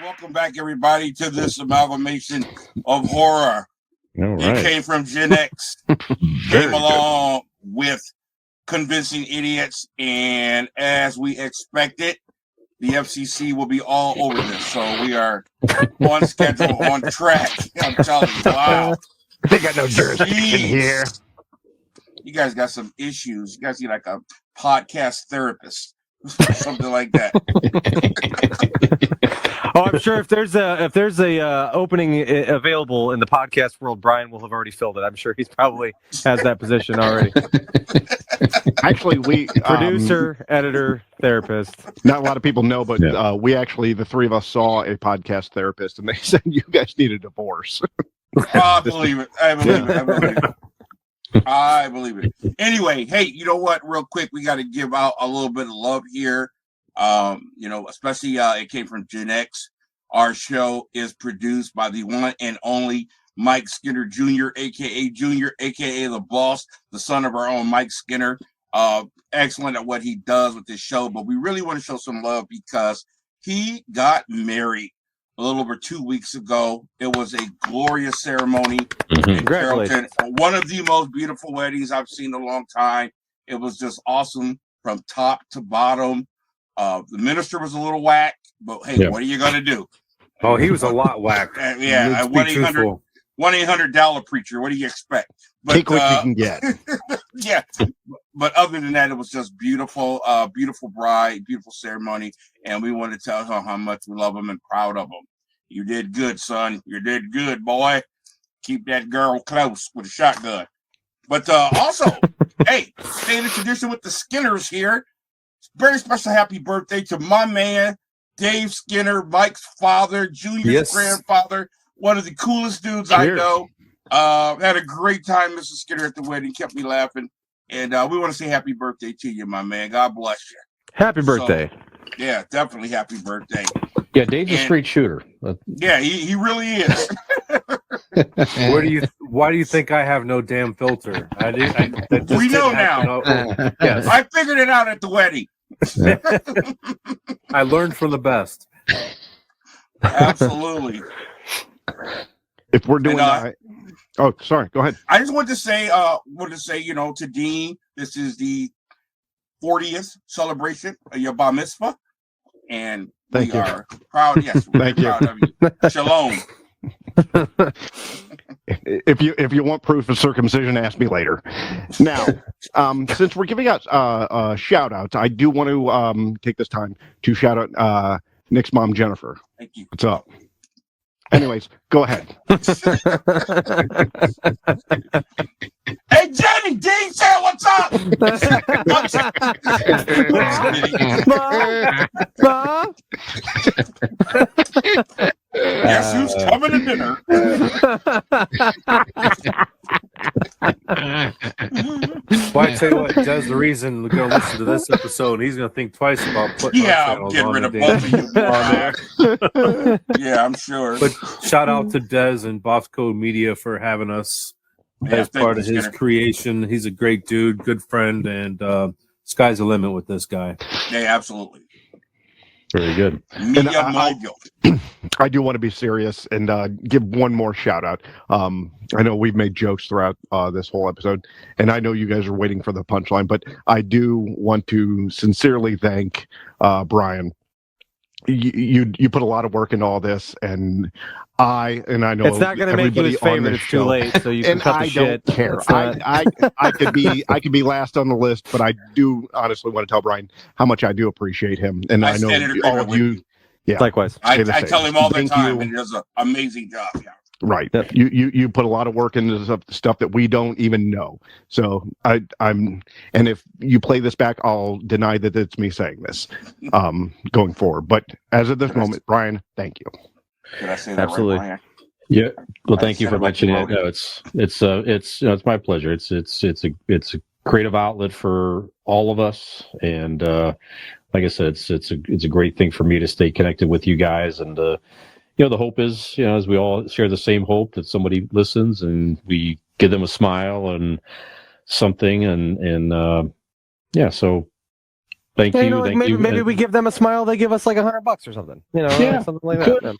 Welcome back, everybody, to this amalgamation of horror. All right. It came from GenX. Came along with Convincing Idiots, and as we expected, the FCC will be all over this. So we are on schedule, on track. I'm telling you, wow. They got no jurisdiction here. You guys got some issues. You guys need like a podcast therapist, something like that. Oh, I'm sure if there's a opening available in the podcast world, Brian will have already filled it. I'm sure he's probably has that position already. Actually, we producer, editor, therapist. Not a lot of people know, but we actually, the three of us, saw a podcast therapist, and they said you guys need a divorce. I believe it. I believe it. I believe it. I believe it. Anyway, hey, you know what? Real quick, we got to give out a little bit of love here. Especially It Came From GenX. Our show is produced by the one and only Mike Skinner Jr., aka the boss, the son of our own Mike Skinner. Excellent at what he does with this show, but we really want to show some love because he got married a little over 2 weeks ago. It was a glorious ceremony in Carrollton. One of the most beautiful weddings I've seen in a long time. It was just awesome from top to bottom. The minister was a little whack, but hey, what are you going to do? Oh, he was a lot whack. Yeah, 1-800 preacher. What do you expect? But, take what you can get. Yeah, but other than that, it was just beautiful. Beautiful bride, beautiful ceremony, and we want to tell her how much we love him and proud of him. You did good, son. You did good, boy. Keep that girl close with a shotgun. But also, hey, staying in tradition with the Skinners here. Very special happy birthday to my man, Dave Skinner, Mike's father, Junior's grandfather, one of the coolest dudes I know. Had a great time, Mr. Skinner, at the wedding. Kept me laughing. And we want to say happy birthday to you, my man. God bless you. Happy birthday. So, yeah, definitely happy birthday. Yeah, Dave's a straight shooter. Yeah, he really is. Why do you think I have no damn filter? We know now. Yes. I figured it out at the wedding. I learned from the best. Absolutely. If we're doing oh, sorry, go ahead. I just wanted to say, to Dean, this is the 40th celebration of your bar mitzvah, and we are proud. Yes, we're proud of you. Shalom. If you want proof of circumcision, ask me later. Now, since we're giving out shout outs, I do want to take this time to shout out Nick's mom, Jennifer. Thank you. What's up? Anyways, go ahead. Hey, Jenny, Dean said, what's up? Mom? Guess who's coming to dinner? Well, I tell you what, Des, the reason we're going to listen to this episode, he's going to think twice about putting I'm getting rid of both of you. Yeah, I'm sure. But shout out to Des and Boss Code Media for having us as part of his creation. He's a great dude, good friend, and sky's the limit with this guy. Yeah, absolutely. Very good. Media mogul. I do want to be serious and give one more shout out. I know we've made jokes throughout this whole episode, and I know you guys are waiting for the punchline, but I do want to sincerely thank Brian. You put a lot of work into all this, and I know it's not going to make you his favorite. It's too late, so you can cut the shit. I don't care. I could be last on the list, but I do honestly want to tell Brian how much I do appreciate him, and I know all of you. Yeah. Likewise. I Say the same. tell him all the Thank time, you. and he does an amazing job. Yeah. Right. Yep. You put a lot of work into stuff that we don't even know. So I'm and if you play this back, I'll deny that it's me saying this going forward. But as of this moment, Brian, thank you. Did I say that Absolutely. right, Brian? Yeah. Well, I thank you said for it like mentioning you it. wrote No, it's my pleasure. It's a creative outlet for all of us, and like I said, it's a great thing for me to stay connected with you guys. And the hope is, as we all share the same hope, that somebody listens and we give them a smile and something, and yeah. So thank you. Like Thank you. maybe we give them a smile, they give us like $100 or something. Something like that. Yeah.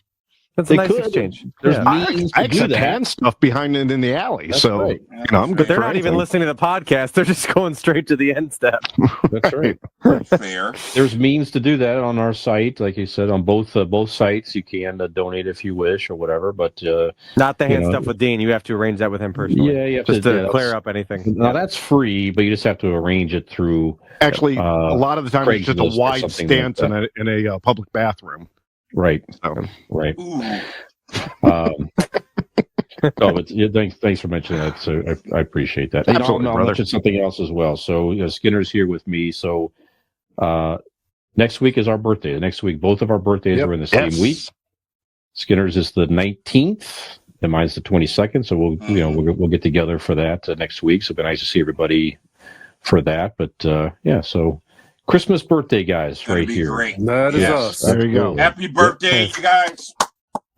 That's a nice exchange. There's I means to do accept that. hand stuff behind it in the alley. That's so right. I'm good. They're for not even anything. listening to the podcast. They're just going straight to the end step. That's right. Fair. There's means to do that on our site, like you said, on both sites. You can donate if you wish or whatever, but Not the hand stuff with Dean. You have to arrange that with him personally. Yeah, you have just to to clear up anything. Now that's free, but you just have to arrange it through. Actually, a lot of the time it's just a Craigslist or wide something stance like in a public bathroom. Right. So. Right. Ooh. But thanks for mentioning that. So I appreciate that. Absolutely, I'll brother. mention something else as well. So Skinner's here with me. So next week is our birthday. Next week, both of our birthdays are in the same week. Skinner's is the 19th, and mine's the 22nd. So we'll get together for that next week. So it'll be nice to see everybody for that. But yeah, so Christmas birthday guys, right here. Great. That is us. There you go. Happy birthday, you guys.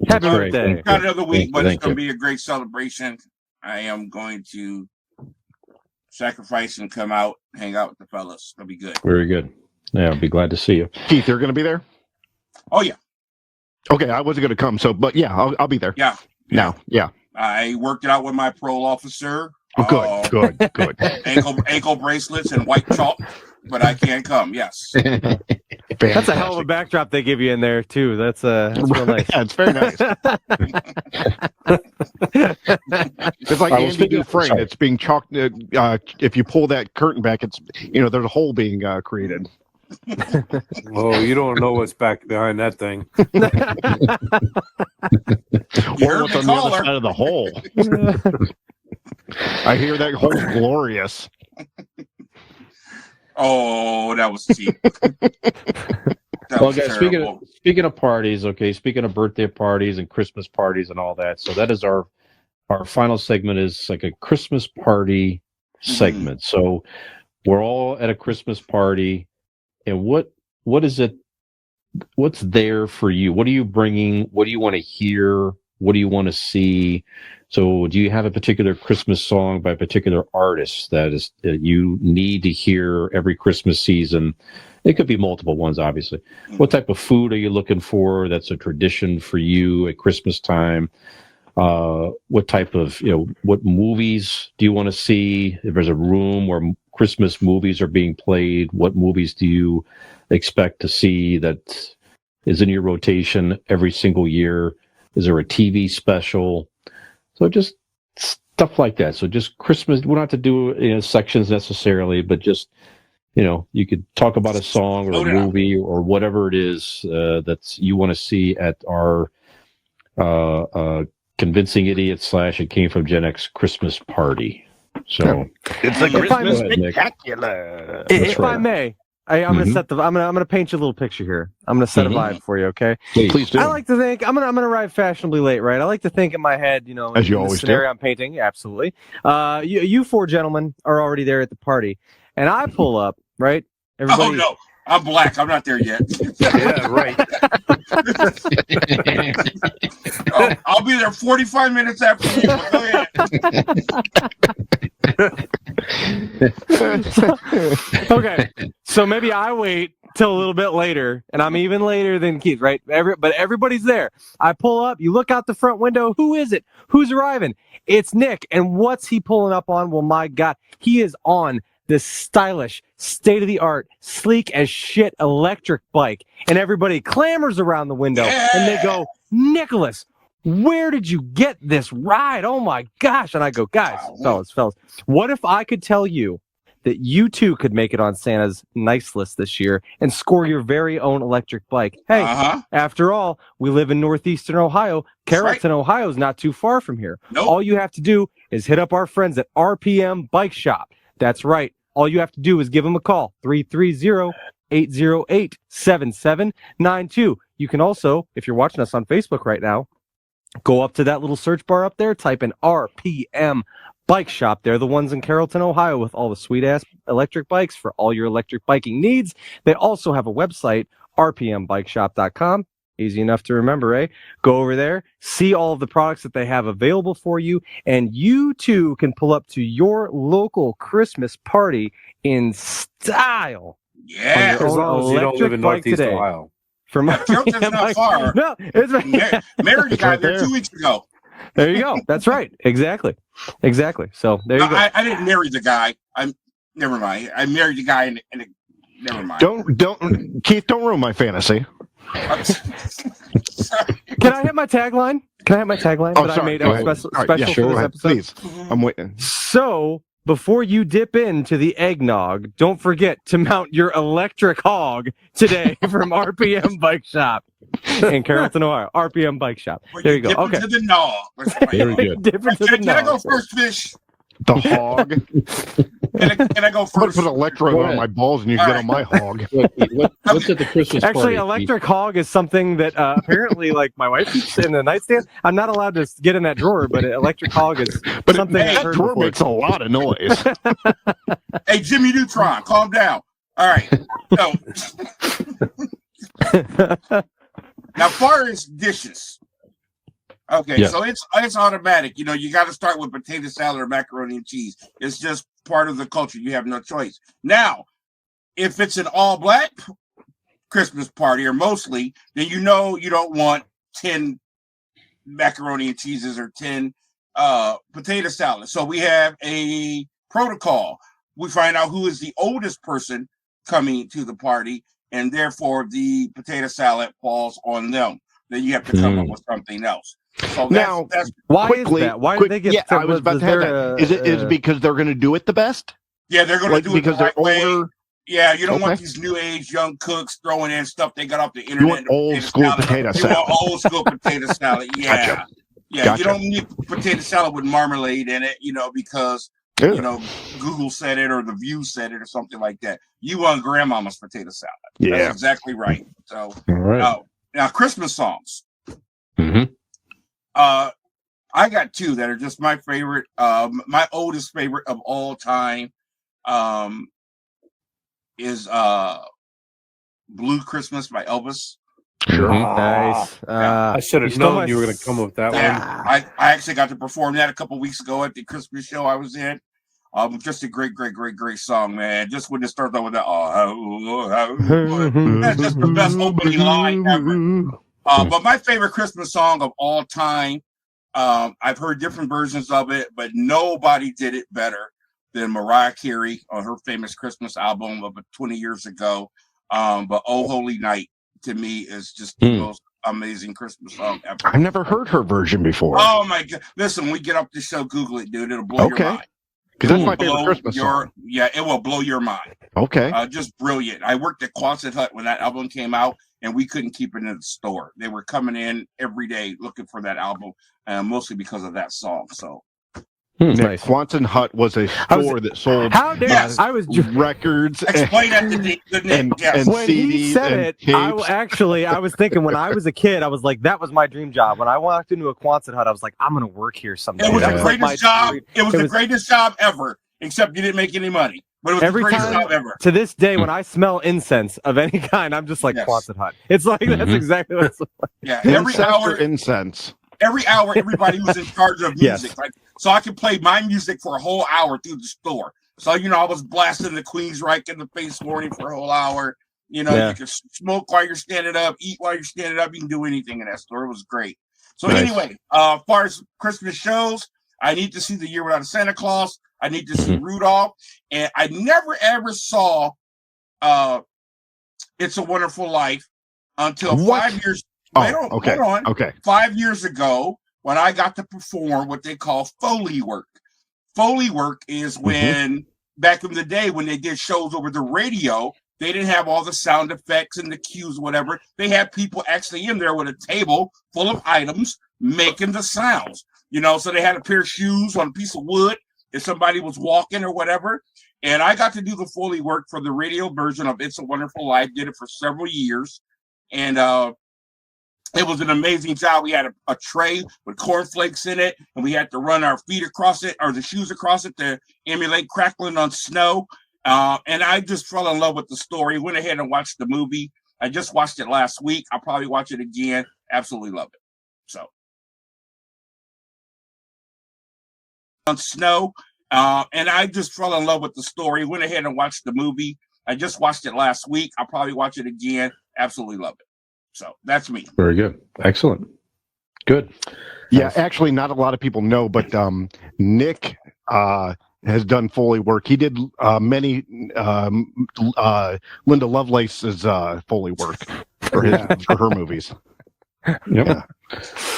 Happy birthday. Got another week, but it's Thank going to you. be a great celebration. I am going to sacrifice and come out, hang out with the fellas. It'll be good. Very good. Yeah, I'll be glad to see you. Keith, you're going to be there? Oh, yeah. Okay, I wasn't going to come, but yeah, I'll be there. Yeah. Now, yeah. I worked it out with my parole officer. Good. Ankle bracelets and white chalk, but I can come. Yes. That's a hell of a backdrop they give you in there too. That's real nice. Yeah, it's very nice. It's like Andy Dufresne. It's being chalked. If you pull that curtain back, it's there's a hole being created. Oh, you don't know what's back behind that thing. Or what's on the other side of the hole. I hear that hole's glorious. Oh, that was cheap. Well, guys, speaking of parties, speaking of birthday parties and Christmas parties and all that, so that is our final segment is like a Christmas party segment. So we're all at a Christmas party, and what is it? What's there for you? What are you bringing? What do you want to hear? What do you want to see? So do you have a particular Christmas song by a particular artist that you need to hear every Christmas season? It could be multiple ones, obviously. What type of food are you looking for that's a tradition for you at Christmas time? What type of, what movies do you want to see? If there's a room where Christmas movies are being played, what movies do you expect to see that is in your rotation every single year? Is there a TV special? So just stuff like that. So just Christmas, we don't have to do sections necessarily, but just, you could talk about a song or a movie or whatever it is that you want to see at our Convincing Idiots / It Came From GenX Christmas party. So it's a Christmas spectacular. If I may, I'm gonna set I'm gonna paint you a little picture here. I'm gonna set a vibe for you, okay? Please do. I like to think I'm gonna arrive fashionably late, right? I like to think in my head, as you in always the scenario do. I'm painting, absolutely. You four gentlemen are already there at the party, and I pull up, right? Everybody. Oh no, I'm black. I'm not there yet. Yeah, right. I'll be there 45 minutes after you. But go ahead. Okay, so maybe I wait till a little bit later, and I'm even later than Keith, right? But everybody's there. I pull up. You look out the front window. Who is it? Who's arriving? It's Nick. And what's he pulling up on? Well, my God, he is on this stylish, state-of-the-art, sleek as shit electric bike, and everybody clamors around the window, and they go, Nicholas, where did you get this ride? Oh my gosh. And I go, guys, fellas, what if I could tell you that you too could make it on Santa's nice list this year and score your very own electric bike. Hey, after all, we live in northeastern Ohio. Carrollton, Ohio is not too far from here. Nope. All you have to do is hit up our friends at RPM Bike Shop. That's right. All you have to do is give them a call, 330-808-7792. You can also, if you're watching us on Facebook right now, go up to that little search bar up there, type in RPM Bike Shop. They're the ones in Carrollton, Ohio, with all the sweet-ass electric bikes for all your electric biking needs. They also have a website, rpmbikeshop.com. Easy enough to remember, eh? Go over there, see all of the products that they have available for you, and you too can pull up to your local Christmas party in style. Yeah. As long as you don't live in Northeast Ohio. From Carrollton's not far. No, it's right. Married a guy there 2 weeks ago. There you go. That's right. Exactly. So there you go. I didn't marry the guy. Never mind. I married the guy and never mind. Keith, don't ruin my fantasy. Can I hit my tagline? I made special for this episode? Please. I'm waiting. So, before you dip into the eggnog, don't forget to mount your electric hog today from RPM Bike Shop in Carrollton, Ohio. RPM Bike Shop. There you go. Okay. To the nog. Very good. Can I go first, Fish? The hog. Can I go I'm gonna first? put an electrode on my balls and you get on my hog. What's at the Christmas party? Actually, electric hog is something that apparently, like, my wife keeps in the nightstand. I'm not allowed to get in that drawer, but electric hog is something that drawer makes a lot of noise. Hey, Jimmy Neutron, calm down. All right. So, now, far as dishes. Okay, so it's automatic. You know, you got to start with potato salad or macaroni and cheese. It's just part of the culture. You have no choice. Now, if it's an all-black Christmas party, or mostly, then you know you don't want 10 macaroni and cheeses or 10 potato salads. So we have a protocol. We find out who is the oldest person coming to the party, and therefore the potato salad falls on them. Then you have to come up with something else. So that's why quickly, is that? Why did they get? Yeah, I was about to have that. Is it because they're going to do it the best? Yeah, they're going to do it because the right they're way. older. Yeah, you don't want these new age young cooks throwing in stuff they got off the internet. You want old school potato salad. You want old school potato salad. Yeah, gotcha. Yeah. Gotcha. You don't need potato salad with marmalade in it. You know, because you know Google said it or the View said it or something like that. You want grandmama's potato salad. Yeah, that's exactly right. So, all right. Now Christmas songs. Mm-hmm. I got two that are just my favorite. My oldest favorite of all time is Blue Christmas by Elvis. Sure. Nice. I should have known you were going to come up with that one. I actually got to perform that a couple weeks ago at the Christmas show I was in. Just a great song, man. Just when it starts out with that, that's just the best opening line ever. But my favorite Christmas song of all time, I've heard different versions of it, but nobody did it better than Mariah Carey on her famous Christmas album of 20 years ago. But Oh Holy Night, to me, is just the most amazing Christmas song ever. I've never heard her version before. Oh, my God. Listen, when we get up the show, Google it, dude. It'll blow your mind. Because that's my favorite Christmas song. Yeah, it will blow your mind. Okay. Just brilliant. I worked at Quonset Hut when that album came out, and we couldn't keep it in the store. They were coming in every day looking for that album, mostly because of that song. So, nice. Quonset Hut was a store that sold records. Explain that to the and when CDs he said and it, tapes. I was thinking when I was a kid, I was like, that was my dream job. When I walked into a Quonset Hut, I was like, I'm going to work here someday. It was the greatest job. It was the greatest job ever, except you didn't make any money. But it was the greatest job ever. To this day, when I smell incense of any kind, I'm just like Quonset Hut. It's like that's exactly what it's like. Yeah, every hour, incense. Every hour, everybody was in charge of music. Like, so I could play my music for a whole hour through the store. So, you know, I was blasting the Queensryche in the face morning for a whole hour. You know, you can smoke while you're standing up, eat while you're standing up. You can do anything in that store. It was great. So anyway, as far as Christmas shows, I need to see The Year Without a Santa Claus. I need to see Rudolph. And I never, ever saw It's a Wonderful Life until 5 years. Hold on. Okay. 5 years ago, when I got to perform what they call Foley work. Foley work is when back in the day when they did shows over the radio, they didn't have all the sound effects and the cues, whatever. They had people actually in there with a table full of items making the sounds. So they had a pair of shoes on a piece of wood if somebody was walking or whatever. And I got to do the Foley work for the radio version of It's a Wonderful Life. Did it for several years. And it was an amazing job. We had a tray with cornflakes in it, and we had to run our feet across it, or the shoes across it, to emulate crackling on snow. And I just fell in love with the story. Went ahead and watched the movie. I just watched it last week. I'll probably watch it again. Absolutely love it. So on snow. And I just fell in love with the story. Went ahead and watched the movie. I just watched it last week. I'll probably watch it again. Absolutely love it. So that's me. Very good. Excellent. Good. Yeah, actually, not a lot of people know, but Nick has done Foley work. He did many Linda Lovelace's Foley work for her movies. Yep. Yeah.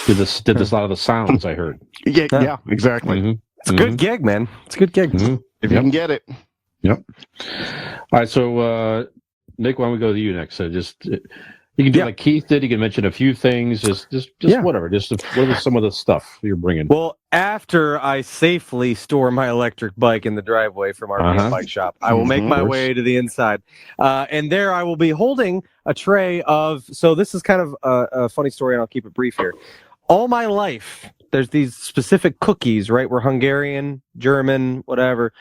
Did this a lot of the sounds I heard. Yeah, exactly. Mm-hmm. It's a good gig, man. It's a good gig. Mm-hmm. If you can get it. Yep. All right, so Nick, why don't we go to you next? So you can do like Keith did. You can mention a few things, just whatever. Just what are some of the stuff you're bringing? Well, after I safely store my electric bike in the driveway from our main bike shop, I will make my way to the inside, and there I will be holding a tray of. So this is kind of a funny story, and I'll keep it brief here. All my life, there's these specific cookies, right? We're Hungarian, German, whatever.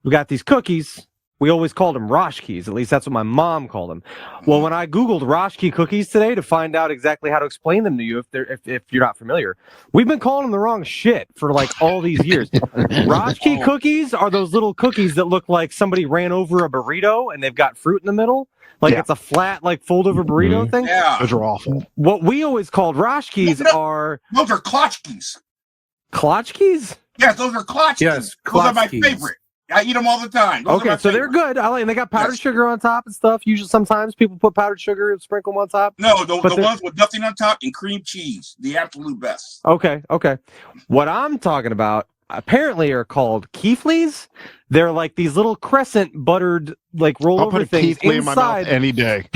We got these cookies. We always called them Roschkes. At least that's what my mom called them. Well, when I Googled Roschke cookies today to find out exactly how to explain them to you, if you're not familiar, we've been calling them the wrong shit for like all these years. Roschke cookies are those little cookies that look like somebody ran over a burrito and they've got fruit in the middle. Like it's a flat, like fold over burrito thing. Yeah. Those are awful. What we always called Roschkes are... Those are Klotchkes. Klotchkes? Yes, those are Klotchkes. Yes, those are my favorite. I eat them all the time. Okay, so they're good. And they got powdered sugar on top and stuff. Usually, sometimes people put powdered sugar and sprinkle them on top. No, the ones with nothing on top and cream cheese, the absolute best. Okay. What I'm talking about apparently are called Keeflies. They're like these little crescent buttered like rollover things inside. In my mouth any day.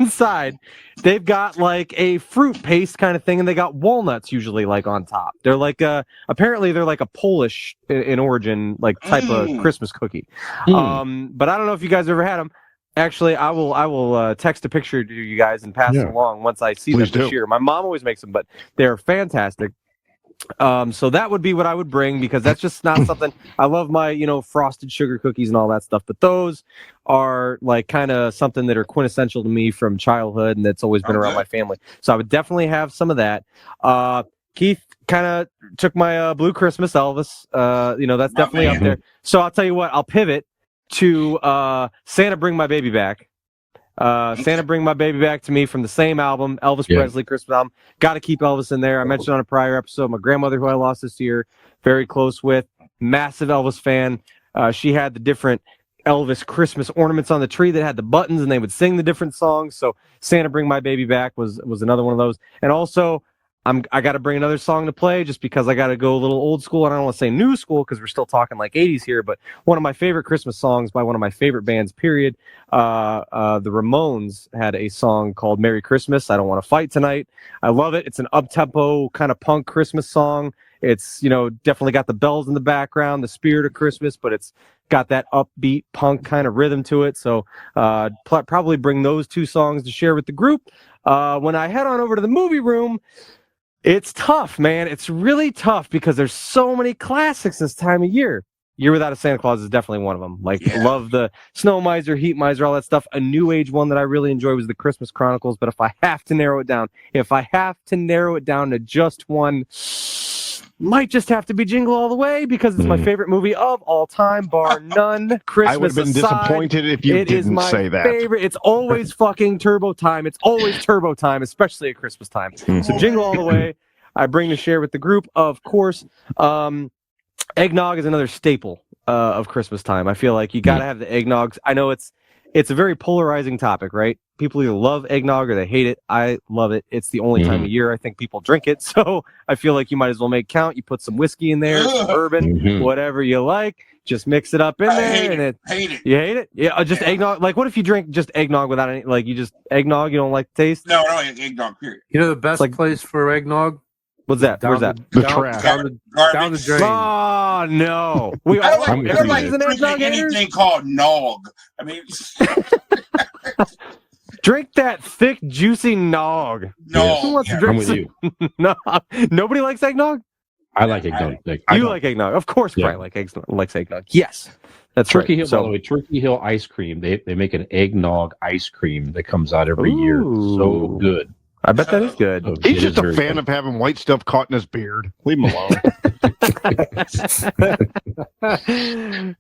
Inside, they've got like a fruit paste kind of thing, and they got walnuts usually like on top. They're like apparently they're like a Polish in origin like type of Christmas cookie. But I don't know if you guys ever had them. Actually, I will text a picture to you guys and pass it along once I see them this year. My mom always makes them, but they're fantastic. So that would be what I would bring, because that's just not something. I love my, frosted sugar cookies and all that stuff, but those are like kind of something that are quintessential to me from childhood, and that's always been around my family. So I would definitely have some of that. Keith kind of took my Blue Christmas Elvis. That's definitely up there. So I'll tell you what, I'll pivot to Santa Bring My Baby Back. Santa Bring My Baby Back to Me from the same album, Elvis Presley Christmas album. Got to keep Elvis in there. I mentioned on a prior episode, my grandmother, who I lost this year, very close with, massive Elvis fan. She had the different Elvis Christmas ornaments on the tree that had the buttons, and they would sing the different songs. So Santa Bring My Baby Back was another one of those. And also, I got to bring another song to play just because I got to go a little old school. I don't want to say new school because we're still talking like 80s here, but one of my favorite Christmas songs by one of my favorite bands, period. The Ramones had a song called Merry Christmas, I Don't Want to Fight Tonight. I love it. It's an up-tempo kind of punk Christmas song. It's, definitely got the bells in the background, the spirit of Christmas, but it's got that upbeat punk kind of rhythm to it. So probably bring those two songs to share with the group. When I head on over to the movie room, it's tough, man. It's really tough because there's so many classics this time of year. Year Without a Santa Claus is definitely one of them. Love the Snow Miser, Heat Miser, all that stuff. A new age one that I really enjoy was the Christmas Chronicles. But if I have to narrow it down to just one, might just have to be Jingle All the Way, because it's my favorite movie of all time, bar none. Christmas I would have been disappointed if you didn't say that. Favorite. It's always fucking turbo time. It's always turbo time, especially at Christmas time. So Jingle All the Way, I bring to share with the group, of course. Eggnog is another staple of Christmas time. I feel like you got to have the eggnogs. I know it's it's a very polarizing topic, right? People either love eggnog or they hate it. I love it. It's the only time of year I think people drink it. So I feel like you might as well make count. You put some whiskey in there, some bourbon, whatever you like. Just mix it up in there. Hate it. You hate it? Yeah, just eggnog. Like, what if you drink just eggnog without any, like, you just eggnog, you don't like the taste? No, eggnog, period. You know the best place for eggnog? What's that? Where's that? The trash. Down the drain. Oh, no. We I all don't like drinking anything called nog. I mean... Drink that thick, juicy nog. No. Who wants to drink I'm with you. No, nobody likes eggnog? I like eggnog. You like eggnog. Of course Brian likes eggnog. Yes. That's Turkey right. Hill, by the way, Turkey Hill ice cream. They make an eggnog ice cream that comes out every year. So good. I bet that is good. He's just a fan of having white stuff caught in his beard. Leave him alone.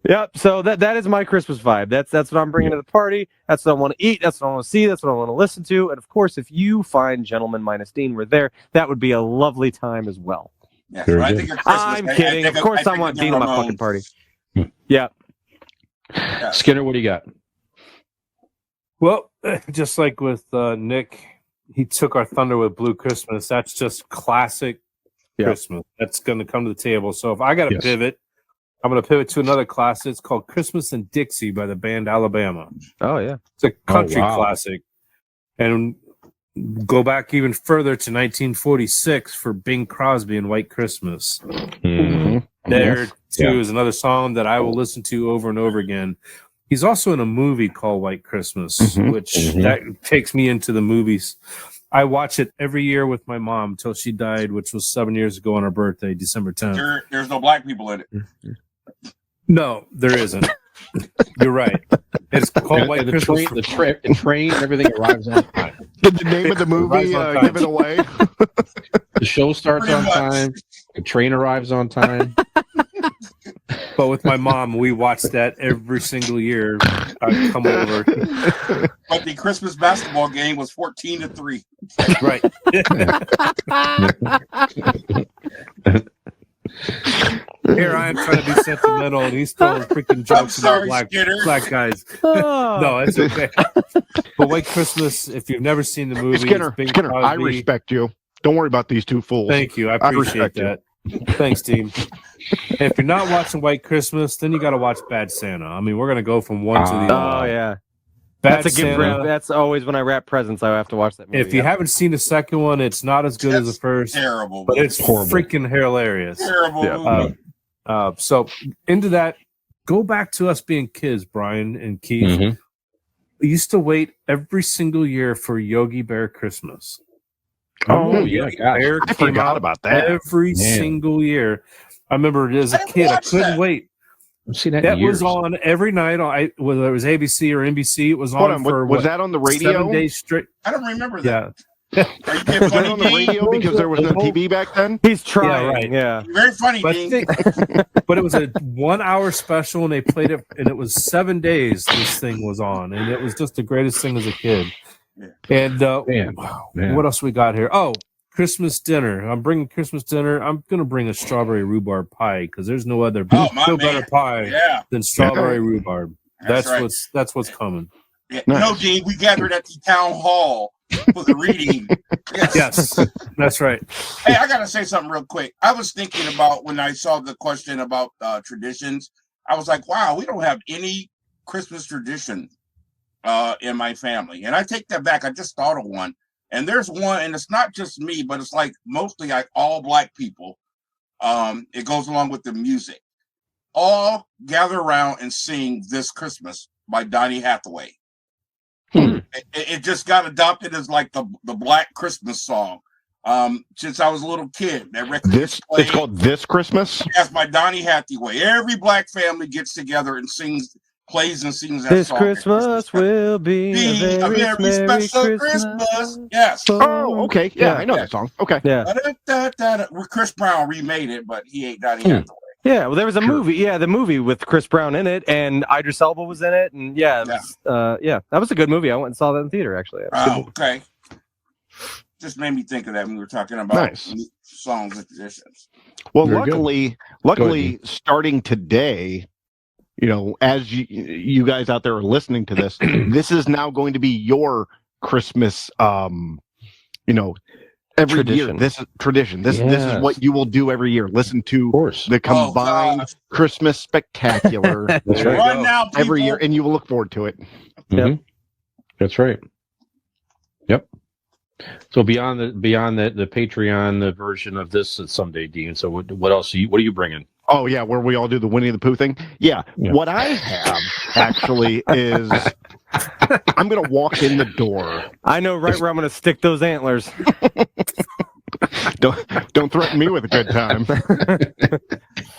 Yep. So that is my Christmas vibe. That's what I'm bringing to the party. That's what I want to eat. That's what I want to see. That's what I want to listen to. And of course, if you find Gentlemen minus Dean were there, that would be a lovely time as well. Yeah, so I think I'm kidding. Of course, I want Dean at my fucking party. Yeah. Skinner, what do you got? Well, just like with Nick, he took our thunder with Blue Christmas. That's just classic Christmas. That's going to come to the table. So if I got to pivot, I'm going to pivot to another classic. It's called Christmas in Dixie by the band Alabama. Oh, yeah. It's a country classic. And go back even further to 1946 for Bing Crosby and White Christmas. There, too, is another song that I will listen to over and over again. He's also in a movie called White Christmas, which that takes me into the movies. I watch it every year with my mom until she died, which was 7 years ago on her birthday, December 10th. There's no black people in it. No, there isn't. You're right. It's called White Christmas. The train, everything arrives on time. Did the name of the movie give it away? The show starts on time. The train arrives on time. But with my mom, we watch that every single year. I come over. But the Christmas basketball game was 14-3. Right. Here I am trying to be sentimental, and he's throwing freaking jokes about black guys. No, it's okay. But White Christmas, if you've never seen the movie, Skinner, I respect you. Don't worry about these two fools. Thank you. I appreciate that. Thanks, team. If you're not watching White Christmas, then you got to watch Bad Santa. I mean, we're going to go from one to the other. Oh, yeah. Bad That's a gift. That's always when I wrap presents, I have to watch that movie. If you haven't seen the second one, it's not as good as the first. Terrible. But it's freaking hilarious. Terrible. So into that, go back to us being kids, Brian and Keith. We used to wait every single year for Yogi Bear Christmas. Oh, yeah. I forgot about that. Every single year. I remember as a kid, I couldn't wait. I've seen that. That was on every night. Whether it was ABC or NBC, it was on for was that on the radio? 7 days straight. I don't remember that. Yeah. Are you being Was that funny, on the Dean? radio because there was no TV back then? He's trying. Yeah, right. Yeah. Very funny, But, Dean. but it was a 1 hour special, and they played it, and it was 7 days this thing was on, and it was just the greatest thing as a kid. And what else we got here? Oh, Christmas dinner. I'm bringing Christmas dinner. I'm going to bring a strawberry rhubarb pie because there's no other better pie than strawberry rhubarb. That's what's coming. Yeah. No, Dean, we gathered at the town hall for the reading. Yes, that's right. Hey, I got to say something real quick. I was thinking about when I saw the question about traditions. I was like, wow, we don't have any Christmas tradition in my family. And I take that back. I just thought of one. And there's one, and it's not just me, but it's like mostly like all black people. It goes along with the music. All gather around and sing This Christmas by Donny Hathaway. It just got adopted as like the black Christmas song. Since I was a little kid, that record it's called This Christmas? Yes, by Donny Hathaway. Every black family gets together and plays and sings that this song. Christmas will be a very special Christmas. Yes. Oh, okay. Yeah, I know that song. Okay. Yeah. Chris Brown remade it, but he ain't Donny Hathaway. Yeah, well, there was a movie. Yeah, the movie with Chris Brown in it, and Idris Elba was in it, and that was a good movie. I went and saw that in the theater, actually. Okay. Just made me think of that when we were talking about songs and traditions. Well, luckily, starting today, as you guys out there are listening to this, this is now going to be your Christmas, every Tradition. year. This is tradition. This is what you will do every year. Listen to the combined Christmas spectacular. That's right. Run now, people. Every year, and you will look forward to it. Yep. That's right. Yep. So beyond the Patreon version of this someday, Dean. So what else? What are you bringing? Oh yeah, where we all do the Winnie the Pooh thing. Yeah. What I have actually is I'm going to walk in the door. I know right where I'm going to stick those antlers. Don't threaten me with a good time.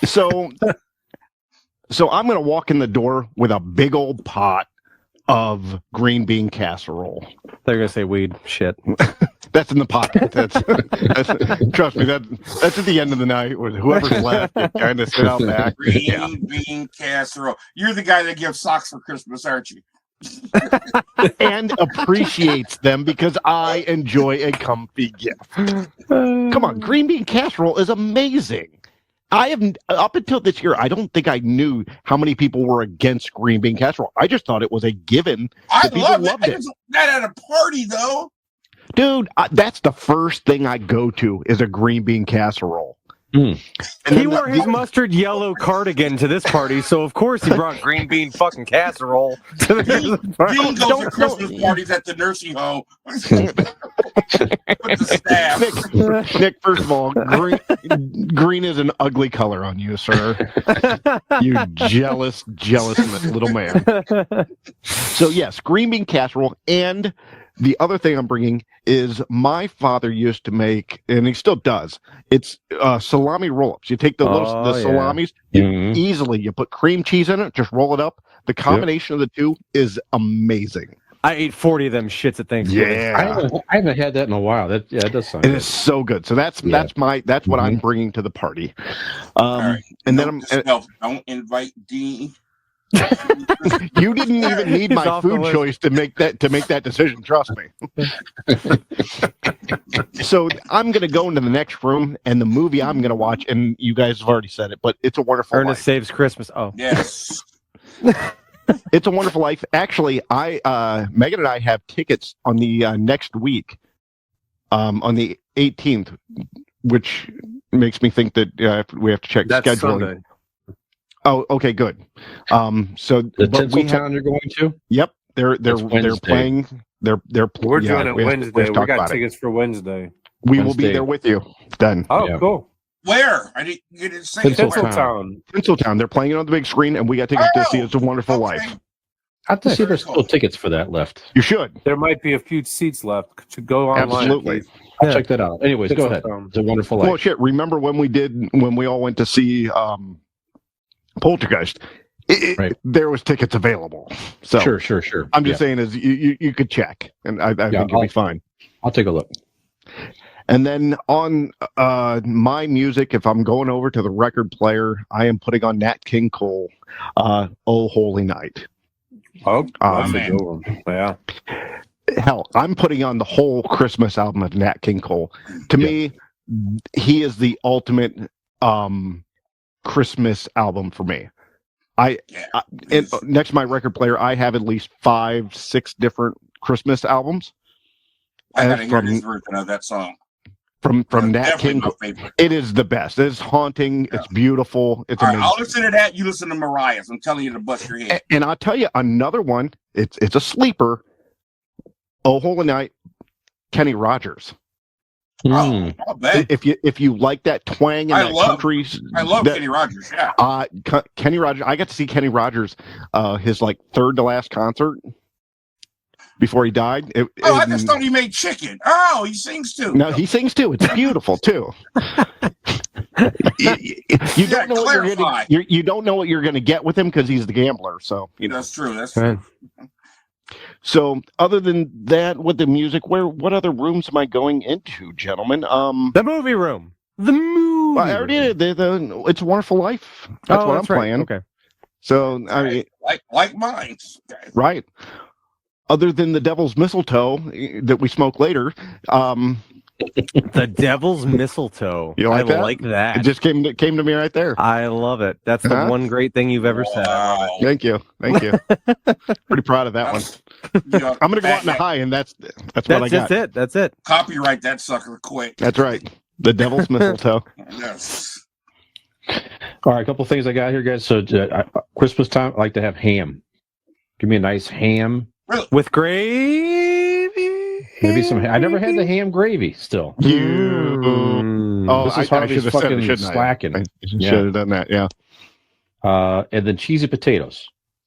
So I'm going to walk in the door with a big old pot of green bean casserole. They're going to say weed. Shit. That's in the pocket. That's trust me. That's at the end of the night. Whoever's left, you kind of sit out back. Green bean casserole. You're the guy that gives socks for Christmas, aren't you? And appreciates them because I enjoy a comfy gift. Come on, green bean casserole is amazing. I have up until this year, I don't think I knew how many people were against green bean casserole. I just thought it was a given. I loved it. Not at a party though. Dude, that's the first thing I go to is a green bean casserole. And he wore his mustard yellow cardigan to this party, so of course he brought green bean fucking casserole to the party. Dean goes to Christmas parties at the nursing home with the staff. Nick, first of all, green is an ugly color on you, sir. You jealous little man. So yes, green bean casserole. And the other thing I'm bringing is my father used to make, and he still does. It's salami roll-ups. You take the salamis, you put cream cheese in it, just roll it up. The combination of the two is amazing. I ate 40 of them shits at Thanksgiving. Yeah, I haven't had that in a while. That does sound. It is so good. So that's what I'm bringing to the party. Right. And then don't invite Dean. You didn't even need my food choice to make that decision. Trust me. So I'm going to go into the next room, and the movie I'm going to watch, and you guys have already said it, but It's a Wonderful Life. Ernest Saves Christmas. Oh, yes. It's a Wonderful Life. Actually, Megan and I have tickets on the next week, on the 18th, which makes me think that we have to check scheduling. Sunday. Oh, okay, good. So the Tinseltown you're going to? Yep, they're playing. We're doing it Wednesday. We got tickets for Wednesday. We will be there with you. Done. Oh, cool. Where? You didn't say Tinseltown. Tinseltown. They're playing it on the big screen, and we got tickets to see It's a Wonderful Life. I have to see if there's still tickets for that left. You should. There might be a few seats left. To go online. Absolutely. I'll check that out. Anyways, go ahead. It's a Wonderful Life. Well, shit. Remember when we all went to see Poltergeist? There was tickets available. So sure. I'm just saying, is you could check, and I think you'll be fine. I'll take a look. And then on my music, if I'm going over to the record player, I am putting on Nat King Cole, "Oh Holy Night." Oh, that's a good one. Yeah. Hell, I'm putting on the whole Christmas album of Nat King Cole. To me, he is the ultimate Christmas album for me. And next to my record player, I have at least 5-6 different Christmas albums. I gotta hear this version of that song. From Nat King Cole. It is the best. It's haunting. Yeah. It's beautiful. It's amazing. I'll listen to that. You listen to Mariah's. I'm telling you to bust your head. And I'll tell you another one. It's a sleeper. "Oh Holy Night," Kenny Rogers. Oh, I'll bet. If you like that twang and country, I love Kenny Rogers. Yeah. Kenny Rogers. I got to see Kenny Rogers, his third to last concert before he died. I just thought he made chicken. Oh, he sings too. No, he sings too. It's beautiful too. You don't know what you don't know what you're going to get with him because he's the gambler. So that's true. That's true. So, other than that, with the music, what other rooms am I going into, gentlemen? The movie room. The movie. I already did. It's a Wonderful Life. That's what I'm playing. Okay. So, I mean, like mine. Right. Other than the Devil's Mistletoe that we smoke later, The devil's mistletoe. You like I that? like that. It just came to me right there. I love it. That's the one great thing you've ever said. I love it. Thank you. Pretty proud of that one. I'm gonna go out in the high, and that's what I got. That's it. Copyright that sucker quick. That's right. The devil's mistletoe. Yes. All right, a couple things I got here, guys. So Christmas time, I like to have ham. Give me a nice ham with gravy. Maybe some. I never had the ham gravy. Still. Oh, this is I Harvey's should have said fucking it, slacking. I should have done that. Yeah. And then cheesy potatoes.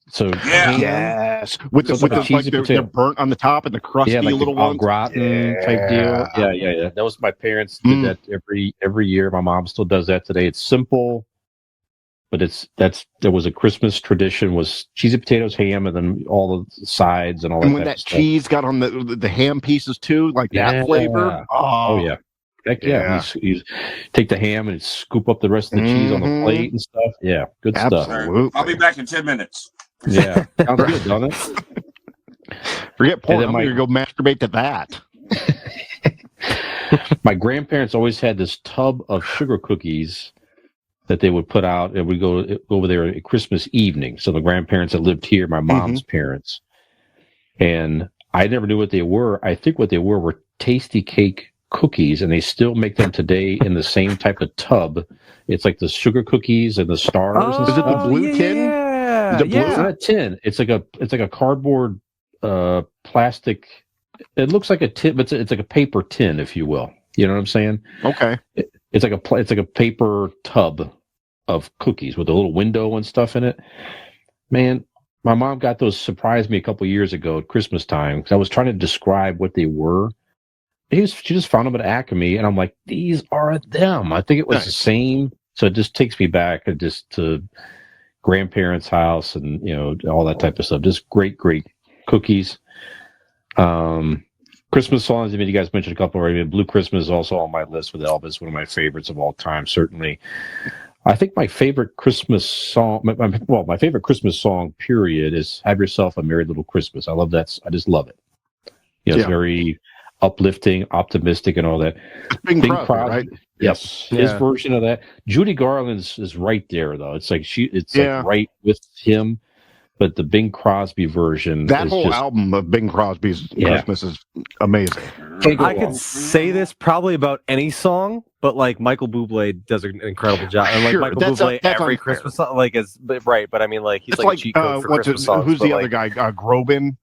So yes, with they're burnt on the top and the crusty like little the ones, gratin type deal. Yeah. That was my parents did that every year. My mom still does that today. It's simple, but there was a Christmas tradition was cheesy potatoes, ham, and then all the sides and all that. And when that cheese got on the ham pieces too, like that flavor. Oh yeah. Heck yeah. You take the ham and scoop up the rest of the cheese on the plate and stuff. Yeah, good stuff. I'll be back in 10 minutes. Yeah, sounds good, doesn't it? Forget porn. I'm going to go masturbate to that. My grandparents always had this tub of sugar cookies that they would put out, and we'd go over there at Christmas evening. So the grandparents that lived here, my mom's parents, and I never knew what they were. I think what they were Tasty Cake cookies, and they still make them today in the same type of tub. It's like the sugar cookies and the stars. And is it the blue tin? The blue? It's not a tin. It's like a cardboard plastic. It looks like a tin, but it's like a paper tin, if you will. You know what I'm saying? Okay. It's like a paper tub of cookies with a little window and stuff in it. Man, my mom got those. Surprised me a couple years ago at Christmas time because I was trying to describe what they were. She just found them at Acme, and I'm like, these are them. I think it was the same. So it just takes me back to grandparents' house and all that type of stuff. Just great cookies. Christmas songs. I mean, you guys mentioned a couple already. Blue Christmas is also on my list with Elvis, one of my favorites of all time, certainly. I think my favorite Christmas song, my favorite Christmas song, period, is "Have Yourself a Merry Little Christmas." I love that. I just love it. It's very uplifting, optimistic, and all that. Bing Crosby, right? Yes, his version of that. Judy Garland's is right there, though. It's like like right with him, but the Bing Crosby version. That whole album of Bing Crosby's Christmas is amazing. I could say this probably about any song, but like Michael Bublé does an incredible job. And like Michael Bublé every Christmas song, right? But I mean, like he's like a cheat code for Christmas songs. Who's the other guy? Groban.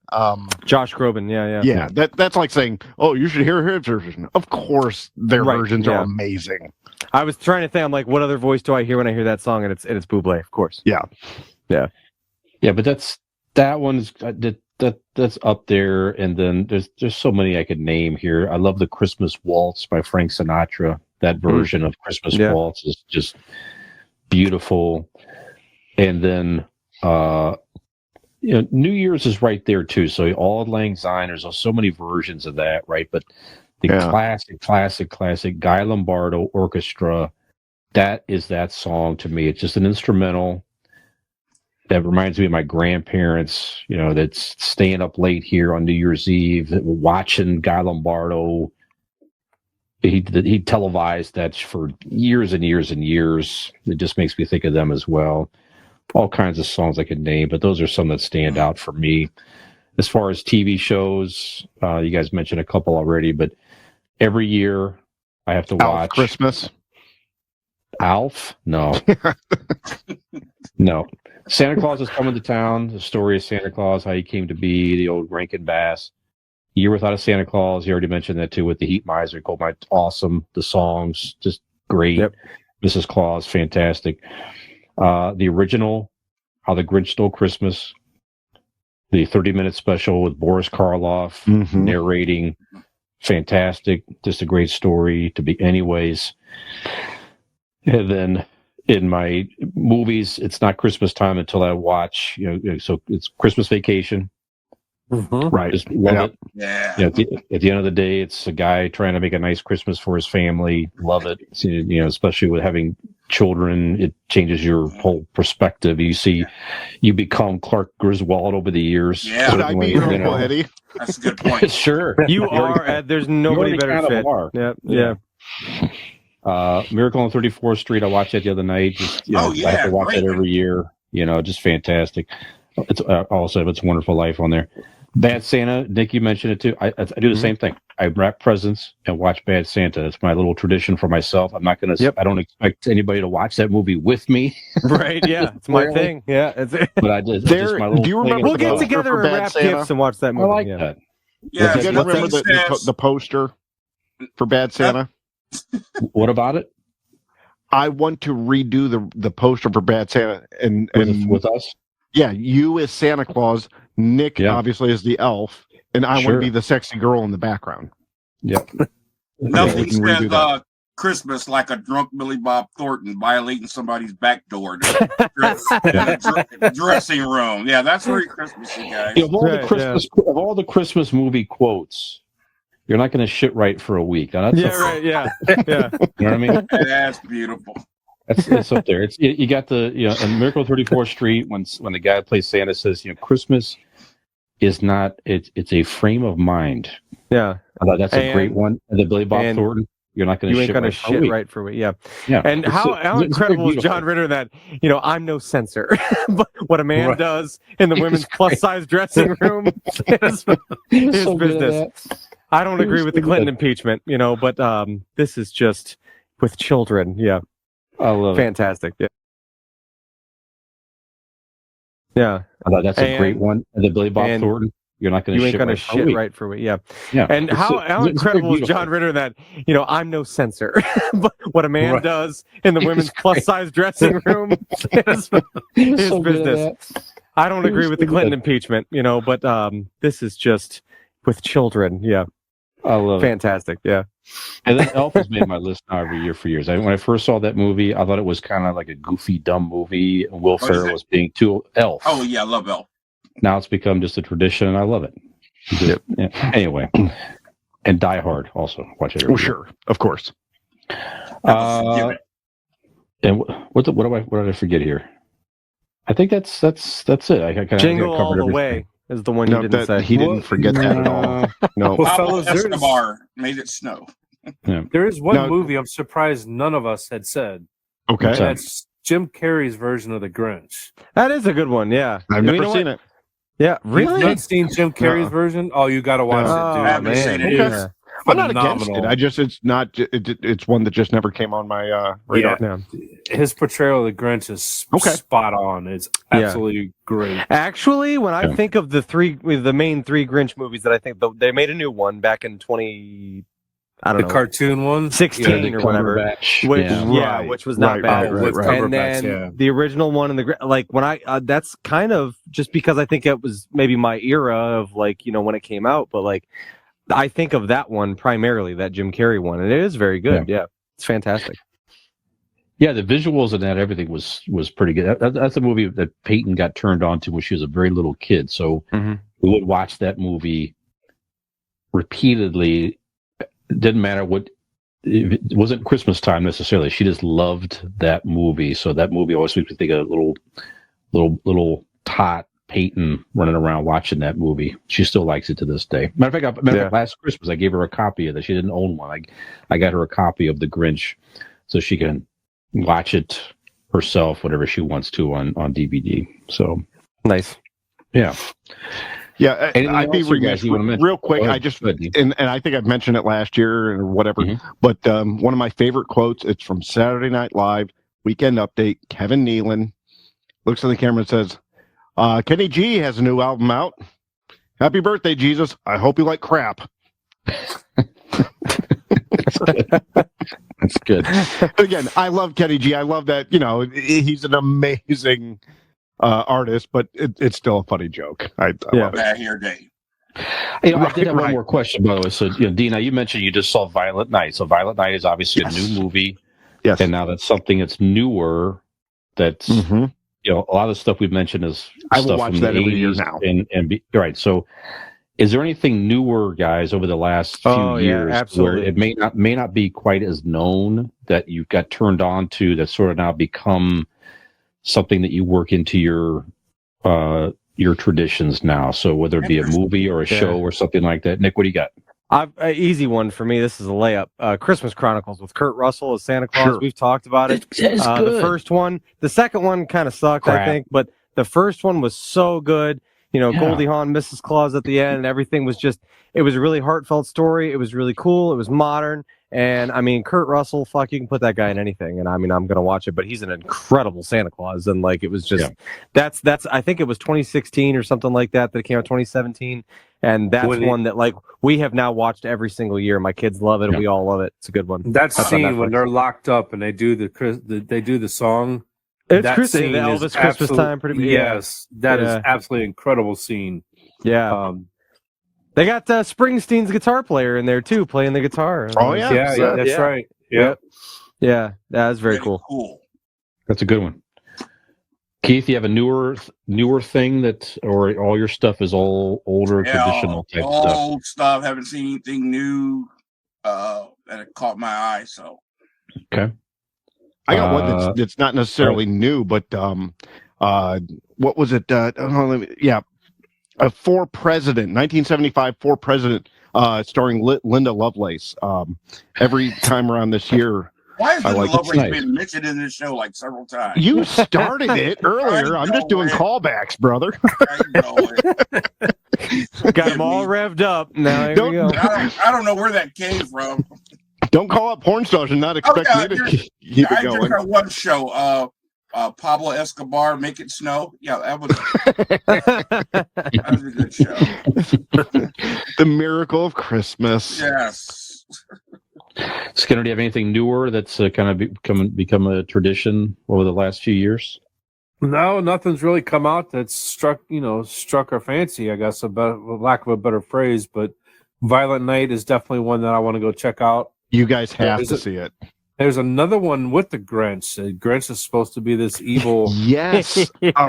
Josh Groban. Yeah. That's like saying, oh, you should hear his version. Of course, their versions are amazing. I was trying to think. I'm like, what other voice do I hear when I hear that song? And it's Bublé, of course. Yeah. But that one's that's up there. And then there's so many I could name here. I love the Christmas Waltz by Frank Sinatra. That version of Christmas Waltz is just beautiful. And then New Year's is right there too. So Auld Lang Syne, there's so many versions of that, right? But the classic Guy Lombardo Orchestra, that is that song to me. It's just an instrumental that reminds me of my grandparents, that's staying up late here on New Year's Eve, watching Guy Lombardo. He televised that for years and years and years. It just makes me think of them as well. All kinds of songs I could name, but those are some that stand out for me. As far as TV shows, you guys mentioned a couple already, but every year I have to watch Christmas. Alf? No. No. Santa Claus is Coming to Town. The story of Santa Claus, how he came to be, the old Rankin Bass. Year Without a Santa Claus. You already mentioned that too with the Heat Miser. Cold Night, awesome. The songs, just great. Yep. Mrs. Claus, fantastic. The original, How the Grinch Stole Christmas. The 30-minute special with Boris Karloff narrating. Fantastic. Just a great story to be anyways. And then in my movies, it's not Christmas time until I watch, so it's Christmas Vacation. Right. Just love it. Yeah. At the end of the day, it's a guy trying to make a nice Christmas for his family. Love it. Especially with having children. It changes your whole perspective. You become Clark Griswold over the years. Yeah. Could I be your you know. Uncle Eddie? That's a good point. Sure. You are. There's nobody better kind of fit. are. Yeah. Miracle on 34th Street. I watched that the other night. Just, Oh, yeah, I have to watch great. that every year. Just fantastic. It's also It's a Wonderful Life on there. Bad Santa. Nick, you mentioned it too. I do the same thing. I wrap presents and watch Bad Santa. It's my little tradition for myself. I'm not going to. Yep. I don't expect anybody to watch that movie with me. Right. Yeah. It's my thing. Yeah. But I just. Just my little do you thing. remember We'll get poster together for and Bad wrap Santa? gifts and watch that I movie. like yeah. that. Yeah, Do you guys what remember thing says- the poster for Bad Santa? What about it? I want to redo the poster for Bad Santa and With us? yeah, you as Santa Claus, Nick obviously as the elf, and I want Sure. to be the sexy girl in the background. Yep. Nothing we can redo says that. Christmas like a drunk Billy Bob Thornton violating somebody's back door in the dressing room. Yeah, that's very Christmassy, guys. Of all the Christmas movie quotes, you're not going to shit right for a week. Now, that's Right. Yeah. Yeah. You know what I mean? That's beautiful. It's up there. You got the in Miracle on 34th Street when the guy who plays Santa says Christmas is not it's a frame of mind. Yeah. I thought that's a great one. And the Billy Bob Thornton, you're not going to shit right for a week. Yeah. Yeah. And how incredible is John Ritter that I'm no censor, but what a man does in the women's plus size dressing room is his business. I don't agree with the Clinton impeachment, but this is just with children. Yeah. I love Fantastic. Yeah. Yeah. I thought that's a great one. And the Billy Bob Thornton, you're not going to shit right for a week. Yeah. Yeah. And how incredible is John Ritter that, I'm no censor, but what a man does in the women's plus size dressing room is his business. I don't agree with the Clinton impeachment, but this is just with children. Yeah. I love Fantastic. Yeah. And then Elf has made my list now every year for years. When I first saw that movie, I thought it was kind of like a goofy, dumb movie. And Will Ferrell was being too Elf. Oh, yeah, I love Elf. Now it's become just a tradition, and I love it. Yeah. Anyway, and Die Hard also. Watch it. Oh, sure. Of course. And what did I forget here? I think that's it. Jingle All the Way is the one you didn't say. He didn't forget that at all. No. Well, fellas, Escobar made it snow. There is one movie I'm surprised none of us had said. Okay. That's Jim Carrey's version of The Grinch. That is a good one, yeah. I've never seen it. Yeah, really? You've not seen Jim Carrey's version? Oh, you got to watch it, dude. Man. It is I'm not against phenomenal. it. It's one that just never came on my radar. Yeah. His portrayal of the Grinch is spot on. It's absolutely great. Actually, when I think of the main three Grinch movies that I think they made a new one back in 20. I don't know. The cartoon one? 16 or whatever. Which was not bad. And then the original one and that's kind of just because I think it was maybe my era of when it came out, but I think of that one primarily, that Jim Carrey one, and it is very good. Yeah, it's fantastic. Yeah, the visuals and that everything was pretty good. That's a movie that Peyton got turned on to when she was a very little kid. So we would watch that movie repeatedly. It didn't matter what. It wasn't Christmas time necessarily. She just loved that movie. So that movie always makes me think of little tot Peyton running around watching that movie. She still likes it to this day. Matter of fact, last Christmas I gave her a copy of that. She didn't own one. I got her a copy of The Grinch so she can watch it herself, whatever she wants to on DVD. So nice. Yeah. Yeah, I'd be remiss. Real quick, I just and I think I've mentioned it last year or whatever. But one of my favorite quotes. It's from Saturday Night Live Weekend Update. Kevin Nealon looks at the camera and says, "Kenny G has a new album out. Happy birthday, Jesus! I hope you like crap." That's good. Again, I love Kenny G. I love that. He's an amazing artist, but it's still a funny joke. I love it. Bad hair day. I did have one more question, by the way. So, Dina, you mentioned you just saw Violent Night. So, Violent Night is obviously a new movie. Yes. And now that's something that's newer. That's a lot of the stuff we've mentioned is I will stuff watch from that the every 80s year now. right. So, Is there anything newer, guys, over the last few years where it may not be quite as known that you've got turned on to that sort of now become something that you work into your traditions now? So whether it be a movie or a show or something like that. Nick, what do you got? Easy one for me. This is a layup. Christmas Chronicles with Kurt Russell as Santa Claus. Sure. We've talked about it. It's good. The first one, the second one kind of sucked, I think, but the first one was so good. You know, Goldie Hawn, Mrs. Claus at the end, and everything was just, it was a really heartfelt story. It was really cool. It was modern. And I mean, Kurt Russell, fuck, you can put that guy in anything. And I mean, I'm going to watch it, but he's an incredible Santa Claus. And like, it was just, that's, I think it was 2016 or something like that it came out 2017. And that's one that like, we have now watched every single year. My kids love it. And we all love it. It's a good one. That scene when they're locked up and they do the song. It's Christmas, the Elvis Christmas time. Yes, that is absolutely incredible scene. Yeah. They got Springsteen's guitar player in there too, playing the guitar. Oh yeah, that's right. Yeah, that was very cool. That's a good one. Keith, you have a newer thing that, or all your stuff is all older traditional type stuff? Old stuff. Haven't seen anything new that it caught my eye. So okay. I got one that's not necessarily new, but what was it? For President, 1975 For President, starring Linda Lovelace. Every time around this year. Why has Linda Lovelace been mentioned in this show like several times? You started it earlier. I'm just doing callbacks, brother. I know it. Got them all revved up. Now here we go. I don't know where that came from. Don't call up porn stars and not expect me to keep it going. I just got one show, Pablo Escobar, Make It Snow. Yeah, that was a good show. The Miracle of Christmas. Yes. Skinner, do you have anything newer that's kind of become a tradition over the last few years? No, nothing's really come out that's struck our fancy, I guess, lack of a better phrase. But Violent Night is definitely one that I want to go check out. You guys have to see it. There's another one with the Grinch. Grinch is supposed to be this evil. Yes. Oh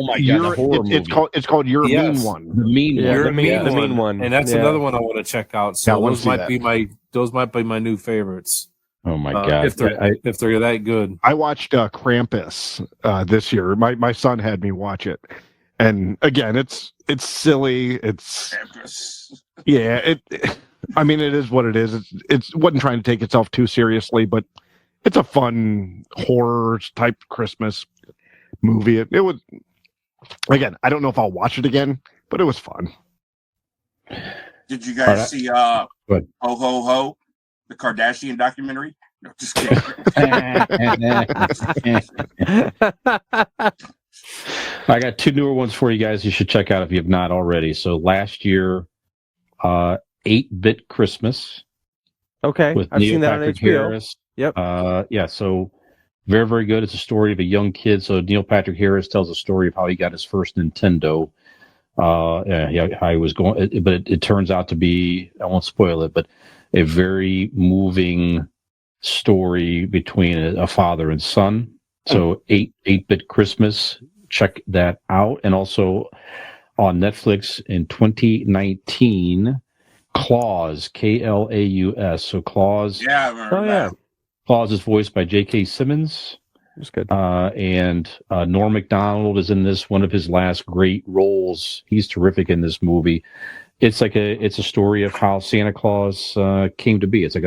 my god! It's called You're a Mean One. The mean one. The mean one. And that's another one I want to check out. So those might be my new favorites. Oh my god! If they're that good. I watched Krampus this year. My son had me watch it, and again, it's silly. It's Krampus. I mean, it is what it is. It wasn't trying to take itself too seriously, but it's a fun horror type Christmas movie. It was, again, I don't know if I'll watch it again, but it was fun. Did you guys see Ho Ho Ho, the Kardashian documentary? No, just kidding. I got two newer ones for you guys you should check out if you have not already. So last year, 8-Bit Christmas. Okay, with I've seen that on HBO. Harris. Yep. So very, very good. It's a story of a young kid. So Neil Patrick Harris tells a story of how he got his first Nintendo. How he was going, but it turns out to be, I won't spoil it, but a very moving story between a father and son. So 8-Bit Christmas. Check that out. And also on Netflix in 2019, Claus, Klaus. So Claus. Yeah, I remember that. Claus is voiced by J.K. Simmons. That's good. And Norm Macdonald is in this, one of his last great roles. He's terrific in this movie. It's a story of how Santa Claus came to be. It's like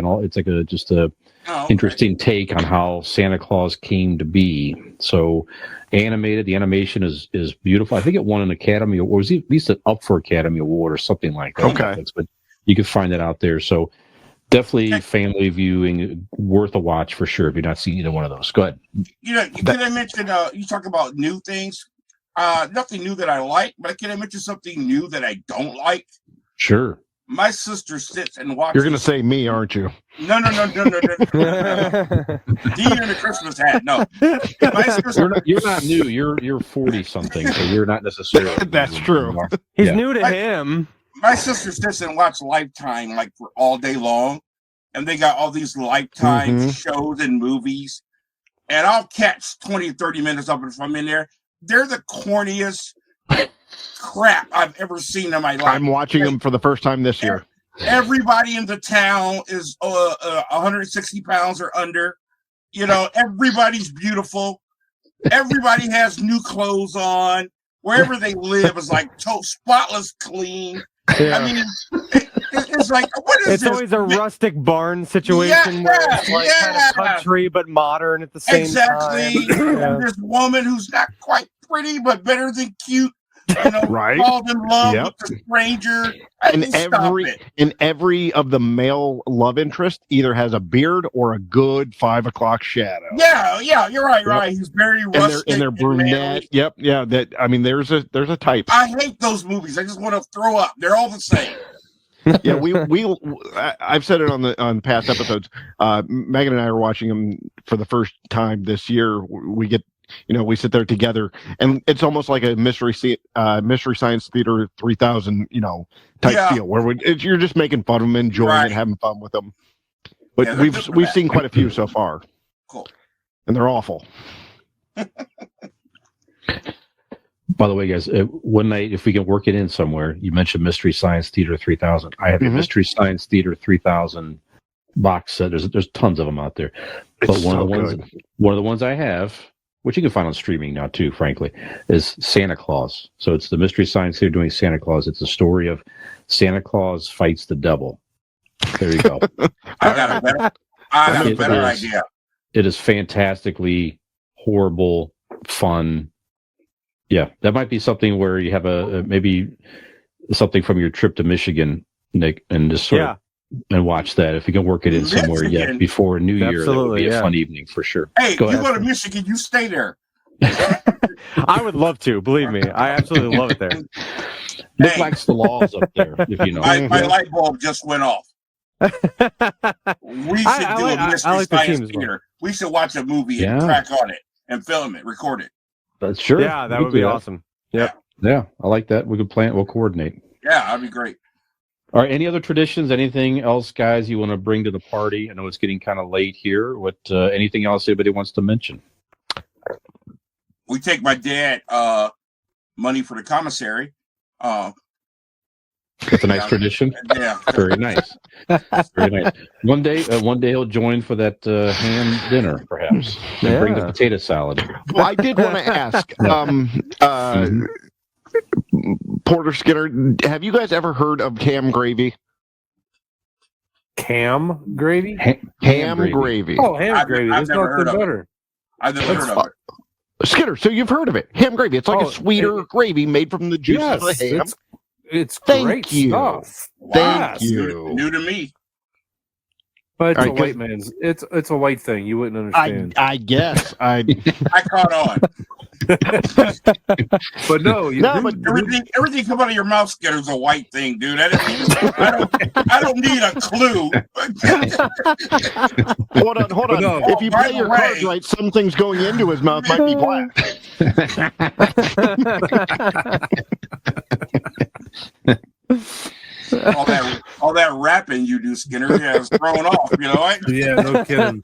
interesting take on how Santa Claus came to be. So animated, the animation is beautiful. I think it won an Academy Award, or was at least up for Academy Award or something like that. Okay. But you can find it out there. So definitely family viewing, worth a watch for sure if you're not seeing either one of those. Go ahead. Can I mention, you talk about new things? Nothing new that I like, but can I mention something new that I don't like? Sure. My sister sits and watches. You're going to say me, aren't you? No. Deer in the Christmas hat. No. My sister, you're not new. You're 40 something, so you're not necessarily. That's true. He's new to him. My sister sits and watches Lifetime like for all day long, and they got all these Lifetime shows and movies, and I'll catch 20, 30 minutes of it if I'm in there. They're the corniest, crap I've ever seen in my life. I'm watching them for the first time this year. Everybody in the town is 160 pounds or under. You know, everybody's beautiful. Everybody has new clothes on. Wherever they live is like spotless clean. Yeah. I mean, it's like, what is it's this? always a rustic barn situation where it's like kind of country but modern at the same time. And this woman who's not quite pretty but better than cute, you know, Right. falls in love with the stranger. And every of the male love interest either has a beard or a good 5 o'clock shadow. Yeah, you're right, right. He's very rustic. And they're brunette. Yep, yeah. That I mean, there's a type. I hate those movies. I just want to throw up. They're all the same. Yeah, I've said it on past episodes. Megan and I are watching them for the first time this year. We get, we sit there together, and it's almost like a mystery science theater 3000, type feel where you're just making fun of them, enjoying it, having fun with them. But we've seen quite a few so far. Cool, and they're awful. By the way, guys, one night, if we can work it in somewhere, you mentioned Mystery Science Theater 3000. I have a Mystery Science Theater 3000 box set. There's tons of them out there. But one of the ones I have, which you can find on streaming now too, frankly, is Santa Claus. So it's the Mystery Science Theater doing Santa Claus. It's a story of Santa Claus fights the devil. There you go. I got a better idea. It is fantastically horrible, fun. Yeah, that might be something where you have maybe something from your trip to Michigan, Nick, and just sort of and watch that. If you can work it in somewhere before New Year, that would be a fun evening for sure. Hey, go to Michigan, you stay there. I would love to, believe me. I absolutely love it there. Nick likes the laws up there, if you know. My light bulb just went off. We should do a Mystery Science Theater. We should watch a movie and crack on it and film it, record it. That's sure. Yeah, that would be awesome. Yep. Yeah, I like that. We could plan it. We'll coordinate. Yeah, that'd be great. All right. Any other traditions? Anything else, guys, you want to bring to the party? I know it's getting kind of late here. What? Anything else anybody wants to mention? We take my dad money for the commissary. That's a nice tradition. Yeah, very nice. Very nice. One day he'll join for that ham dinner, perhaps. And bring the potato salad. Well, I did want to ask, Porter Skinner, have you guys ever heard of ham gravy? Cam gravy? Ham gravy. Oh, ham gravy. There's nothing better. I've never heard of it. Skinner, so you've heard of it. Ham gravy. It's like a sweeter gravy made from the juice of the ham. It's great stuff. Thank you. New to me. But it's a white man's. It's a white thing. You wouldn't understand. I guess I caught on. But but everything come out of your mouth, Skinner, is a white thing, dude. I don't need a clue. Hold on. No, if you play your cards right, some things going into his mouth might be black. all that rapping you do, Skinner, is thrown off. Yeah, no kidding.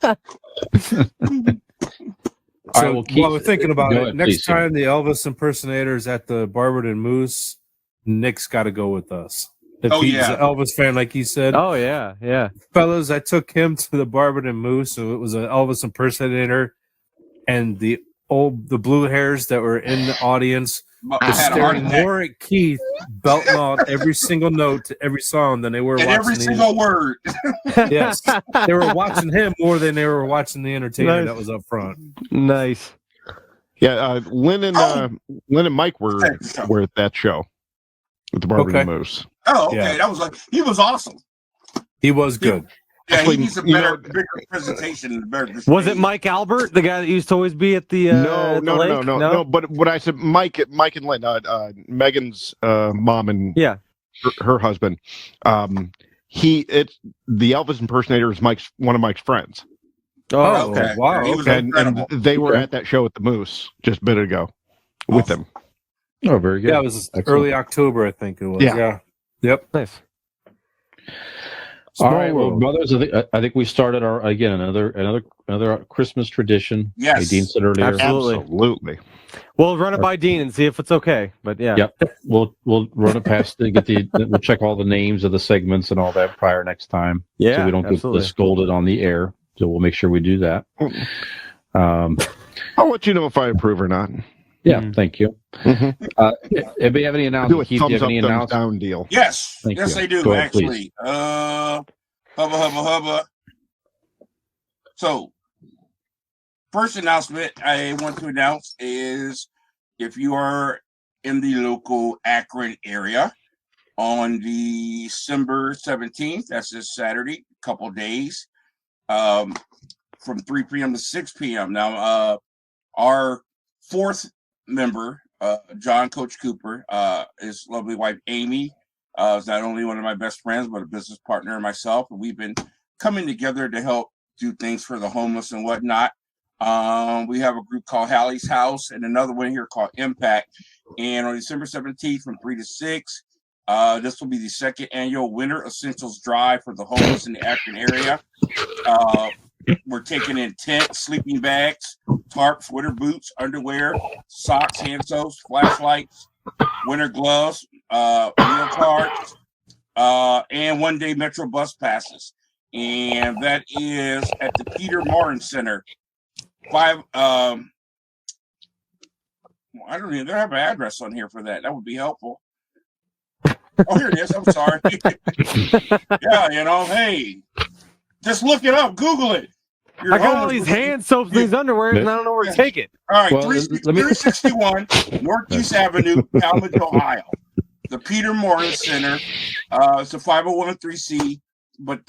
So while we're thinking about it, next time the Elvis impersonator is at the Barberton Moose, Nick's got to go with us. If he's an Elvis fan, like he said. Oh, yeah. Fellas, I took him to the Barberton Moose, so it was an Elvis impersonator, and the blue hairs that were in the audience were staring more at Keith, belting out every single note to every song than they were watching every single word. Yes, they were watching him more than they were watching the entertainer that was up front. Nice. Yeah, Lynn and Mike were at that show with the Barberton Moose. Oh, okay. Yeah. That was he was awesome. He was good. Yeah, he needs a bigger presentation. Was it Mike Albert, the guy that used to always be at the No. But what I said, Mike and Lynn, Megan's mom and her husband. The Elvis impersonator is one of Mike's friends. Oh, okay. Wow. Okay. And they were at that show at the Moose just a bit ago with them. Oh, very good. Yeah, it was early October, I think it was. Yeah. Yep. Nice. All right, well, brothers, I think we started another Christmas tradition. Yes. Like Dean said earlier. Absolutely. We'll run it by Dean and see if it's okay. But yeah. Yep. We'll run it past we'll check all the names of the segments and all that prior next time. Yeah. So we don't get scolded on the air. So we'll make sure we do that. I'll let you know if I approve or not. Yeah, thank you. Anybody have any announcements? Do a thumbs up, thumbs down deal. Yes. Thank yes, you. I do, Go ahead, actually. Hubba. So, first announcement I want to announce is if you are in the local Akron area on December 17th, that's this Saturday, a couple days, from 3 p.m. to 6 p.m. Now, our fourth member, John Coach Cooper, his lovely wife Amy, is not only one of my best friends, but a business partner and myself. And we've been coming together to help do things for the homeless and whatnot. We have a group called Hallie's House and another one here called Impact. And on December 17th from 3 to 6, this will be the second annual Winter Essentials Drive for the homeless in the Akron area. We're taking in tents, sleeping bags, tarps, winter boots, underwear, socks, hand soaps, flashlights, winter gloves, meal cards, and one-day Metro bus passes. And that is at the Peter Martin Center. I don't even have an address on here for that. That would be helpful. Oh, here it is. I'm sorry. Yeah, hey, just look it up. Google it. I got all these hand soaps and these underwear, and I don't know where to take it. All right, 361 Northeast Avenue, Talmadge, Ohio. The Peter Martin Center. It's a 501c, but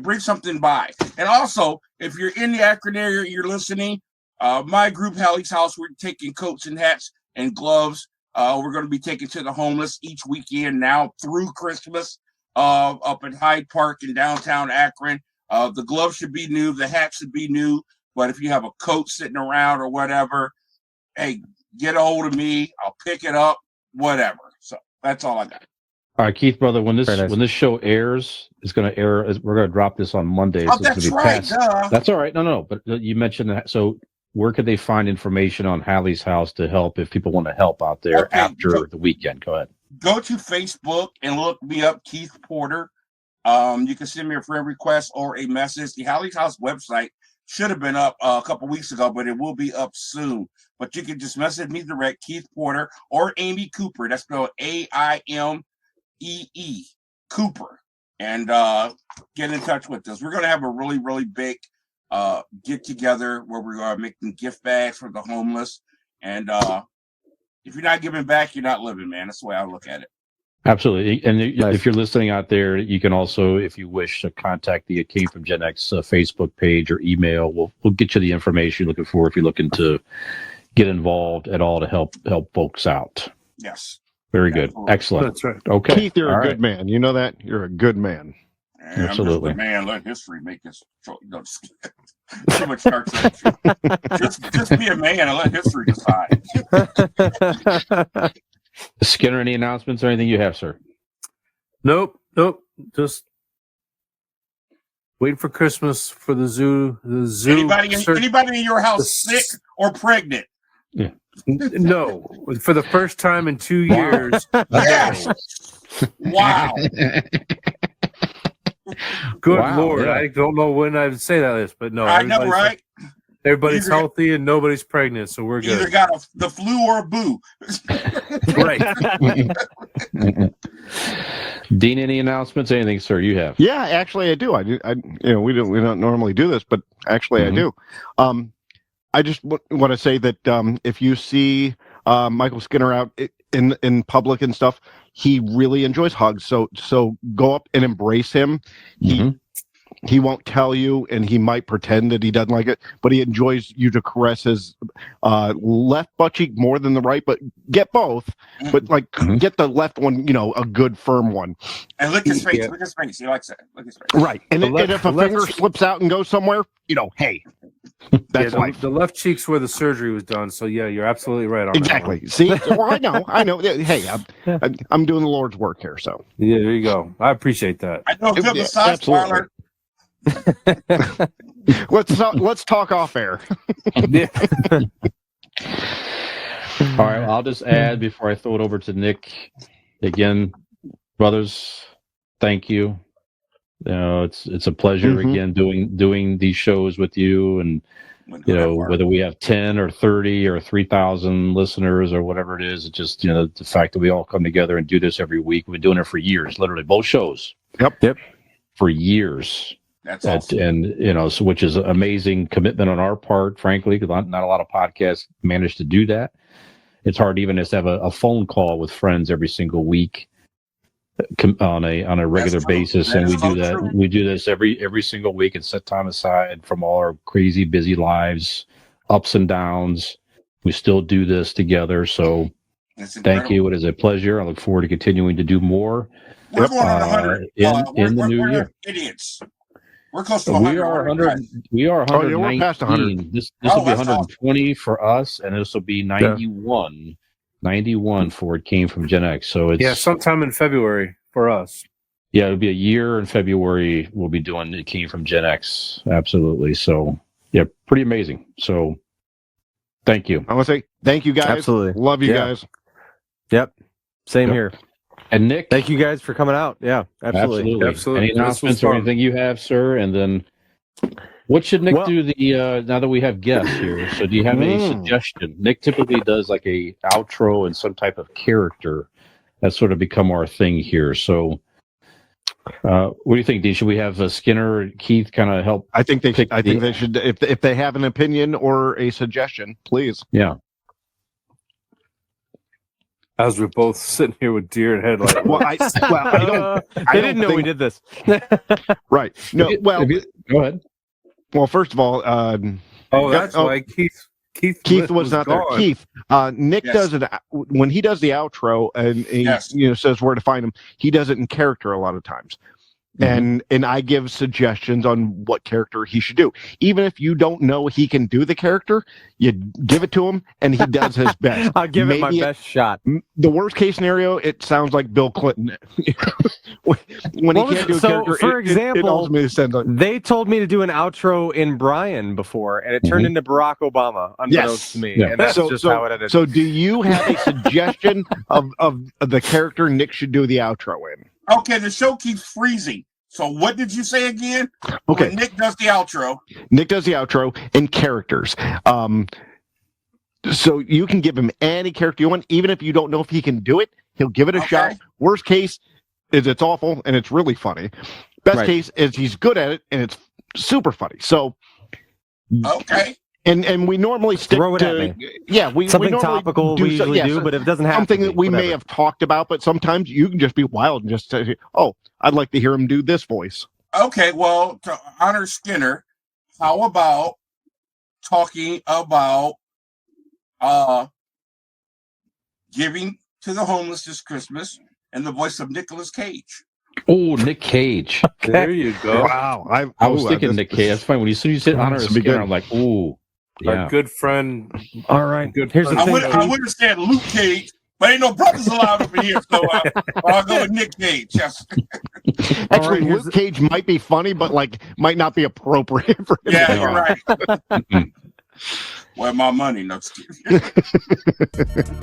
bring something by. And also, if you're in the Akron area, you're listening, my group, Hallie's House, we're taking coats and hats and gloves. We're going to be taking to the homeless each weekend now through Christmas up at Hyde Park in downtown Akron. The gloves should be new. The hat should be new. But if you have a coat sitting around or whatever, hey, get a hold of me. I'll pick it up, whatever. So that's all I got. All right, Keith, brother, when this show airs, it's going to air. We're going to drop this on Monday. Oh, that's right. That's all right. No. But you mentioned that. So where could they find information on Hallie's House to help if people want to help out there after the weekend? Go ahead. Go to Facebook and look me up, Keith Porter. You can send me a friend request or a message. The Hallie's House website should have been up a couple weeks ago, but it will be up soon. But you can just message me direct, Keith Porter or Amy Cooper. That's spelled AIMEE Cooper, and get in touch with us. We're going to have a really, really big get together where we're going to make them gift bags for the homeless. And if you're not giving back, you're not living, man. That's the way I look at it. Absolutely. And if you're listening out there, you can also, if you wish, contact the It Came From GenX Facebook page or email. We'll get you the information you're looking for if you're looking to get involved at all to help folks out. Yes. Very good. Excellent. That's right. Okay. Keith, you're a good man. You know that? You're a good man. Absolutely. Man, let history make us. No, too much Star Trek. Just be a man and let history decide. Skinner, any announcements or anything you have, sir? Nope. Just waiting for Christmas for the zoo. Anybody in your house sick or pregnant? Yeah. No, for the first time in 2 years. Yes. Wow. Good Lord, yeah. I don't know when I would say that, but no. I know, right? Everybody's healthy and nobody's pregnant, so we're good. Either got the flu or a boo. Right. Dean, any announcements? Anything, sir? You have? Yeah, actually, I do. We don't normally do this, but actually, I do. I just want to say that if you see Michael Skinner out in public and stuff, he really enjoys hugs. So go up and embrace him. He won't tell you, and he might pretend that he doesn't like it, but he enjoys you to caress his left butt cheek more than the right. But get both. But get the left one, a good firm one. And lick his face. Lick his face. He likes that. Lick his face. Right. And if a finger slips out and goes somewhere, hey. That's life. The left cheek's where the surgery was done. So yeah, you're absolutely right on Exactly. that. See, well, I know. Hey, I'm doing the Lord's work here. So yeah, there you go. I appreciate that. I know the size parlor. Let's talk off air. Yeah. All right, I'll just add before I throw it over to Nick. Again, brothers, thank you. It's a pleasure again doing these shows with you, and whether we have 10 or 30 or 3,000 listeners or whatever it is, it's just the fact that we all come together and do this every week. We've been doing it for years, literally both shows. Yep. For years. That's awesome. And so which is amazing commitment on our part, frankly, because not a lot of podcasts manage to do that. It's hard even just to have a phone call with friends every single week on a regular basis, and we do that. True. We do this every single week and set time aside from all our crazy busy lives, ups and downs. We still do this together. So thank you. It is a pleasure. I look forward to continuing to do more. We're going on 100 in the new year. Idiots. We're close to 100. We are 119. We're past 100. This will be 120 awesome. For us, and this will be 91. Yeah. 91 for It Came From GenX. So it's sometime in February for us. Yeah, it'll be a year in February. We'll be doing It Came From GenX. Absolutely. So yeah, pretty amazing. So thank you. I want to say thank you guys. Absolutely. Love you guys. Yep. Same here. And Nick, thank you guys for coming out. Yeah, absolutely. Any announcements or anything you have, sir? And then what should Nick do now that we have guests here? So do you have any suggestion? Nick typically does like a outro and some type of character. That's sort of become our thing here. So what do you think, D? Should we have Skinner or Keith kind of help? I think they should if they have an opinion or a suggestion, please. Yeah. As we're both sitting here with deer and headlights. They didn't know we did this. Right. No. Go ahead. Well, first of all, that's why Keith was not there. Keith, Nick does it when he does the outro and he says where to find him. He does it in character a lot of times. And I give suggestions on what character he should do. Even if you don't know he can do the character, you give it to him and he does his best. I'll give it my best shot. The worst case scenario, it sounds like Bill Clinton. When he can't do a character, for example, they told me to do an outro in Brian before, and it turned into Barack Obama, unbeknownst to me. Yeah. And that's just how it ended. So do you have a suggestion of the character Nick should do the outro in? Okay, the show keeps freezing. So what did you say again? Okay. When Nick does the outro. Nick does the outro in characters. So you can give him any character you want, even if you don't know if he can do it. He'll give it a shot. Worst case is it's awful and it's really funny. Best case is he's good at it and it's super funny. So okay. And we normally stick to something topical we usually do, but it doesn't have something that we may have talked about, but sometimes you can just be wild and just say, oh, I'd like to hear him do this voice. Okay, well, to honor Skinner, how about talking about giving to the homeless this Christmas in the voice of Nicolas Cage? Oh, Nick Cage. Okay. There you go. Wow. I was thinking Nick Cage. That's fine. When you said honor Skinner, I'm like, ooh. Yeah. Our good friend. All right. Here's the thing. I would have said Luke Cage, but ain't no brothers allowed up in here, so I'll go with Nick Cage. Yes. Actually, Luke Cage might be funny, but might not be appropriate for him. Yeah, you're right. Where my money? No,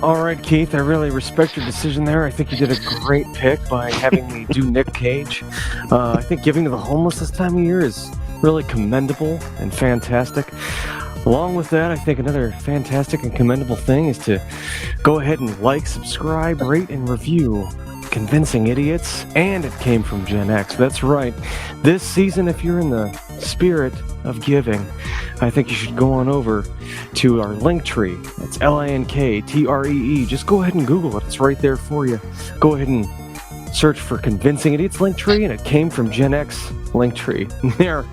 all right, Keith, I really respect your decision there. I think you did a great pick by having me do Nick Cage. I think giving to the homeless this time of year is really commendable and fantastic. Along with that, I think another fantastic and commendable thing is to go ahead and like, subscribe, rate, and review Convincing Idiots, and It Came From GenX. That's right. This season, if you're in the spirit of giving, I think you should go on over to our link tree. It's LINKTREE. Just go ahead and Google it. It's right there for you. Go ahead and search for Convincing Idiots link tree, and It Came From GenX link tree. There.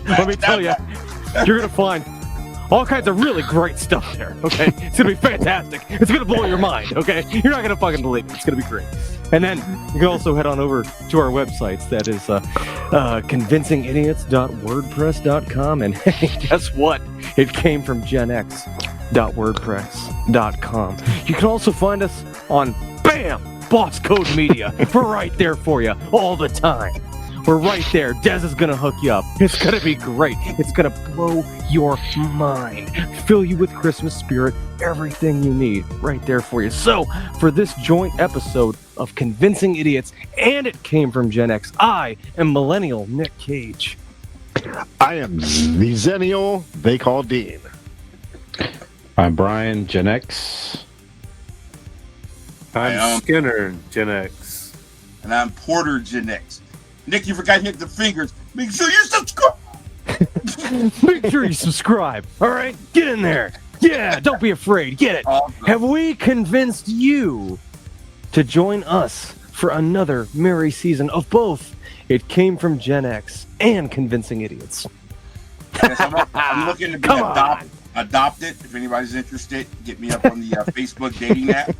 Let me tell you, you're going to find all kinds of really great stuff there, okay? It's going to be fantastic. It's going to blow your mind, okay? You're not going to fucking believe it. It's going to be great. And then you can also head on over to our websites. That is convincingidiots.wordpress.com. And hey, guess what? It came from GenX.wordpress.com. You can also find us on BAM! Boss Code Media. We're right there for you all the time. We're right there. Dez is going to hook you up. It's going to be great. It's going to blow your mind. Fill you with Christmas spirit. Everything you need right there for you. So, for this joint episode of Convincing Idiots, and It Came From GenX, I am Millennial Nick Cage. I am the Zennial they call Dean. I'm Brian, Gen X. I'm Skinner, Gen X. And I'm Porter, Gen X. Nick, you forgot to hit the fingers. Make sure you subscribe. Make sure you subscribe. All right? Get in there. Yeah, don't be afraid. Get it. Awesome. Have we convinced you to join us for another merry season of both It Came From Gen X and Convincing Idiots? Yes, I'm looking to be adopted. If anybody's interested, get me up on the Facebook dating app.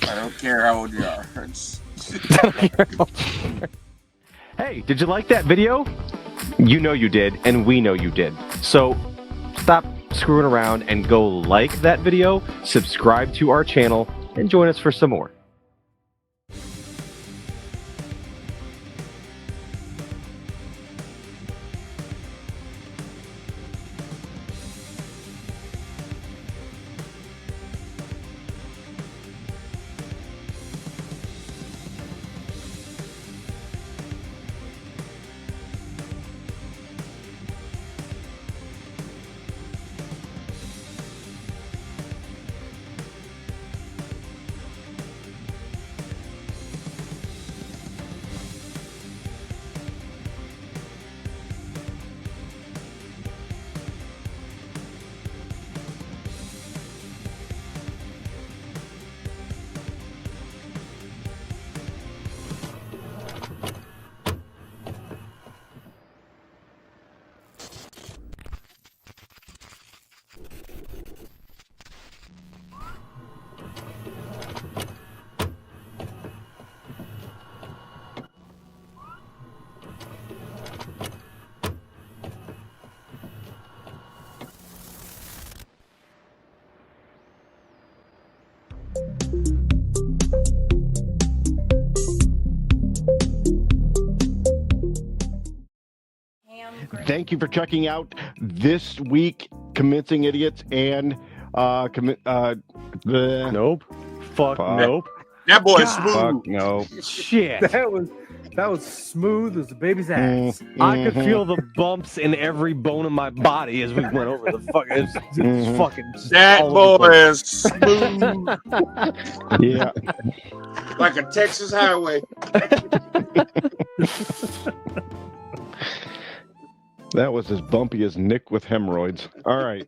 I don't care how old you are. Hey, did you like that video? You know you did, and we know you did. So stop screwing around and go like that video, subscribe to our channel, and join us for some more. Thank you for checking out this week Convincing Idiots and Nope. Fuck nope. That boy is God. smooth. Fuck no. Shit. That was smooth as a baby's ass. I could feel the bumps in every bone of my body as we went over the fucking. It's fucking. That all over boy the is smooth. Yeah. Like a Texas highway. That was as bumpy as Nick with hemorrhoids. All right.